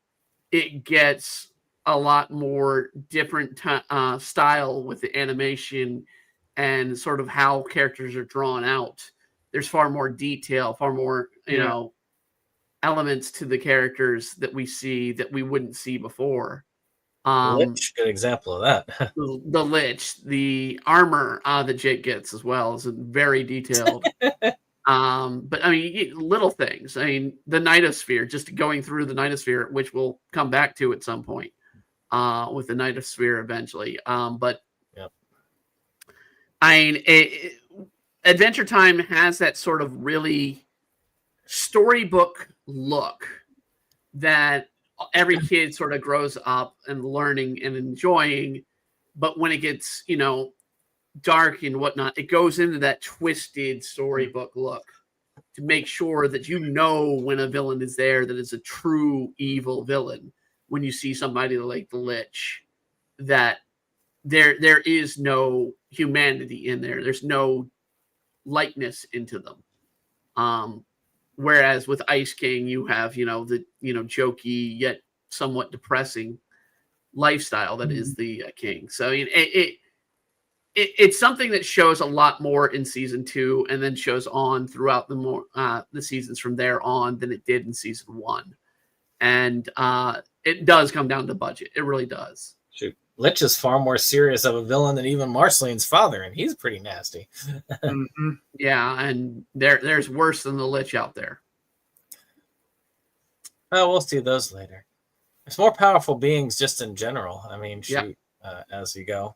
Speaker 3: it gets a lot more different style with the animation and sort of how characters are drawn out. There's far more detail, far more, you know, elements to the characters that we see that we wouldn't see before.
Speaker 1: Lich, good example of that.
Speaker 3: The Lich, the armor that Jake gets as well is very detailed. But I mean, little things. I mean, the Nightosphere, just going through the Nightosphere, which we'll come back to at some point with the Nightosphere eventually. But I mean, Adventure Time has that sort of really storybook look that every kid sort of grows up and learning and enjoying. But when it gets, you know, dark and whatnot, it goes into that twisted storybook look to make sure that you know when a villain is there that is a true evil villain. When you see somebody like the Lich, that there is no humanity in there. There's no lightness into them. Whereas with Ice King, you have, you know, the, you know, jokey yet somewhat depressing lifestyle that is the king. So I mean, it's something that shows a lot more in season 2, and then shows on throughout the seasons from there on than it did in season 1. And it does come down to budget. It really does.
Speaker 1: Shoot, Lich is far more serious of a villain than even Marceline's father, and he's pretty nasty.
Speaker 3: Yeah, and there's worse than the Lich out there.
Speaker 1: Oh, we'll see those later. There's more powerful beings just in general. I mean, shoot, as you go.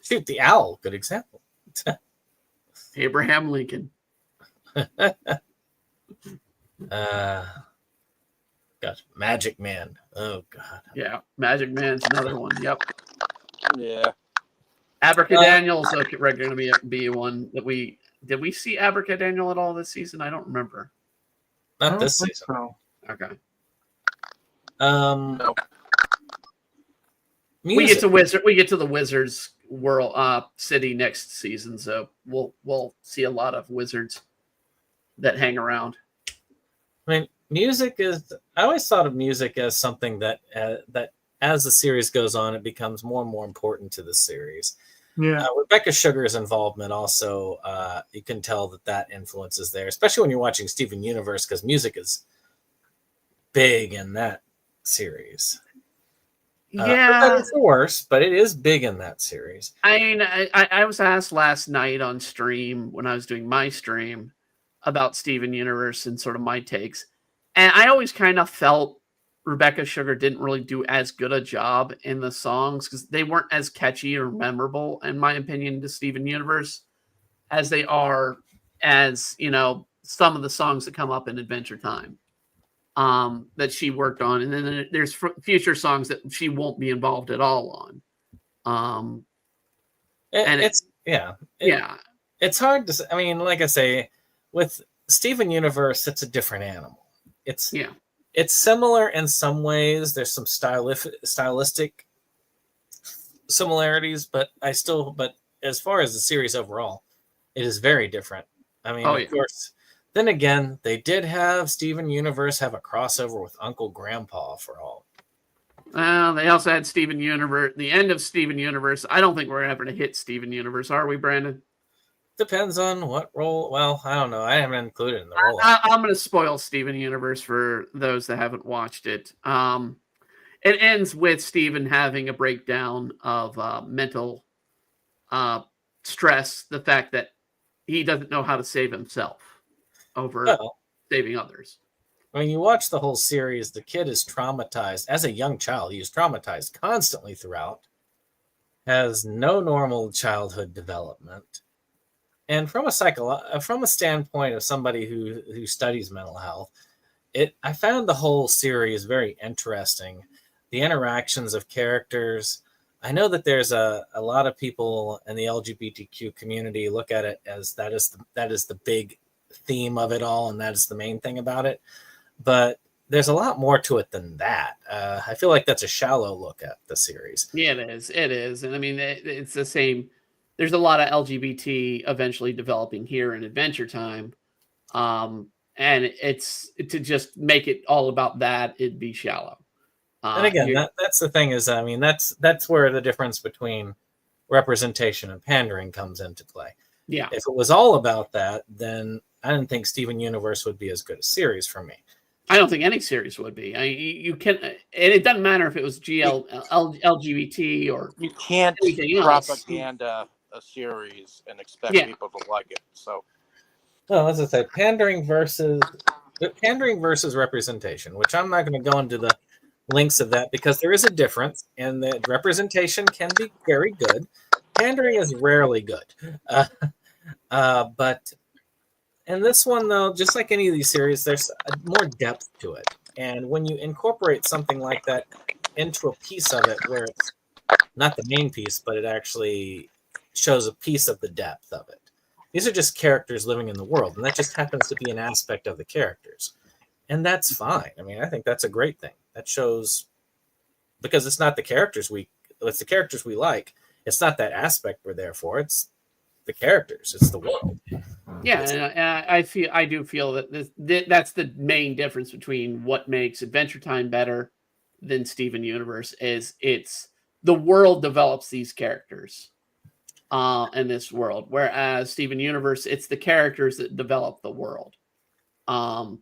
Speaker 1: Shoot, the owl, good example.
Speaker 3: Abraham Lincoln.
Speaker 1: Gosh, Magic Man. Oh, God.
Speaker 3: Yeah, Magic Man's another one. Yep.
Speaker 2: Yeah.
Speaker 3: Abracadaniel's going to be one that did we see Abracadaniel at all this season? I don't remember.
Speaker 1: Not this season.
Speaker 4: So.
Speaker 3: Okay.
Speaker 2: No.
Speaker 3: We get to the Wizards world city next season, so we'll see a lot of wizards that hang around.
Speaker 1: I mean, music is. I always thought of music as something that as the series goes on, it becomes more and more important to the series.
Speaker 4: Yeah,
Speaker 1: Rebecca Sugar's involvement also, you can tell that influence is there, especially when you're watching Steven Universe, because music is big in that series.
Speaker 3: Yeah,
Speaker 1: it's worse, but it is big in that series.
Speaker 3: I mean, I was asked last night on stream when I was doing my stream about Steven Universe and sort of my takes, and I always kind of felt Rebecca Sugar didn't really do as good a job in the songs because they weren't as catchy or memorable, in my opinion, to Steven Universe as they are as, you know, some of the songs that come up in Adventure Time that she worked on. And then there's future songs that she won't be involved at all on.
Speaker 1: It's hard to say. I mean, like I say, with Steven Universe, it's a different animal. It's similar in some ways. There's some stylistic similarities, but as far as the series overall, it is very different. I mean, of course, then again, they did have Steven Universe have a crossover with Uncle Grandpa for all.
Speaker 3: They also had Steven Universe, the end of Steven Universe. I don't think we're ever going to hit Steven Universe, are we, Brandon?
Speaker 1: Depends on what role. Well, I don't know. I haven't included in the role.
Speaker 3: I'm going to spoil Steven Universe for those that haven't watched it. It ends with Steven having a breakdown of mental stress, the fact that he doesn't know how to save himself over saving others.
Speaker 1: When you watch the whole series, the kid is traumatized. As a young child, he is traumatized constantly throughout, has no normal childhood development. And from a standpoint of somebody who studies mental health, I found the whole series very interesting. The interactions of characters. I know that there's a lot of people in the LGBTQ community look at it as that is the big theme of it all, and that is the main thing about it. But there's a lot more to it than that. I feel like that's a shallow look at the series.
Speaker 3: Yeah, it is. It is. And I mean, it's the same. There's a lot of LGBT eventually developing here in Adventure Time. And it's to just make it all about that, it'd be shallow.
Speaker 1: And again, that's the thing is, I mean, that's where the difference between representation and pandering comes into play.
Speaker 3: Yeah.
Speaker 1: If it was all about that, then I didn't think Steven Universe would be as good a series for me.
Speaker 3: I don't think any series would be. You can, and it doesn't matter if it was LGBT or
Speaker 2: you can't propaganda a series and expect people to like it. So,
Speaker 1: well, as I say, pandering versus representation, which I'm not going to go into the links of that because there is a difference, and the representation can be very good. Pandering is rarely good, but. And this one, though, just like any of these series, there's more depth to it. And when you incorporate something like that into a piece of it, where it's not the main piece, but it actually shows a piece of the depth of it. These are just characters living in the world, and that just happens to be an aspect of the characters. And that's fine. I mean, I think that's a great thing. That shows, because it's not the characters it's the characters we like. It's not that aspect we're there for. It's the characters. It's the world.
Speaker 3: Yeah, and I do feel that that's the main difference between what makes Adventure Time better than Steven Universe is it's the world develops these characters in this world, whereas Steven Universe, it's the characters that develop the world.
Speaker 1: Don't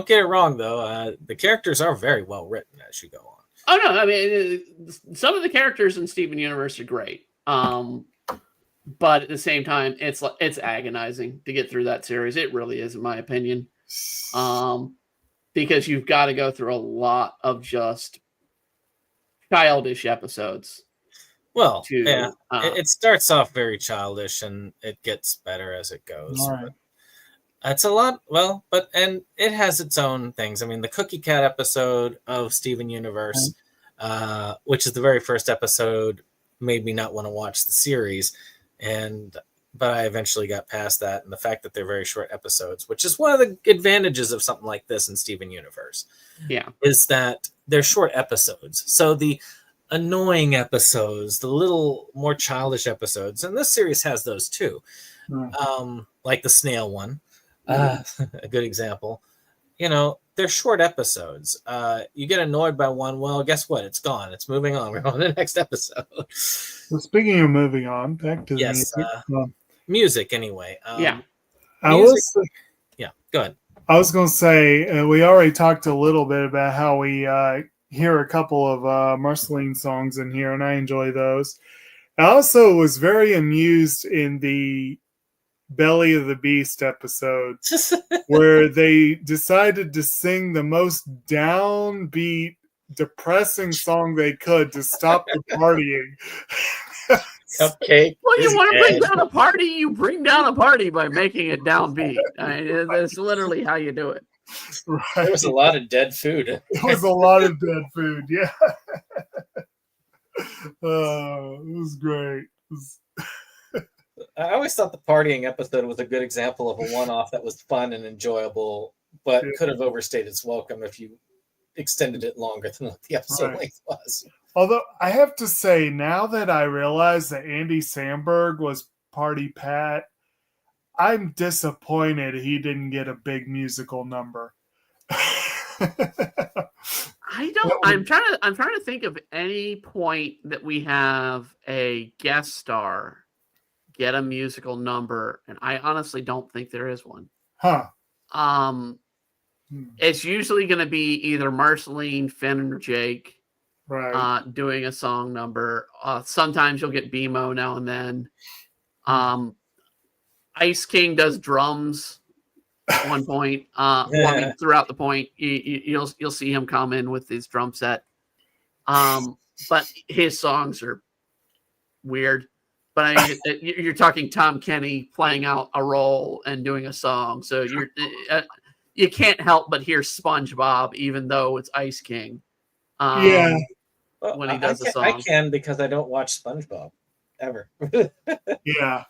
Speaker 1: get it wrong, though. The characters are very well written as you go on.
Speaker 3: Oh no, I mean some of the characters in Steven Universe are great. But at the same time, it's agonizing to get through that series. It really is, in my opinion, because you've got to go through a lot of just childish episodes.
Speaker 1: Well, it starts off very childish, and it gets better as it goes.
Speaker 4: Right.
Speaker 1: It's a lot. Well, and it has its own things. I mean, the Cookie Cat episode of Steven Universe, which is the very first episode, made me not want to watch the series. But I eventually got past that, and the fact that they're very short episodes, which is one of the advantages of something like this in Steven Universe, is that they're short episodes. So the annoying episodes, the little more childish episodes, and this series has those too, like the snail one, a good example. You know, they're short episodes. You get annoyed by one. Well, guess what? It's gone. It's moving on. We're on the next episode.
Speaker 4: Well, speaking of moving on, back to the music.
Speaker 1: Music, anyway.
Speaker 3: Yeah.
Speaker 1: Go ahead.
Speaker 4: I was going to say, we already talked a little bit about how we hear a couple of Marceline songs in here, and I enjoy those. I also was very amused in the Belly of the Beast episode where they decided to sing the most downbeat, depressing song they could to stop the partying.
Speaker 1: Cupcake.
Speaker 3: Well, you want to bring down a party, you bring down a party by making it downbeat. I mean, that's literally how you do it.
Speaker 4: Right.
Speaker 1: There was a lot of dead food.
Speaker 4: It was a lot of dead food, yeah. It was great.
Speaker 1: I always thought the partying episode was a good example of a one-off that was fun and enjoyable, but could have overstayed its welcome if you extended it longer than what the episode length was.
Speaker 4: Although I have to say, now that I realize that Andy Samberg was Party Pat, I'm disappointed he didn't get a big musical number.
Speaker 3: I'm trying to think of any point that we have a guest star get a musical number, and I honestly don't think there is one. It's usually going to be either Marceline, Finn, or Jake doing a song number. Sometimes you'll get BMO now and then. Ice King does drums at one point. Throughout the point, you'll see him come in with his drum set. But his songs are weird. But I mean, you're talking Tom Kenny playing out a role and doing a song, so you can't help but hear SpongeBob, even though it's Ice King. When he does a song,
Speaker 1: I can because I don't watch SpongeBob ever.
Speaker 4: Yeah.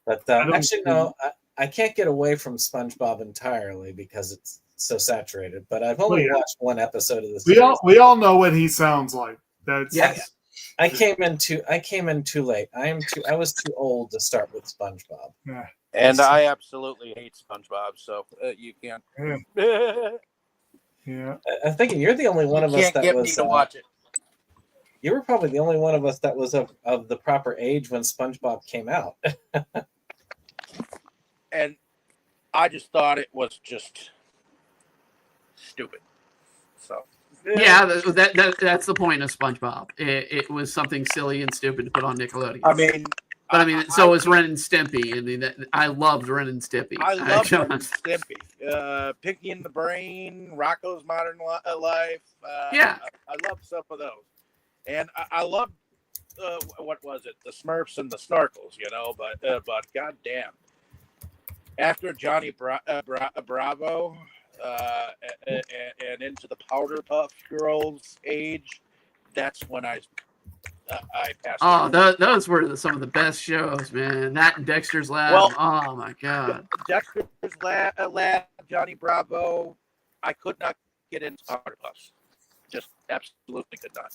Speaker 1: But actually, no, I can't get away from SpongeBob entirely because it's so saturated. But I've only watched one episode of the series.
Speaker 4: We all know what he sounds like. That's
Speaker 3: Yes.
Speaker 1: I came in too late. I was too old to start with SpongeBob.
Speaker 4: Yeah.
Speaker 2: And I absolutely hate SpongeBob, so you can't.
Speaker 4: Yeah.
Speaker 1: I'm thinking you're the only one of us that
Speaker 2: get
Speaker 1: was
Speaker 2: me to watch it.
Speaker 1: You were probably the only one of us that was of the proper age when SpongeBob came out.
Speaker 2: And I just thought it was just stupid. So
Speaker 3: Yeah, that's the point of SpongeBob. It was something silly and stupid to put on Nickelodeon.
Speaker 2: I mean,
Speaker 3: so was Ren and Stimpy. I loved Ren and Stimpy.
Speaker 2: I love Ren and Stimpy. Pinky and the Brain, Rocco's Modern Life.
Speaker 3: Yeah.
Speaker 2: I love some of those. And I love, what was it? The Smurfs and the Snorkels, but goddamn. After Johnny Bravo and into the Powder Puff Girls age, that's when I passed.
Speaker 3: Oh, those were some of the best shows, man. That and Dexter's Lab.
Speaker 2: Well,
Speaker 3: oh my god.
Speaker 2: Dexter's Lab, Johnny Bravo. I could not get into Powder Puffs. Just absolutely could not.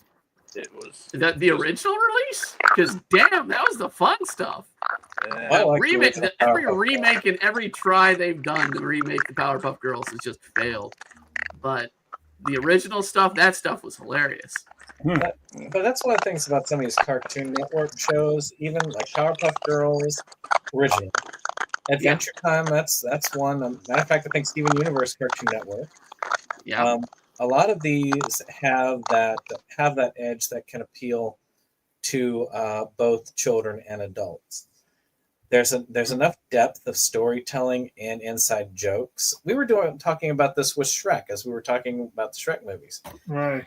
Speaker 2: It was
Speaker 3: the original release? Because damn, that was the fun stuff. Every remake and every try they've done to remake the Powerpuff Girls has just failed. But the original stuff, that stuff was hilarious.
Speaker 1: But that's one of the things about some of these Cartoon Network shows, even like Powerpuff Girls, original. Adventure Time, that's one. Matter of fact, I think Steven Universe Cartoon Network.
Speaker 3: Yeah.
Speaker 1: A lot of these have that edge that can appeal to both children and adults. There's enough depth of storytelling and inside jokes. We were talking about this with Shrek as we were talking about the Shrek movies.
Speaker 4: Right.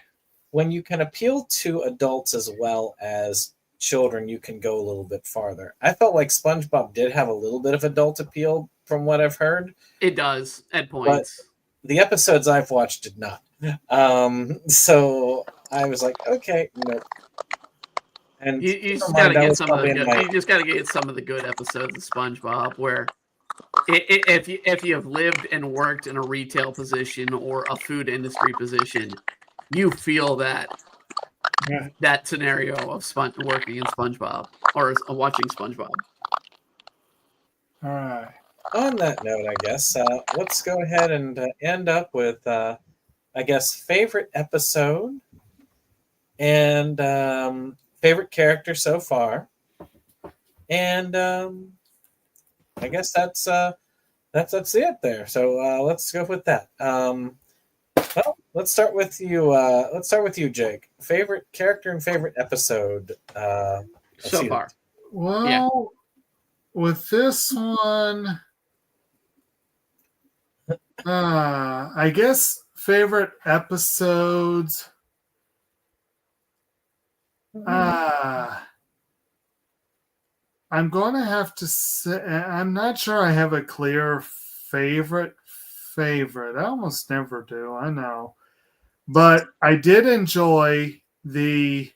Speaker 1: When you can appeal to adults as well as children, you can go a little bit farther. I felt like SpongeBob did have a little bit of adult appeal from what I've heard.
Speaker 3: It does at points.
Speaker 1: But the episodes I've watched did not. So I was like, okay, nope. And
Speaker 3: you just got to get some of the good episodes of SpongeBob where if you have lived and worked in a retail position or a food industry position, you feel that scenario of working in SpongeBob or watching SpongeBob.
Speaker 4: All right.
Speaker 1: On that note, I guess let's go ahead and end up with favorite episode and favorite character so far, and I guess that's it there. So let's go with that. Well, let's start with you, Jake. Favorite character and favorite episode
Speaker 3: so far.
Speaker 4: Well, with this one, I guess favorite episodes. I'm going to have to say, I'm not sure I have a clear favorite. I almost never do, I know. But I did enjoy the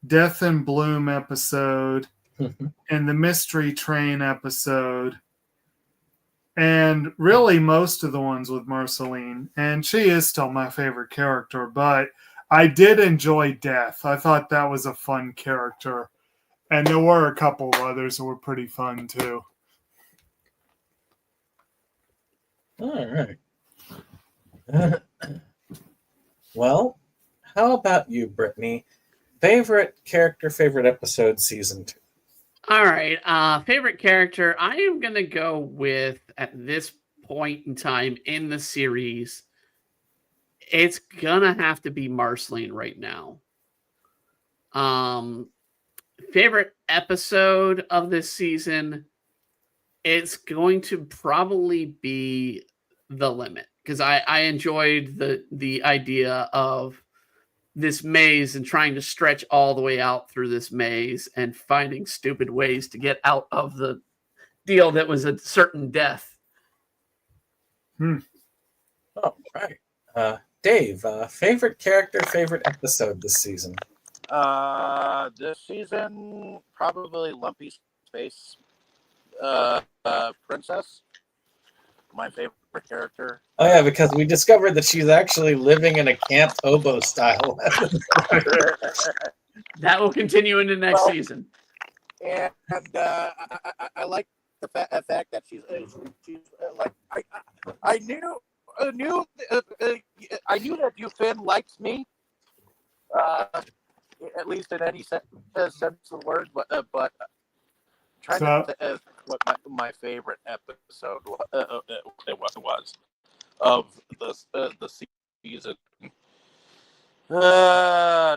Speaker 4: Death and Bloom episode and the Mystery Train episode. And really most of the ones with Marceline. And she is still my favorite character, but I did enjoy Death. I thought that was a fun character. And there were a couple of others that were pretty fun, too.
Speaker 1: All right. Well, how about you, Brittany? Favorite character, favorite episode, season 2?
Speaker 3: All right. Favorite character, I am going to go with, at this point in time in the series, it's going to have to be Marceline right now. Favorite episode of this season, it's going to probably be The Limit, because I enjoyed the idea of this maze and trying to stretch all the way out through this maze and finding stupid ways to get out of the deal that was a certain death.
Speaker 1: Oh, right. Dave, favorite character, favorite episode this season?
Speaker 2: This season, probably Lumpy Space Princess. My favorite character.
Speaker 1: Oh yeah, because we discovered that she's actually living in a camp hobo style.
Speaker 3: That will continue into next season.
Speaker 2: And I like the fact that she's like I knew I knew that you Finn likes me, at least in any sense of the word, but trying to what my favorite episode was of the season.
Speaker 1: I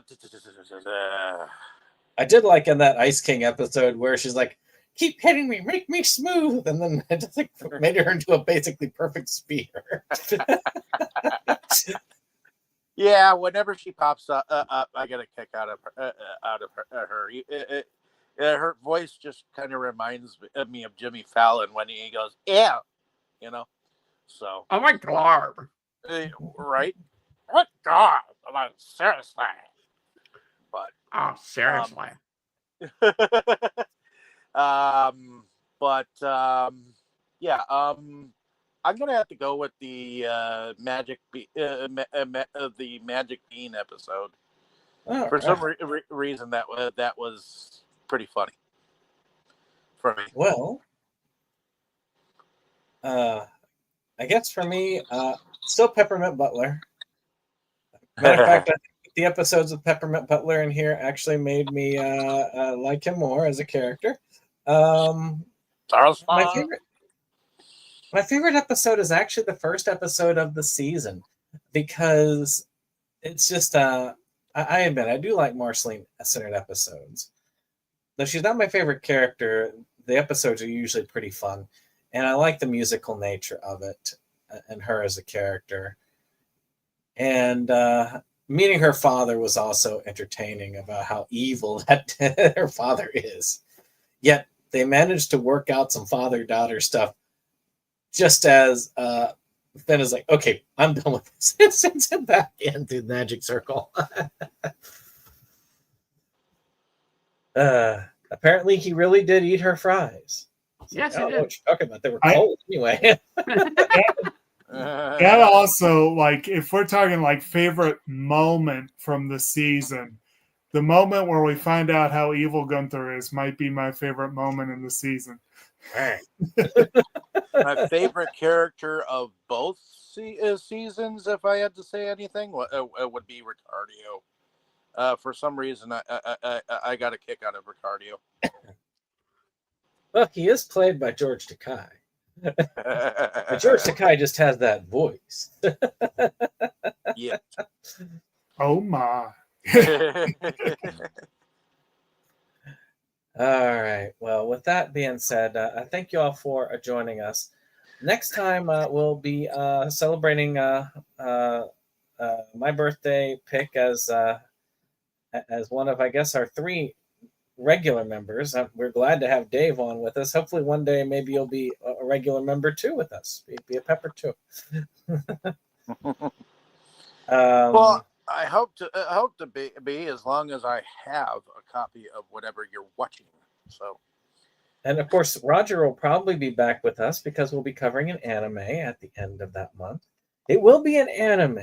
Speaker 1: did like in that Ice King episode where she's like, "Keep hitting me, make me smooth," and then it just like made her into a basically perfect spear.
Speaker 2: Yeah, whenever she pops up, I get a kick out of her. Her voice just kind of reminds me of Jimmy Fallon when he goes, "Yeah," you know. So.
Speaker 3: Oh my God.
Speaker 2: Right. What God? Like, seriously. But.
Speaker 3: Oh, seriously.
Speaker 2: Yeah. I'm gonna have to go with the Magic the Magic Bean episode. For some reason, that was pretty funny for me.
Speaker 1: Well, I guess for me, still Peppermint Butler. Matter of fact, I think the episodes of Peppermint Butler in here actually made me like him more as a character. My favorite episode is actually the first episode of the season because it's just I admit I do like Marceline-centered episodes. Though she's not my favorite character, the episodes are usually pretty fun, and I like the musical nature of it and her as a character. And meeting her father was also entertaining about how evil that her father is. Yet they managed to work out some father-daughter stuff just as Finn is like, okay, I'm done with this. It sends him back into the magic circle. Apparently, he really did eat her fries.
Speaker 3: Yes,
Speaker 1: I don't
Speaker 3: he
Speaker 1: know
Speaker 3: did.
Speaker 1: what you're talking about. They were cold anyway.
Speaker 4: That also, like, if we're talking like favorite moment from the season, the moment where we find out how evil Gunther is might be my favorite moment in the season.
Speaker 2: My favorite character of both seasons, if I had to say anything, would be Ricardio. For some reason, I got a kick out of Ricardio.
Speaker 1: Well, he is played by George Takei. But George Takei just has that voice.
Speaker 2: Yeah.
Speaker 4: Oh my.
Speaker 1: All right. Well, with that being said, I thank you all for joining us. Next time, we'll be celebrating my birthday pick as one of, I guess, our 3 regular members. We're glad to have Dave on with us. Hopefully, one day maybe you'll be a regular member too with us. Be a pepper too.
Speaker 2: Well, I hope to be as long as I have a copy of whatever you're watching. So,
Speaker 1: and of course, Roger will probably be back with us because we'll be covering an anime at the end of that month. It will be an anime.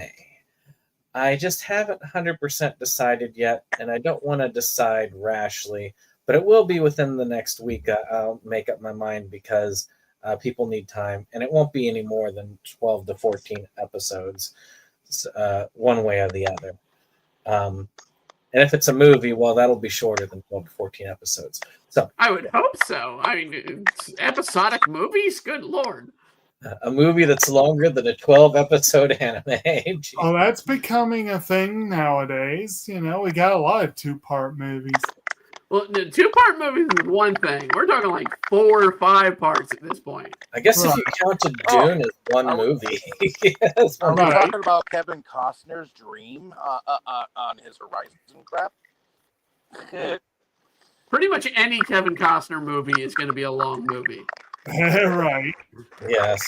Speaker 1: I just haven't 100% decided yet, and I don't want to decide rashly, but it will be within the next week. I'll make up my mind because people need time, and it won't be any more than 12 to 14 episodes, one way or the other. And if it's a movie, well, that'll be shorter than 12 to 14 episodes. So
Speaker 3: I would hope so. I mean, episodic movies? Good Lord.
Speaker 1: A movie that's longer than a 12-episode anime.
Speaker 4: Oh, that's becoming a thing nowadays. You know, we got a lot of 2-part movies.
Speaker 3: Well, the 2-part movies is one thing. We're talking like 4 or 5 parts at this point.
Speaker 1: I guess if you counted Dune as one movie. Yes,
Speaker 2: are we talking about Kevin Costner's dream on his Horizon crap?
Speaker 3: Pretty much any Kevin Costner movie is going to be a long movie.
Speaker 4: Right.
Speaker 1: Yes.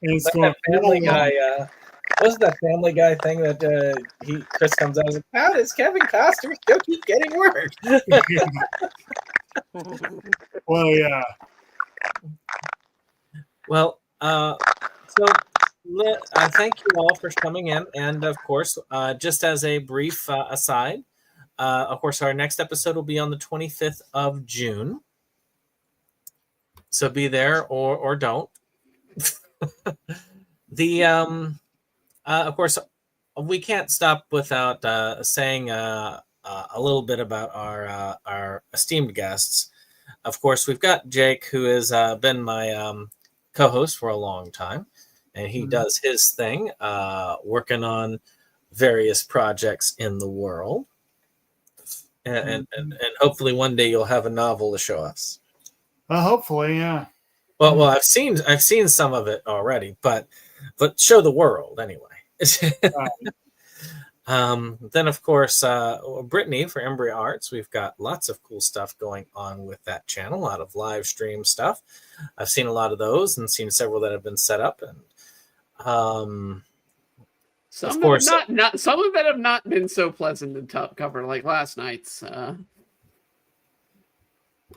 Speaker 4: It's
Speaker 1: that Family Guy. Wasn't that Family Guy thing that Chris comes out and like, how does Kevin Costner still keep getting work?
Speaker 4: Well, yeah.
Speaker 1: Well, so I thank you all for coming in. And of course, just as a brief aside, of course, our next episode will be on the 25th of June. So be there or don't. Of course, we can't stop without saying a little bit about our esteemed guests. Of course, we've got Jake, who has been my co-host for a long time, and he does his thing, working on various projects in the world. And hopefully one day you'll have a novel to show us.
Speaker 4: Hopefully, yeah.
Speaker 1: Well, I've seen some of it already, but show the world anyway. Then, of course, Brittany for Embryo Arts. We've got lots of cool stuff going on with that channel. A lot of live stream stuff. I've seen a lot of those and seen several that have been set up. And
Speaker 3: some of course, not some of them have not been so pleasant to cover. Like last night's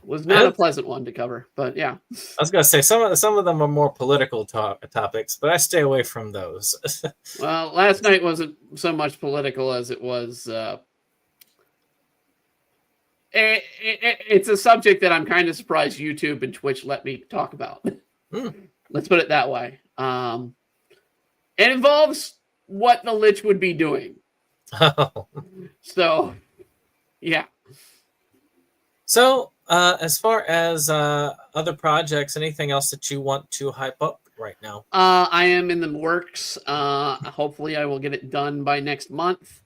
Speaker 3: was not a pleasant one to cover. But yeah,
Speaker 1: I was gonna say some of them are more political topics, but I stay away from those.
Speaker 3: Well, last night wasn't so much political as it was. It's a subject that I'm kind of surprised YouTube and Twitch let me talk about. Let's put it that way. It involves what the Lich would be doing.
Speaker 1: Oh.
Speaker 3: So, yeah.
Speaker 1: So, as far as other projects, anything else that you want to hype up right now?
Speaker 3: I am in the works. Hopefully, I will get it done by next month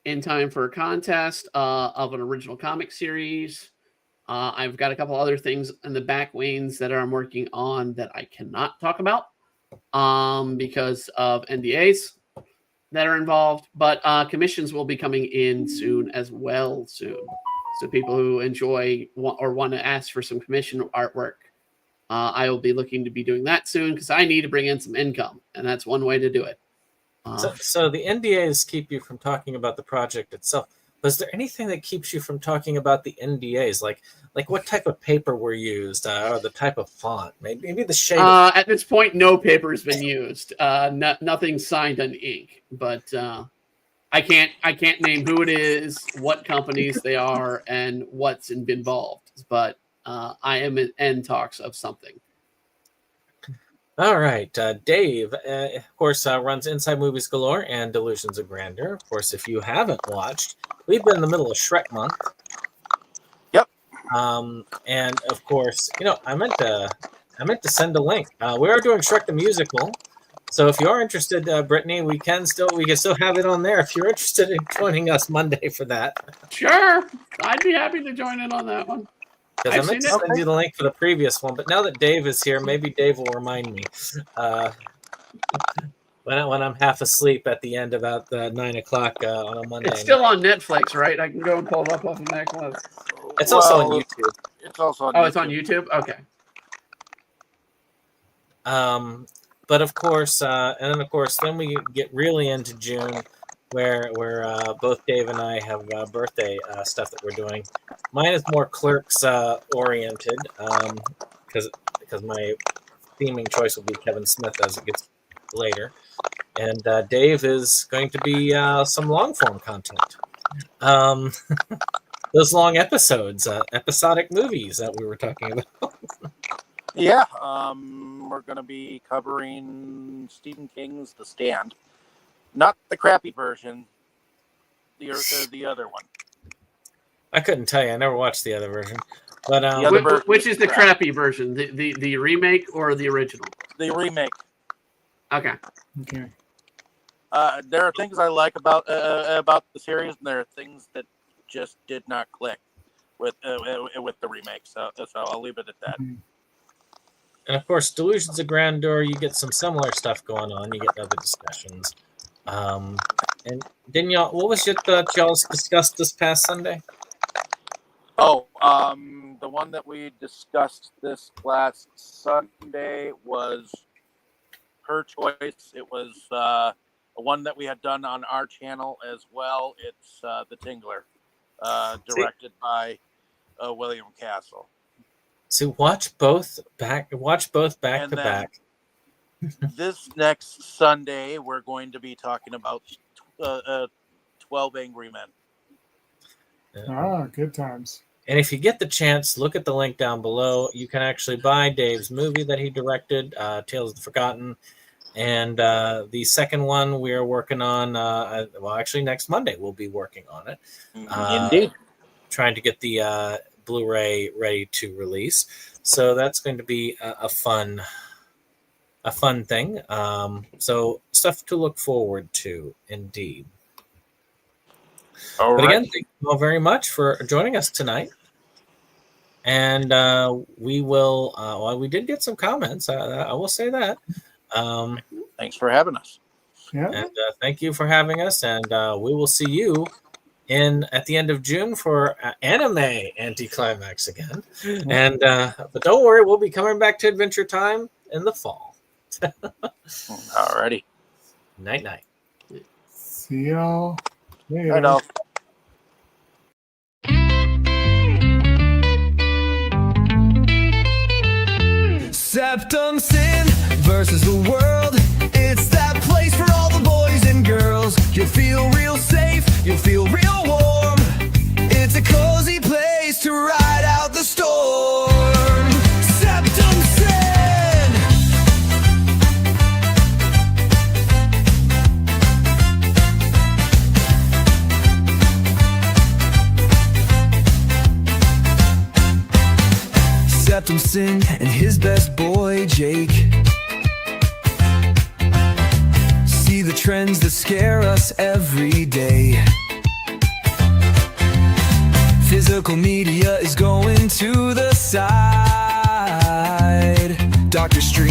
Speaker 3: in time for a contest of an original comic series. I've got a couple other things in the back wings that I'm working on that I cannot talk about because of NDAs that are involved. But commissions will be coming in soon as well soon. So people who enjoy or want to ask for some commission artwork, I will be looking to be doing that soon because I need to bring in some income, and that's one way to do it.
Speaker 1: So the NDAs keep you from talking about the project itself. Was there anything that keeps you from talking about the NDAs? Like what type of paper were used, or the type of font? Maybe the shade.
Speaker 3: At this point, no paper has been used. Nothing signed on ink, but. I can't name who it is, what companies they are, and what's involved. But I am in talks of something.
Speaker 1: All right, Dave, of course, runs Inside Movies Galore and Delusions of Grandeur. Of course, if you haven't watched, we've been in the middle of Shrek month.
Speaker 2: Yep.
Speaker 1: And of course, I meant to send a link. We are doing Shrek the Musical. So if you are interested, Brittany, we can still have it on there if you're interested in joining us Monday for that.
Speaker 3: Sure, I'd be happy to join in on that one.
Speaker 1: Because I meant to send you the link for the previous one, but now that Dave is here, maybe Dave will remind me when I'm half asleep at the end about 9 o'clock on a Monday.
Speaker 3: It's still on Netflix, right? I can go and pull it up off of Netflix.
Speaker 1: It's also on YouTube.
Speaker 2: It's also on.
Speaker 3: Oh, YouTube. It's on YouTube. Okay.
Speaker 1: But of course, then we get really into June, where both Dave and I have birthday stuff that we're doing. Mine is more Clerks oriented, because my theming choice will be Kevin Smith as it gets later, and Dave is going to be some long form content. Those long episodes, episodic movies that we were talking about.
Speaker 2: Yeah, we're going to be covering Stephen King's The Stand. Not the crappy version, the other one.
Speaker 1: I couldn't tell you. I never watched the other version. But
Speaker 3: which is the crappy version? The remake or the original?
Speaker 2: The remake.
Speaker 3: Okay.
Speaker 2: There are things I like about the series, and there are things that just did not click with the remake. So I'll leave it at that.
Speaker 1: And of course, Delusions of Grandeur, you get some similar stuff going on. You get other discussions. And didn't y'all? What was it that y'all discussed this past Sunday?
Speaker 2: Oh, the one that we discussed this last Sunday was her choice. It was one that we had done on our channel as well. It's The Tingler, directed by William Castle.
Speaker 1: So watch both back
Speaker 2: And
Speaker 1: to
Speaker 2: then
Speaker 1: back.
Speaker 2: This next Sunday, we're going to be talking about 12 Angry Men.
Speaker 4: Good times.
Speaker 1: And if you get the chance, look at the link down below. You can actually buy Dave's movie that he directed, Tales of the Forgotten. And the second one we are working on, actually next Monday we'll be working on it.
Speaker 2: Indeed.
Speaker 1: Trying to get the Blu-ray ready to release. So that's going to be a fun thing. So stuff to look forward to, indeed.
Speaker 2: All
Speaker 1: But
Speaker 2: right.
Speaker 1: again, thank you all very much for joining us tonight. And we will, we did get some comments. I will say that.
Speaker 2: Thanks for having us.
Speaker 4: Yeah.
Speaker 1: And thank you for having us. And we will see you at the end of June for anime Anticlimax again. And but don't worry, we'll be coming back to Adventure Time in the fall.
Speaker 2: Alrighty.
Speaker 1: Night night.
Speaker 4: See y'all later.
Speaker 2: Right off.
Speaker 5: SeptumSin versus the world. It's that place for all the boys and girls. You'll feel real safe, you'll feel real warm. It's a cozy place to ride out the storm. SeptumSin! SeptumSin and his best boy Jake see the trends that scare us every day. Physical media is going to the side. Dr. Street